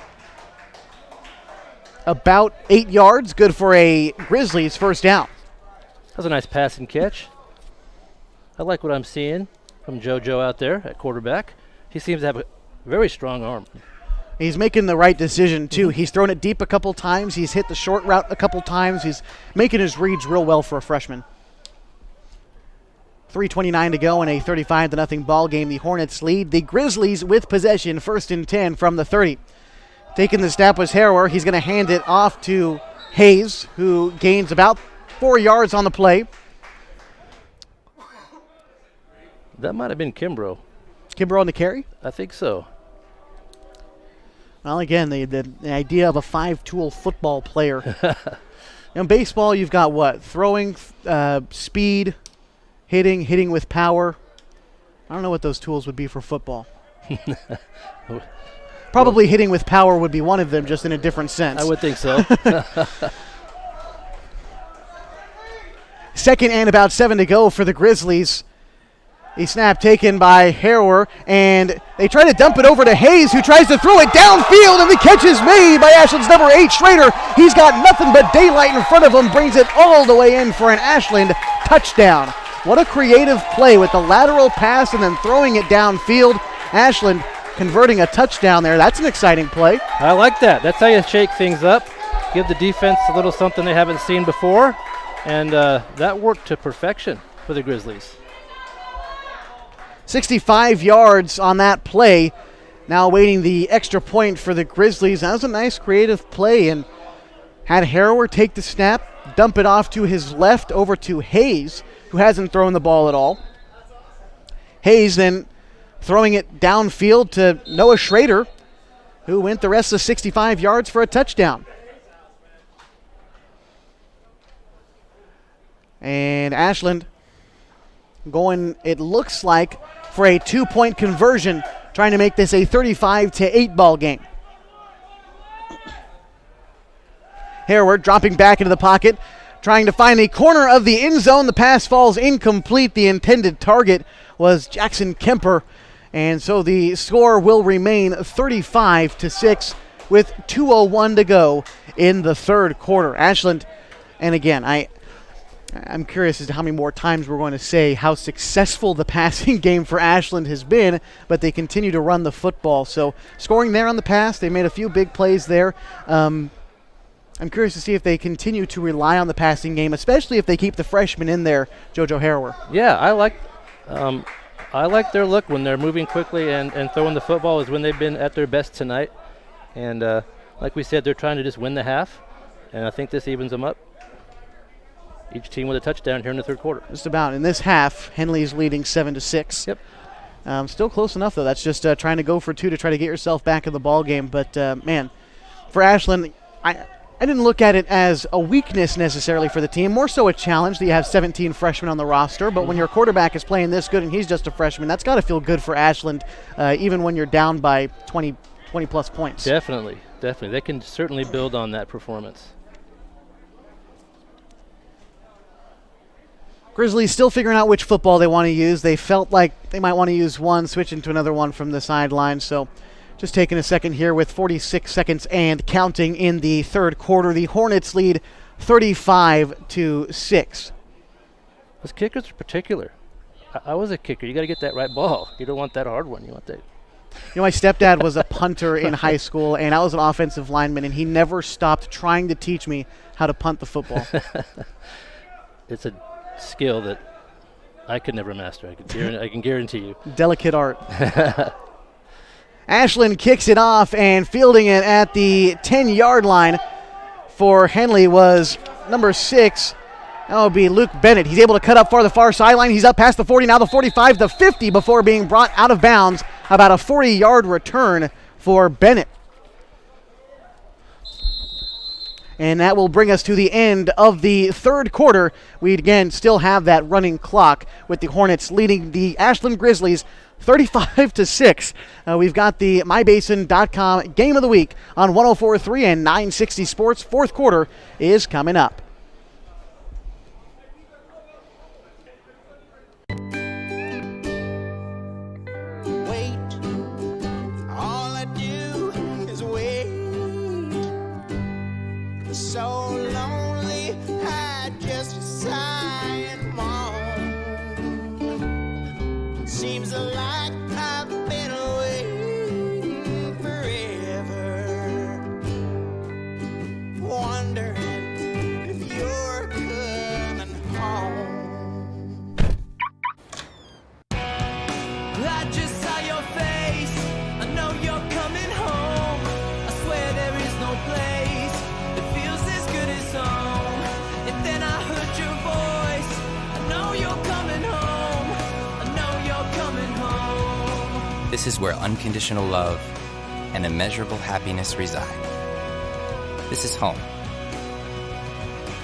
about 8 yards. Good for a Grizzlies first down. That was a nice pass and catch. I like what I'm seeing from JoJo out there at quarterback. He seems to have a very strong arm. He's making the right decision, too. He's thrown it deep a couple times. He's hit the short route a couple times. He's making his reads real well for a freshman. 3:29 to go in a 35-0 ball game. The Hornets lead the Grizzlies with possession, 1st and 10 from the 30. Taking the snap was Harrower. He's going to hand it off to Hayes, who gains about 4 yards on the play. That might have been Kimbrough. Kimbrough on the carry? I think so. Well, again, the idea of a 5-tool football player. In baseball, you've got what? Throwing, speed, hitting with power. I don't know what those tools would be for football. Probably hitting with power would be one of them, just in a different sense. I would think so. Second and about 7 to go for the Grizzlies. A snap taken by Harrower, and they try to dump it over to Hayes, who tries to throw it downfield, and the catch is made by Ashland's number 8, Schrader. He's got nothing but daylight in front of him, brings it all the way in for an Ashland touchdown. What a creative play with the lateral pass and then throwing it downfield. Ashland converting a touchdown there. That's an exciting play. I like that. That's how you shake things up. Give the defense a little something they haven't seen before, and that worked to perfection for the Grizzlies. 65 yards on that play. Now awaiting the extra point for the Grizzlies. That was a nice creative play, and had Harrower take the snap, dump it off to his left over to Hayes, who hasn't thrown the ball at all. Hayes then throwing it downfield to Noah Schrader, who went the rest of 65 yards for a touchdown. And Ashland going, it looks like, for a 2-point conversion, trying to make this a 35-8 ball game. Harrower dropping back into the pocket, trying to find the corner of the end zone. The pass falls incomplete. The intended target was Jackson Kemper, and so the score will remain 35-6 with 2:01 to go in the third quarter. Ashland, and again, I'm curious as to how many more times we're going to say how successful the passing game for Ashland has been, but they continue to run the football. So scoring there on the pass, they made a few big plays there. I'm curious to see if they continue to rely on the passing game, especially if they keep the freshman in there, JoJo Harrower. Yeah, I like their look when they're moving quickly and throwing the football is when they've been at their best tonight. And like we said, they're trying to just win the half, and I think this evens them up. Each team with a touchdown here in the third quarter. Just about. In this half, Henley's leading 7-6. Yep. Still close enough, though. That's just trying to go for 2 to try to get yourself back in the ball game. But, man, for Ashland, I didn't look at it as a weakness necessarily for the team, more so a challenge that you have 17 freshmen on the roster. But when your quarterback is playing this good and he's just a freshman, that's got to feel good for Ashland, even when you're down by 20-plus points. Definitely. They can certainly build on that performance. Grizzlies still figuring out which football they want to use. They felt like they might want to use one, switch into another one from the sideline. So just taking a second here with 46 seconds and counting in the third quarter. The Hornets lead 35-6. Those kickers are particular. I was a kicker. You got to get that right ball. You don't want that hard one. You want that. My stepdad was a punter in high school, and I was an offensive lineman, and he never stopped trying to teach me how to punt the football. It's a skill that I could never master. I can guarantee you. Delicate art. Ashland kicks it off, and fielding it at the 10-yard line for Henley was number 6. That will be Luke Bennett. He's able to cut up far the far sideline. He's up past the 40, now the 45, the 50 before being brought out of bounds. About a 40-yard return for Bennett. And that will bring us to the end of the third quarter. We, again, still have that running clock with the Hornets leading the Ashland Grizzlies 35-6. We've got the MyBasin.com Game of the Week on 104.3 and 960 Sports. Fourth quarter is coming up. So lonely, I just sigh and moan. Seems like I've been away forever, wondering if you're coming home. I just saw your face, I know you're coming home. I swear there is no place. And then I heard your voice. I know you're coming home. I know you're coming home. This is where unconditional love and immeasurable happiness reside. This is home.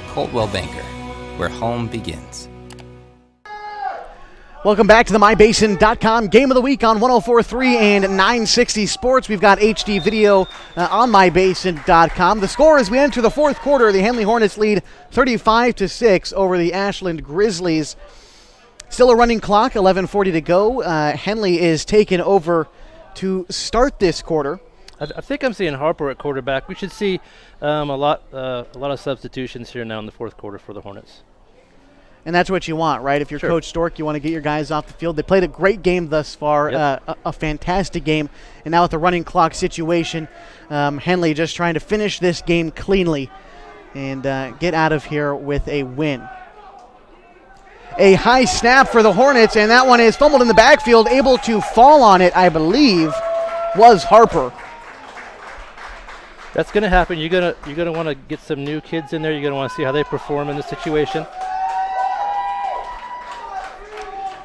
Coltwell Banker, where home begins. Welcome back to the MyBasin.com Game of the Week on 104.3 and 960 Sports. We've got HD video on MyBasin.com. The score as we enter the fourth quarter, the Henley Hornets lead 35-6 over the Ashland Grizzlies. Still a running clock, 11:40 to go. Henley is taken over to start this quarter. I think I'm seeing Harper at quarterback. We should see a lot of substitutions here now in the fourth quarter for the Hornets. And that's what you want, right? If you're Sure. Coach Stork, you want to get your guys off the field. They played a great game thus far, Yep. a fantastic game. And now with the running clock situation, Henley just trying to finish this game cleanly and get out of here with a win. A high snap for the Hornets, and that one is fumbled in the backfield. Able to fall on it, I believe, was Harper. That's going to happen. You're gonna want to get some new kids in there. You're going to want to see how they perform in this situation.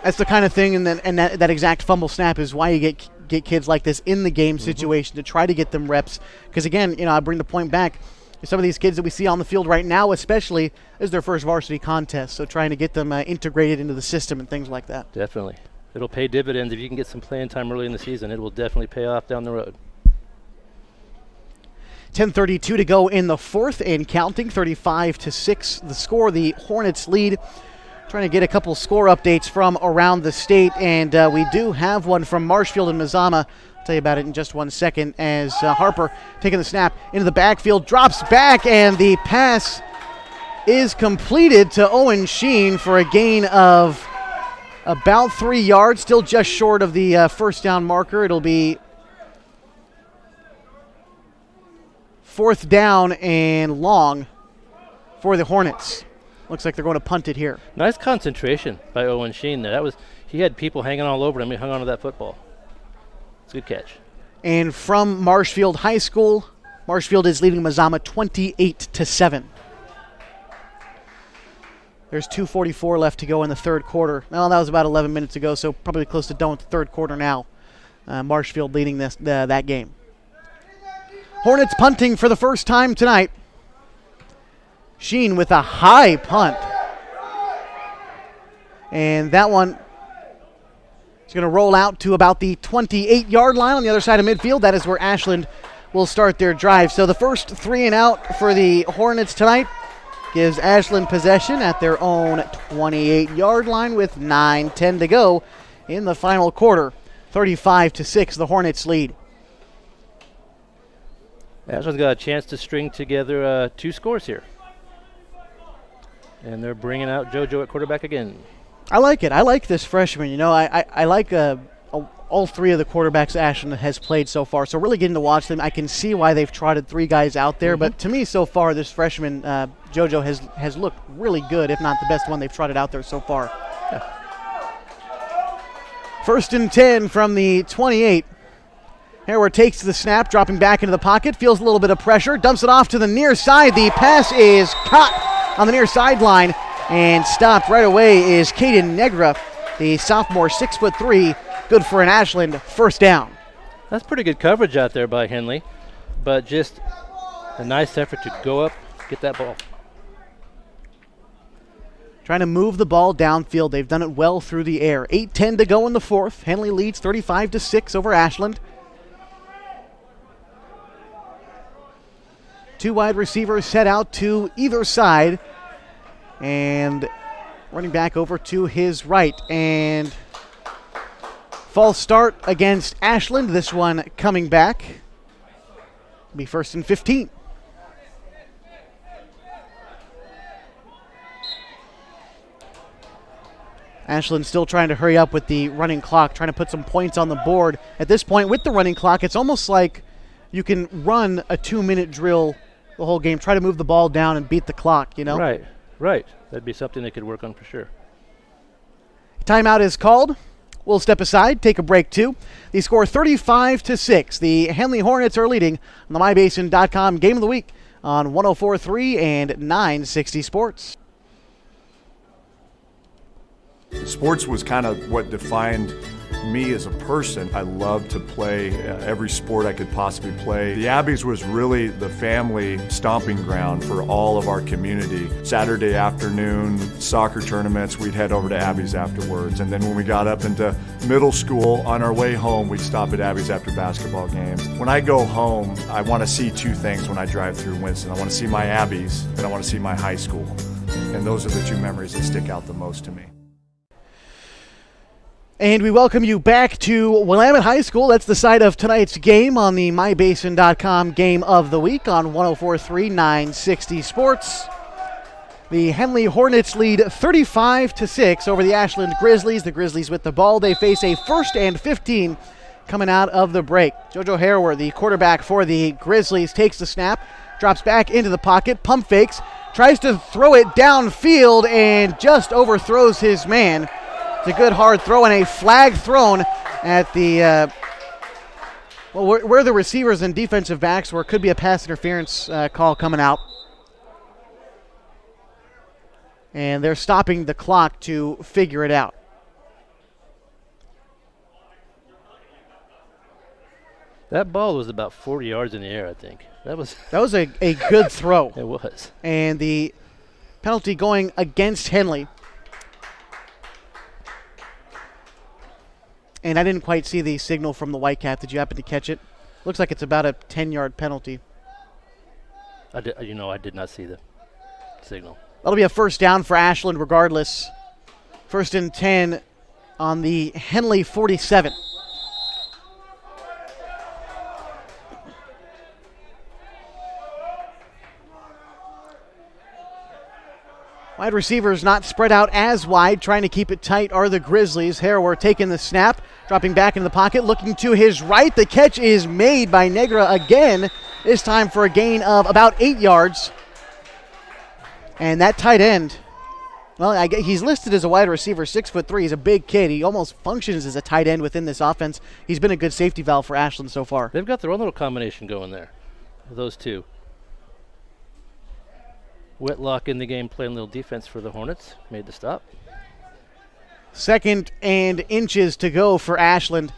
That's the kind of thing, and that exact fumble snap is why you get kids like this in the game situation to try to get them reps. Because again, I bring the point back. Some of these kids that we see on the field right now, especially, is their first varsity contest. So trying to get them integrated into the system and things like that. Definitely, it'll pay dividends if you can get some playing time early in the season. It will definitely pay off down the road. 10:32 to go in the fourth and counting. 35-6 the score. The Hornets lead. Trying to get a couple score updates from around the state, and we do have one from Marshfield and Mazama. I'll tell you about it in just 1 second as Harper taking the snap into the backfield, drops back, and the pass is completed to Owen Sheen for a gain of about 3 yards, still just short of the first down marker. It'll be fourth down and long for the Hornets. Looks like they're going to punt it here. Nice concentration by Owen Sheen there. He had people hanging all over him. He hung on to that football. It's a good catch. And from Marshfield High School, Marshfield is leading Mazama 28-7. There's 2:44 left to go in the third quarter. Well, that was about 11 minutes ago, so probably close to done with the third quarter now. Marshfield leading that game. Hornets punting for the first time tonight. Sheen with a high punt. And that one is going to roll out to about the 28-yard line on the other side of midfield. That is where Ashland will start their drive. So the first 3 and out for the Hornets tonight gives Ashland possession at their own 28-yard line with 9:10 to go in the final quarter. 35-6, the Hornets lead. Ashland's got a chance to string together 2 scores here. And they're bringing out JoJo at quarterback again. I like it. I like this freshman. I like all 3 of the quarterbacks Ashland has played so far. So really getting to watch them, I can see why they've trotted 3 guys out there. But to me, so far, this freshman JoJo has looked really good, if not the best one they've trotted out there so far. Yeah. First and 10 from the 28. Harewood takes the snap, dropping back into the pocket, feels a little bit of pressure, dumps it off to the near side. The pass is caught on the near sideline, And stopped right away is Caden Negra, the sophomore, 6'3", good for an Ashland first down. That's pretty good coverage out there by Henley, but just a nice effort to go up, get that ball. Trying to move the ball downfield. They've done it well through the air. 8:10 to go in the fourth. Henley leads 35-6 over Ashland. Two wide receivers set out to either side. And running back over to his right. And false start against Ashland. This one coming back. Be first and 15. Ashland still trying to hurry up with the running clock, trying to put some points on the board. At this point, with the running clock, it's almost like you can run a 2-minute drill the whole game. Try to move the ball down and beat the clock, you know? Right. That'd be something they could work on for sure. Timeout is called. We'll step aside, take a break too. The score 35-6. The Henley Hornets are leading on the MyBasin.com Game of the Week on 104.3 and 960 Sports. Sports was kind of what defined me as a person. I loved to play every sport I could possibly play. The Abbeys was really the family stomping ground for all of our community. Saturday afternoon, soccer tournaments, we'd head over to Abbeys afterwards. And then when we got up into middle school, on our way home, we'd stop at Abbeys after basketball games. When I go home, I want to see two things when I drive through Winston. I want to see my Abbeys, and I want to see my high school. And those are the two memories that stick out the most to me. And we welcome you back to Willamette High School. That's the site of tonight's game on the MyBasin.com Game of the Week on 104.3 960 Sports. The Henley Hornets lead 35-6 over the Ashland Grizzlies. The Grizzlies with the ball. They face a 1st and 15 coming out of the break. JoJo Harrower, the quarterback for the Grizzlies, takes the snap, drops back into the pocket, pump fakes, tries to throw it downfield, and just overthrows his man. It's a good hard throw and a flag thrown at the, where the receivers and defensive backs were. Could be a pass interference call coming out. And they're stopping the clock to figure it out. That ball was about 40 yards in the air, I think. That was a good throw. It was. And the penalty going against Henley. And I didn't quite see the signal from the Whitecap. Did you happen to catch it? Looks like it's about a 10-yard penalty. I did not see the signal. That'll be a first down for Ashland regardless. 1st and 10 on the Henley 47. Wide receivers not spread out as wide, trying to keep it tight are the Grizzlies. Harrower taking the snap, dropping back into the pocket, looking to his right. The catch is made by Negra again, this time for a gain of about 8 yards. And that tight end, well, he's listed as a wide receiver, 6'3". He's a big kid. He almost functions as a tight end within this offense. He's been a good safety valve for Ashland so far. They've got their own little combination going there, those two. Whitlock in the game playing a little defense for the Hornets. Made the stop. 2nd and inches to go for Ashland.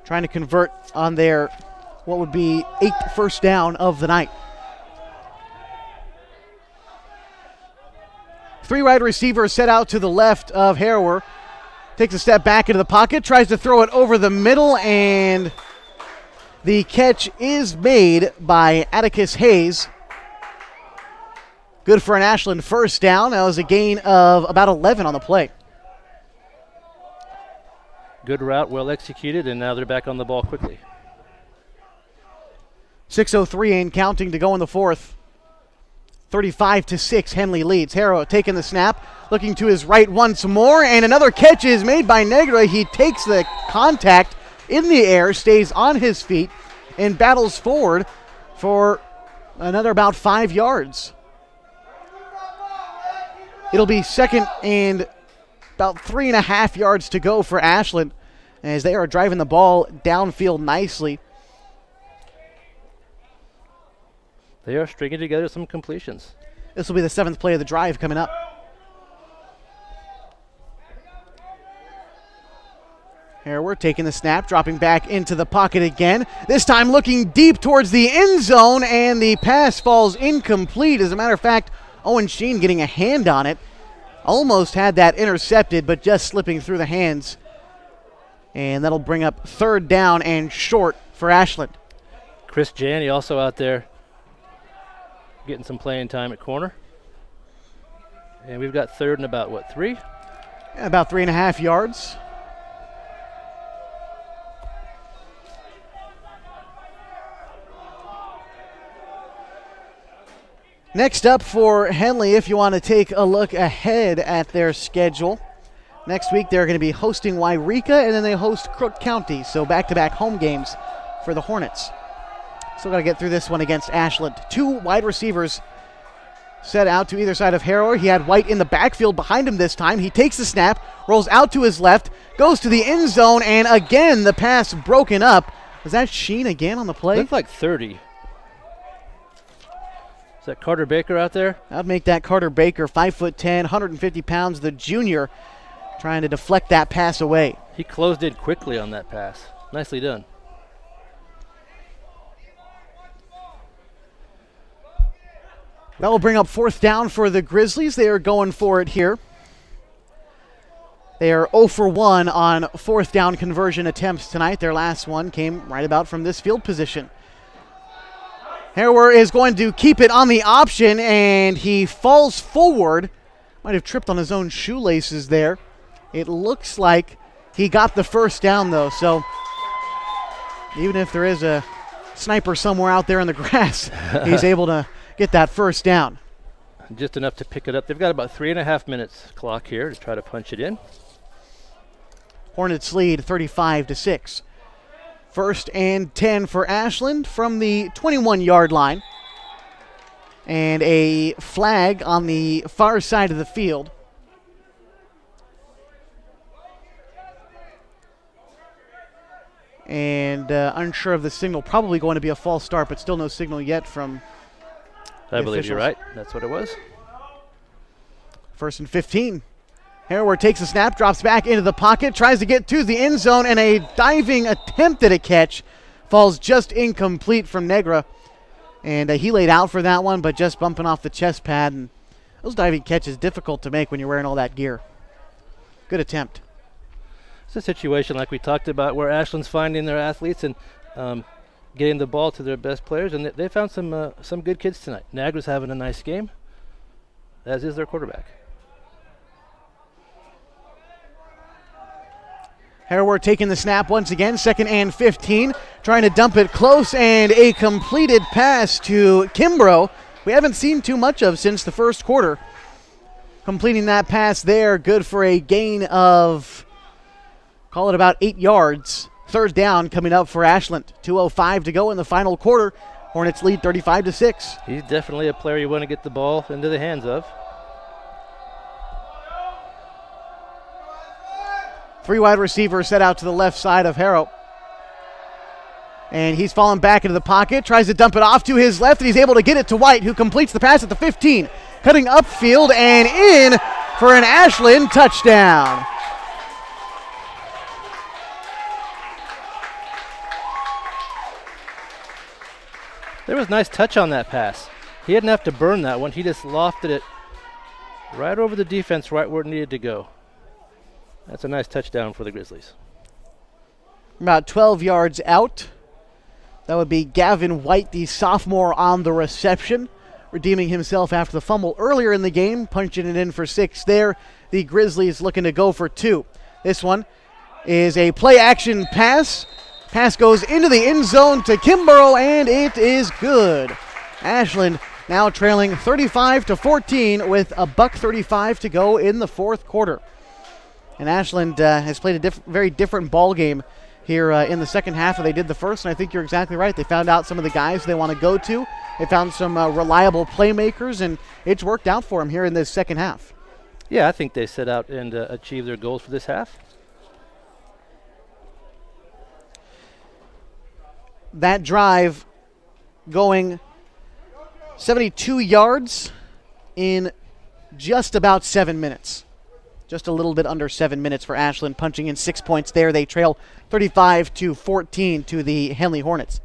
Trying to convert on their, what would be 8th first down of the night. 3 wide receivers set out to the left of Harrower. Takes a step back into the pocket, tries to throw it over the middle, and the catch is made by Atticus Hayes. Good for an Ashland first down. That was a gain of about 11 on the play. Good route, well executed, and now they're back on the ball quickly. 6:03 and counting to go in the fourth. 35-6, Henley leads. Harrow taking the snap, looking to his right once more, and another catch is made by Negra. He takes the contact in the air, stays on his feet, and battles forward for another about 5 yards. It'll be 2nd and about 3.5 yards to go for Ashland as they are driving the ball downfield nicely. They are stringing together some completions. This will be the 7th play of the drive coming up. Here we're taking the snap, dropping back into the pocket again. This time looking deep towards the end zone, and the pass falls incomplete. As a matter of fact, Owen Sheen getting a hand on it. Almost had that intercepted, but just slipping through the hands. And that'll bring up 3rd down and short for Ashland. Chris Janney also out there getting some playing time at corner. And we've got 3rd and about, what, 3? Yeah, about 3.5 yards. Next up for Henley, if you want to take a look ahead at their schedule, next week they're going to be hosting Wairika, and then they host Crook County, so back-to-back home games for the Hornets. Still got to get through this one against Ashland. 2 wide receivers set out to either side of Harrower. He had White in the backfield behind him this time. He takes the snap, rolls out to his left, goes to the end zone, and again the pass broken up. Was that Sheen again on the play? Looked like 30. Is that Carter Baker out there? I'd make that Carter Baker, 5'10", 150 pounds, the junior, trying to deflect that pass away. He closed in quickly on that pass. Nicely done. That will bring up 4th down for the Grizzlies. They are going for it here. They are 0 for 1 on 4th down conversion attempts tonight. Their last one came right about from this field position. Harrower is going to keep it on the option, and he falls forward. Might have tripped on his own shoelaces there. It looks like he got the 1st down, though, so even if there is a sniper somewhere out there in the grass, he's able to get that 1st down. Just enough to pick it up. They've got about 3.5 minutes clock here to try to punch it in. Hornets lead 35-6. 1st and 10 for Ashland from the 21-yard line. And a flag on the far side of the field. And unsure of the signal. Probably going to be a false start, but still no signal yet from I believe you're right. That's what it was. 1st and 15. Harrower takes the snap, drops back into the pocket, tries to get to the end zone, and a diving attempt at a catch falls just incomplete from Negra. And he laid out for that one, but just bumping off the chest pad. And those diving catches difficult to make when you're wearing all that gear. Good attempt. It's a situation like we talked about where Ashland's finding their athletes and getting the ball to their best players, and they found some good kids tonight. Negra's having a nice game, as is their quarterback. Harrower taking the snap once again, 2nd and 15, trying to dump it close, and a completed pass to Kimbrough. We haven't seen too much of since the 1st quarter. Completing that pass there, good for a gain of, call it about 8 yards. 3rd down coming up for Ashland. 2:05 to go in the final quarter. Hornets lead 35-6. He's definitely a player you want to get the ball into the hands of. 3 wide receivers set out to the left side of Harrow. And he's fallen back into the pocket, tries to dump it off to his left, and he's able to get it to White, who completes the pass at the 15. Cutting upfield and in for an Ashland touchdown. There was nice touch on that pass. He didn't have to burn that one. He just lofted it right over the defense, right where it needed to go. That's a nice touchdown for the Grizzlies. About 12 yards out. That would be Gavin White, the sophomore, on the reception, redeeming himself after the fumble earlier in the game, punching it in for 6 there. The Grizzlies looking to go for 2. This one is a play-action pass. Pass goes into the end zone to Kimbrough, and it is good. Ashland now trailing 35-14 with a $1:35 to go in the 4th quarter. And Ashland has played a very different ball game here in the second half than they did the first, and I think you're exactly right. They found out some of the guys they want to go to. They found some reliable playmakers, and it's worked out for them here in this second half. Yeah, I think they set out and achieved their goals for this half. That drive going 72 yards in just about 7 minutes. Just a little bit under 7 minutes for Ashland, punching in 6 points there. They trail 35-14 to the Henley Hornets.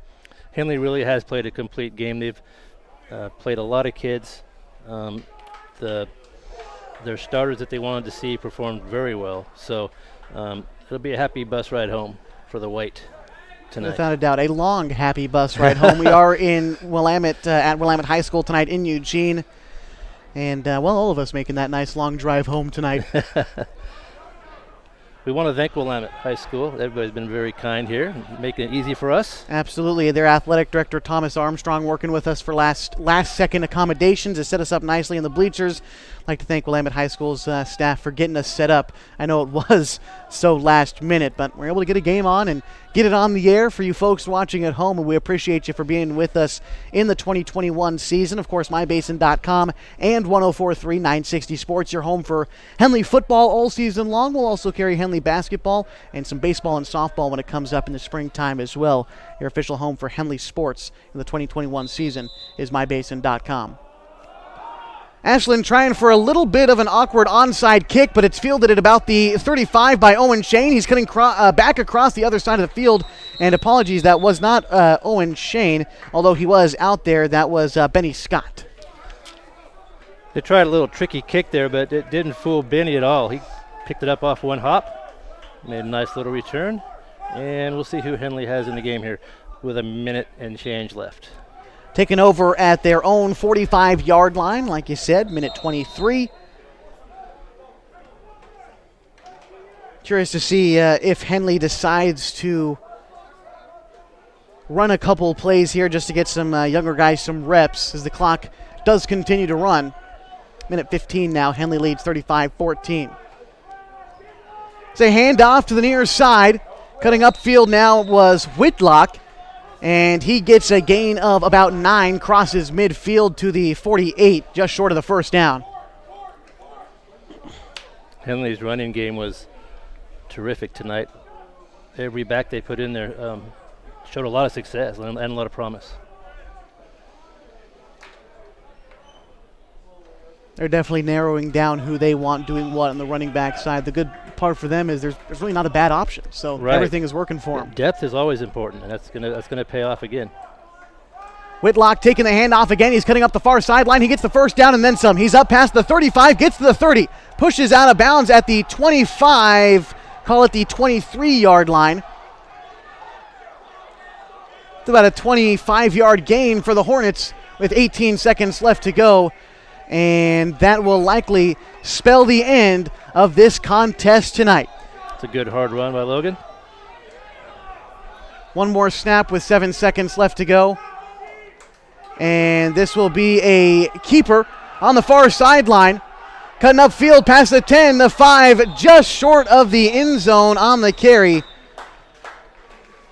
Henley really has played a complete game. They've played a lot of kids. Their starters that they wanted to see performed very well. So it'll be a happy bus ride home for the White tonight. Without a doubt, a long, happy bus ride home. We are in Willamette, at Willamette High School tonight in Eugene. And, all of us making that nice long drive home tonight. We want to thank Willamette High School. Everybody's been very kind here, making it easy for us. Absolutely. Their athletic director, Thomas Armstrong, working with us for last-second accommodations to set us up nicely in the bleachers. I'd like to thank Willamette High School's staff for getting us set up. I know it was so last minute, but we're able to get a game on and get it on the air for you folks watching at home, and we appreciate you for being with us in the 2021 season. Of course, mybasin.com and 104.3 960 Sports, your home for Henley football all season long. We'll also carry Henley basketball and some baseball and softball when it comes up in the springtime as well. Your official home for Henley sports in the 2021 season is mybasin.com. Ashland trying for a little bit of an awkward onside kick, but it's fielded at about the 35 by Owen Shane. He's cutting back across the other side of the field, and apologies, that was not Owen Shane, although he was out there. That was Benny Scott. They tried a little tricky kick there, but it didn't fool Benny at all. He picked it up off one hop, made a nice little return, and we'll see who Henley has in the game here with a minute and change left. Taking over at their own 45-yard line, like you said, minute 23. Curious to see if Henley decides to run a couple plays here just to get some younger guys some reps as the clock does continue to run. Minute 15 now, Henley leads 35-14. It's a handoff to the near side. Cutting upfield now was Whitlock. And he gets a gain of about 9, crosses midfield to the 48, just short of the first down. Henley's running game was terrific tonight. Every back they put in there showed a lot of success and a lot of promise. They're definitely narrowing down who they want doing what on the running back side. The good part for them is there's really not a bad option, so right. Everything is working for them. Depth is always important, and that's gonna pay off again. Whitlock taking the handoff again. He's cutting up the far sideline. He gets the first down and then some. He's up past the 35, gets to the 30, pushes out of bounds at the 25, call it the 23-yard line. It's about a 25-yard gain for the Hornets with 18 seconds left to go. And that will likely spell the end of this contest tonight. It's a good hard run by Logan. One more snap with 7 seconds left to go. And this will be a keeper on the far sideline. Cutting upfield past the 10, the 5, just short of the end zone on the carry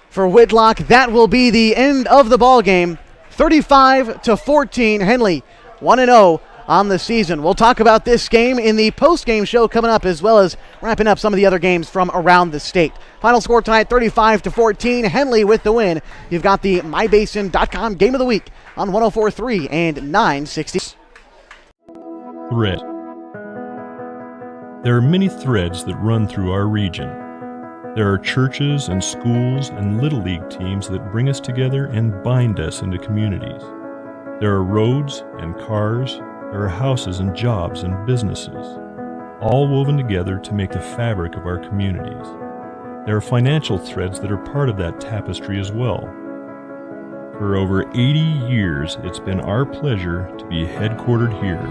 for Whitlock. That will be the end of the ball game. 35-14, Henley 1-0. On the season. We'll talk about this game in the post-game show coming up, as well as wrapping up some of the other games from around the state. Final score tonight, 35-14, Henley with the win. You've got the mybasin.com Game of the Week on 104.3 and 960. Thread. There are many threads that run through our region. There are churches and schools and Little League teams that bring us together and bind us into communities. There are roads and cars. There are houses and jobs and businesses, all woven together to make the fabric of our communities. There are financial threads that are part of that tapestry as well. For over 80 years, it's been our pleasure to be headquartered here,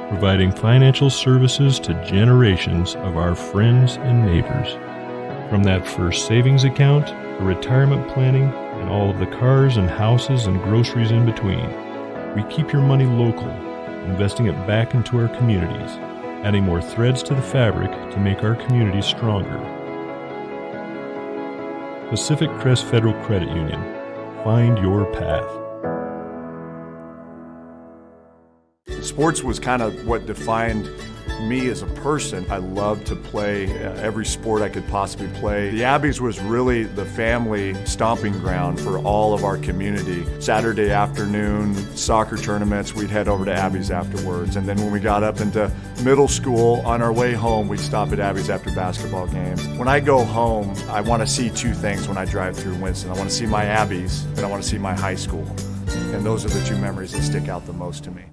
providing financial services to generations of our friends and neighbors. From that first savings account, to retirement planning, and all of the cars and houses and groceries in between, we keep your money local, investing it back into our communities, adding more threads to the fabric to make our communities stronger. Pacific Crest Federal Credit Union. Find your path. Sports was kind of what defined me as a person. I love to play every sport I could possibly play. The Abbeys was really the family stomping ground for all of our community. Saturday afternoon, soccer tournaments, we'd head over to Abbeys afterwards. And then when we got up into middle school, on our way home, we'd stop at Abbeys after basketball games. When I go home, I want to see two things when I drive through Winston. I want to see my Abbeys, and I want to see my high school. And those are the two memories that stick out the most to me.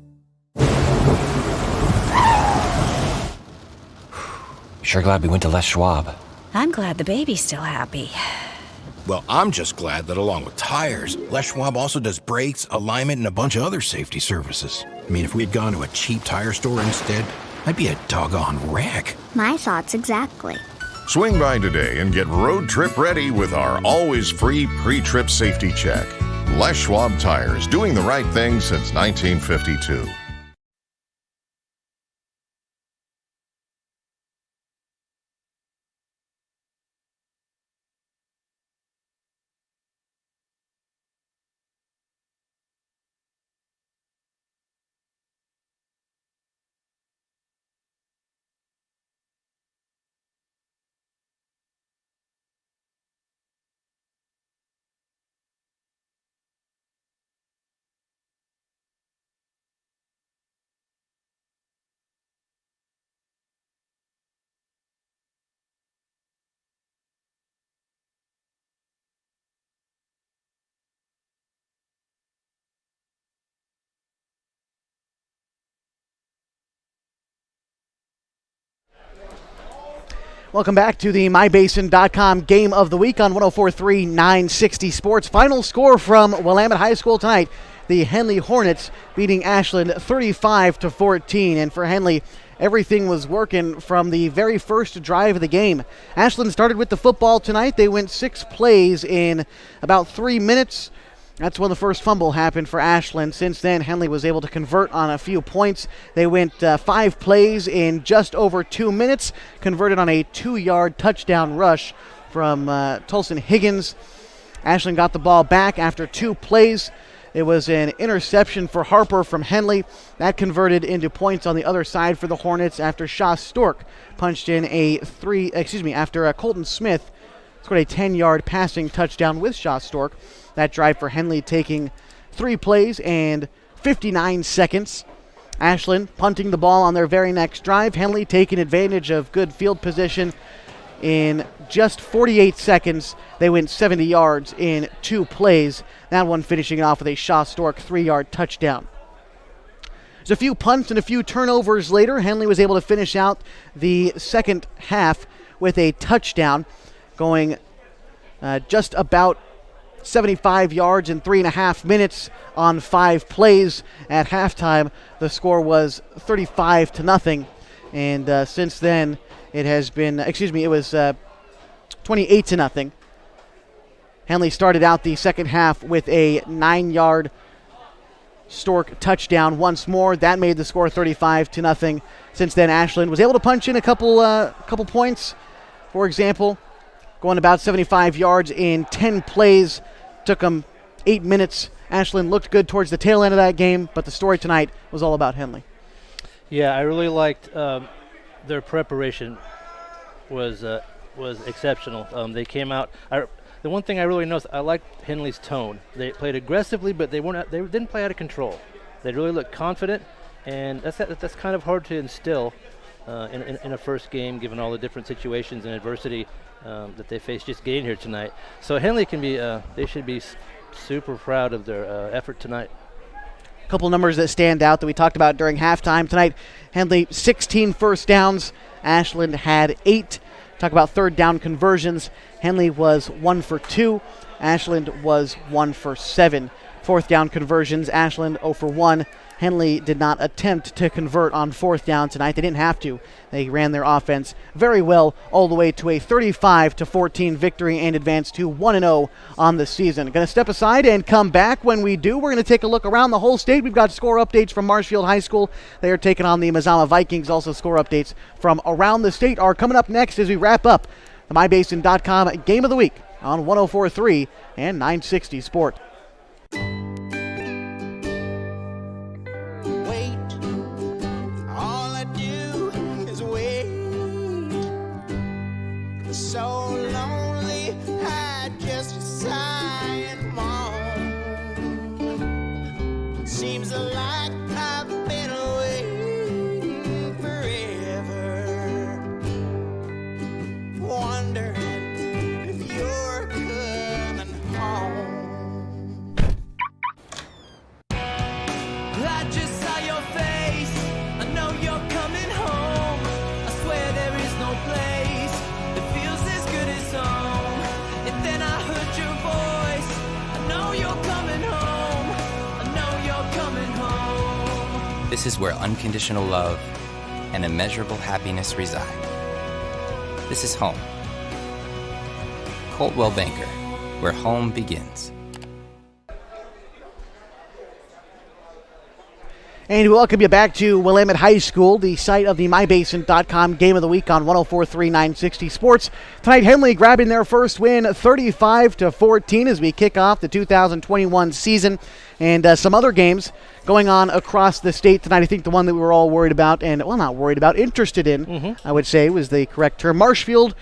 Sure glad we went to Les Schwab. I'm glad the baby's still happy. Well, I'm just glad that along with tires, Les Schwab also does brakes, alignment, and a bunch of other safety services. I mean, if we had gone to a cheap tire store instead, I'd be a doggone wreck. My thoughts exactly. Swing by today and get road trip ready with our always free pre-trip safety check. Les Schwab Tires, doing the right thing since 1952. Welcome back to the MyBasin.com Game of the Week on 104.3 960 Sports. Final score from Willamette High School tonight. The Henley Hornets beating Ashland 35-14. And for Henley, everything was working from the very first drive of the game. Ashland started with the football tonight. They went 6 plays in about 3 minutes. That's when the first fumble happened for Ashland. Since then, Henley was able to convert on a few points. They went 5 plays in just over 2 minutes, converted on a 2-yard touchdown rush from Tulson Higgins. Ashland got the ball back after 2 plays. It was an interception for Harper from Henley. That converted into points on the other side for the Hornets after Shaw Stork punched in after Colton Smith scored a 10-yard passing touchdown with Shaw Stork. That drive for Henley taking 3 plays and 59 seconds. Ashland punting the ball on their very next drive. Henley taking advantage of good field position. In just 48 seconds, they went 70 yards in 2 plays. That one finishing it off with a Shaw Stork 3-yard touchdown. There's a few punts and a few turnovers later. Henley was able to finish out the second half with a touchdown, going just about 75 yards in 3.5 minutes on 5 plays. At halftime, the score was 35-0, and since then it has been, it was 28-0. Henley started out the second half with a 9-yard Stork touchdown once more. That made the score 35-0. Since then, Ashland was able to punch in a couple points. For example, going about 75 yards in 10 plays. Took them 8 minutes. Ashland looked good towards the tail end of that game, but the story tonight was all about Henley. Yeah, I really liked their preparation was exceptional. They came out. The one thing I really noticed, I liked Henley's tone. They played aggressively, but they didn't play out of control. They really looked confident, and that's kind of hard to instill in a first game, given all the different situations and adversity that they faced just getting here tonight. So Henley can be, they should be super proud of their effort tonight. A couple numbers that stand out that we talked about during halftime tonight. Henley, 16 first downs. Ashland had 8. Talk about third down conversions. Henley was 1 for 2. Ashland was 1 for 7. Fourth down conversions, Ashland 0 for 1. Henley did not attempt to convert on fourth down tonight. They didn't have to. They ran their offense very well all the way to a 35-14 victory and advance to 1-0 on the season. Going to step aside and come back. When we do, we're going to take a look around the whole state. We've got score updates from Marshfield High School. They are taking on the Mazama Vikings. Also score updates from around the state are coming up next as we wrap up the MyBasin.com Game of the Week on 104.3 and 960 Sport. was so lonely, I just sigh and moan. Seems like I've been away forever, wondering if you're coming home. I just saw your face, I know you're coming home. I swear there is no place that feels as good as home. And then I heard your voice, I know you're coming home. I know you're coming home. This is where unconditional love and immeasurable happiness reside. This is home. Coldwell Banker, where home begins. And we welcome you back to Willamette High School, the site of the MyBasin.com Game of the Week on 104.3 960 Sports. Tonight, Henley grabbing their first win, 35-14, as we kick off the 2021 season. And some other games going on across the state tonight. I think the one that we were all worried about, and, well, not worried about, interested in, I would say, was the correct term. Marshfield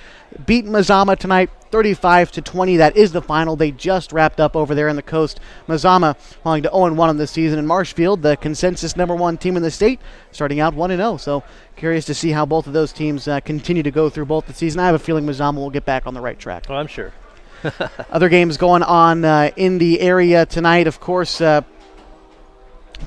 beat Mazama tonight, 35-20. That is the final. They just wrapped up over there in the coast. Mazama falling to 0-1 on this season, and Marshfield, the consensus #1 team in the state, starting out 1-0. So curious to see how both of those teams continue to go through both the season. I have a feeling Mazama will get back on the right track. Oh, I'm sure. Other games going on in the area tonight, of course.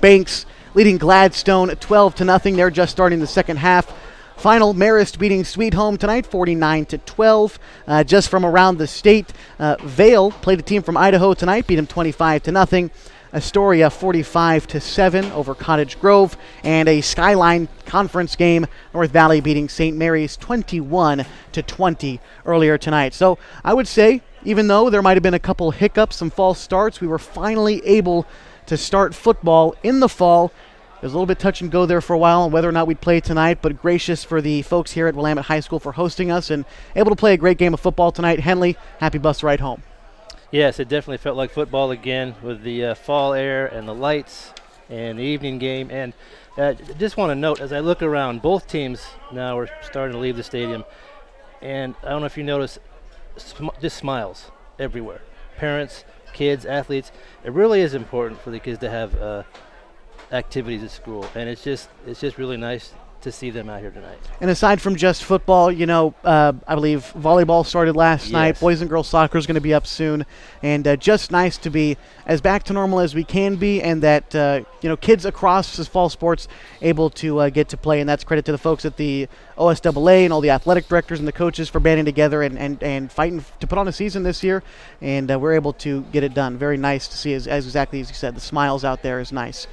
Banks leading Gladstone 12-0. They're just starting the second half. Final, Marist beating Sweet Home tonight, 49-12. Just from around the state, Vale played a team from Idaho tonight, beat them 25-0. Astoria 45-7 over Cottage Grove, and a Skyline Conference game, North Valley beating St. Mary's 21-20 earlier tonight. So I would say, even though there might have been a couple hiccups, some false starts, we were finally able to start football in the fall. It was a little bit touch and go there for a while on whether or not we'd play tonight, but gracious for the folks here at Willamette High School for hosting us and able to play a great game of football tonight. Henley, happy bus ride home. Yes, it definitely felt like football again with the fall air and the lights and the evening game. And just want to note, as I look around, both teams now are starting to leave the stadium. And I don't know if you notice, just smiles everywhere. Parents, kids, athletes. It really is important for the kids to have activities at school. And it's just really nice to see them out here tonight. And aside from just football, I believe volleyball started last night. Boys and girls soccer is going to be up soon. And just nice to be as back to normal as we can be, and that, kids across fall sports able to get to play. And that's credit to the folks at the OSAA and all the athletic directors and the coaches for banding together and fighting to put on a season this year. And we're able to get it done. Very nice to see, as exactly as you said. The smiles out there is nice.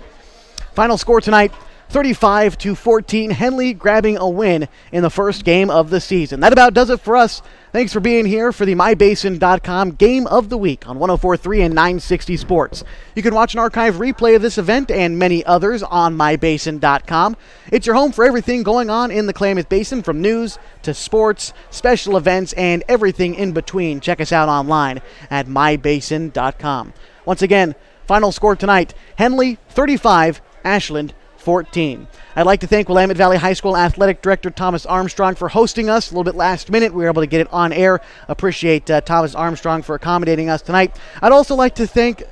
Final score tonight, 35-14, Henley grabbing a win in the first game of the season. That about does it for us. Thanks for being here for the MyBasin.com Game of the Week on 104.3 and 960 Sports. You can watch an archive replay of this event and many others on MyBasin.com. It's your home for everything going on in the Klamath Basin, from news to sports, special events, and everything in between. Check us out online at MyBasin.com. Once again, final score tonight, Henley 35, Ashland 14. I'd like to thank Willamette Valley High School Athletic Director Thomas Armstrong for hosting us a little bit last minute. We were able to get it on air. Appreciate Thomas Armstrong for accommodating us tonight. I'd also like to thank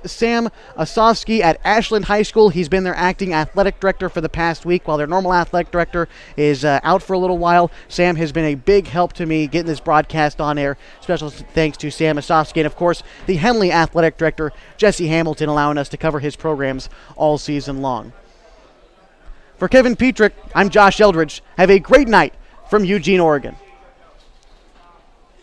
Sam Osofsky at Ashland High School. He's been their acting athletic director for the past week while their normal athletic director is out for a little while. Sam has been a big help to me getting this broadcast on air. Special thanks to Sam Osofsky, and of course the Henley athletic director Jesse Hamilton, allowing us to cover his programs all season long. For Kevin Petrick, I'm Josh Eldridge. Have a great night from Eugene, Oregon.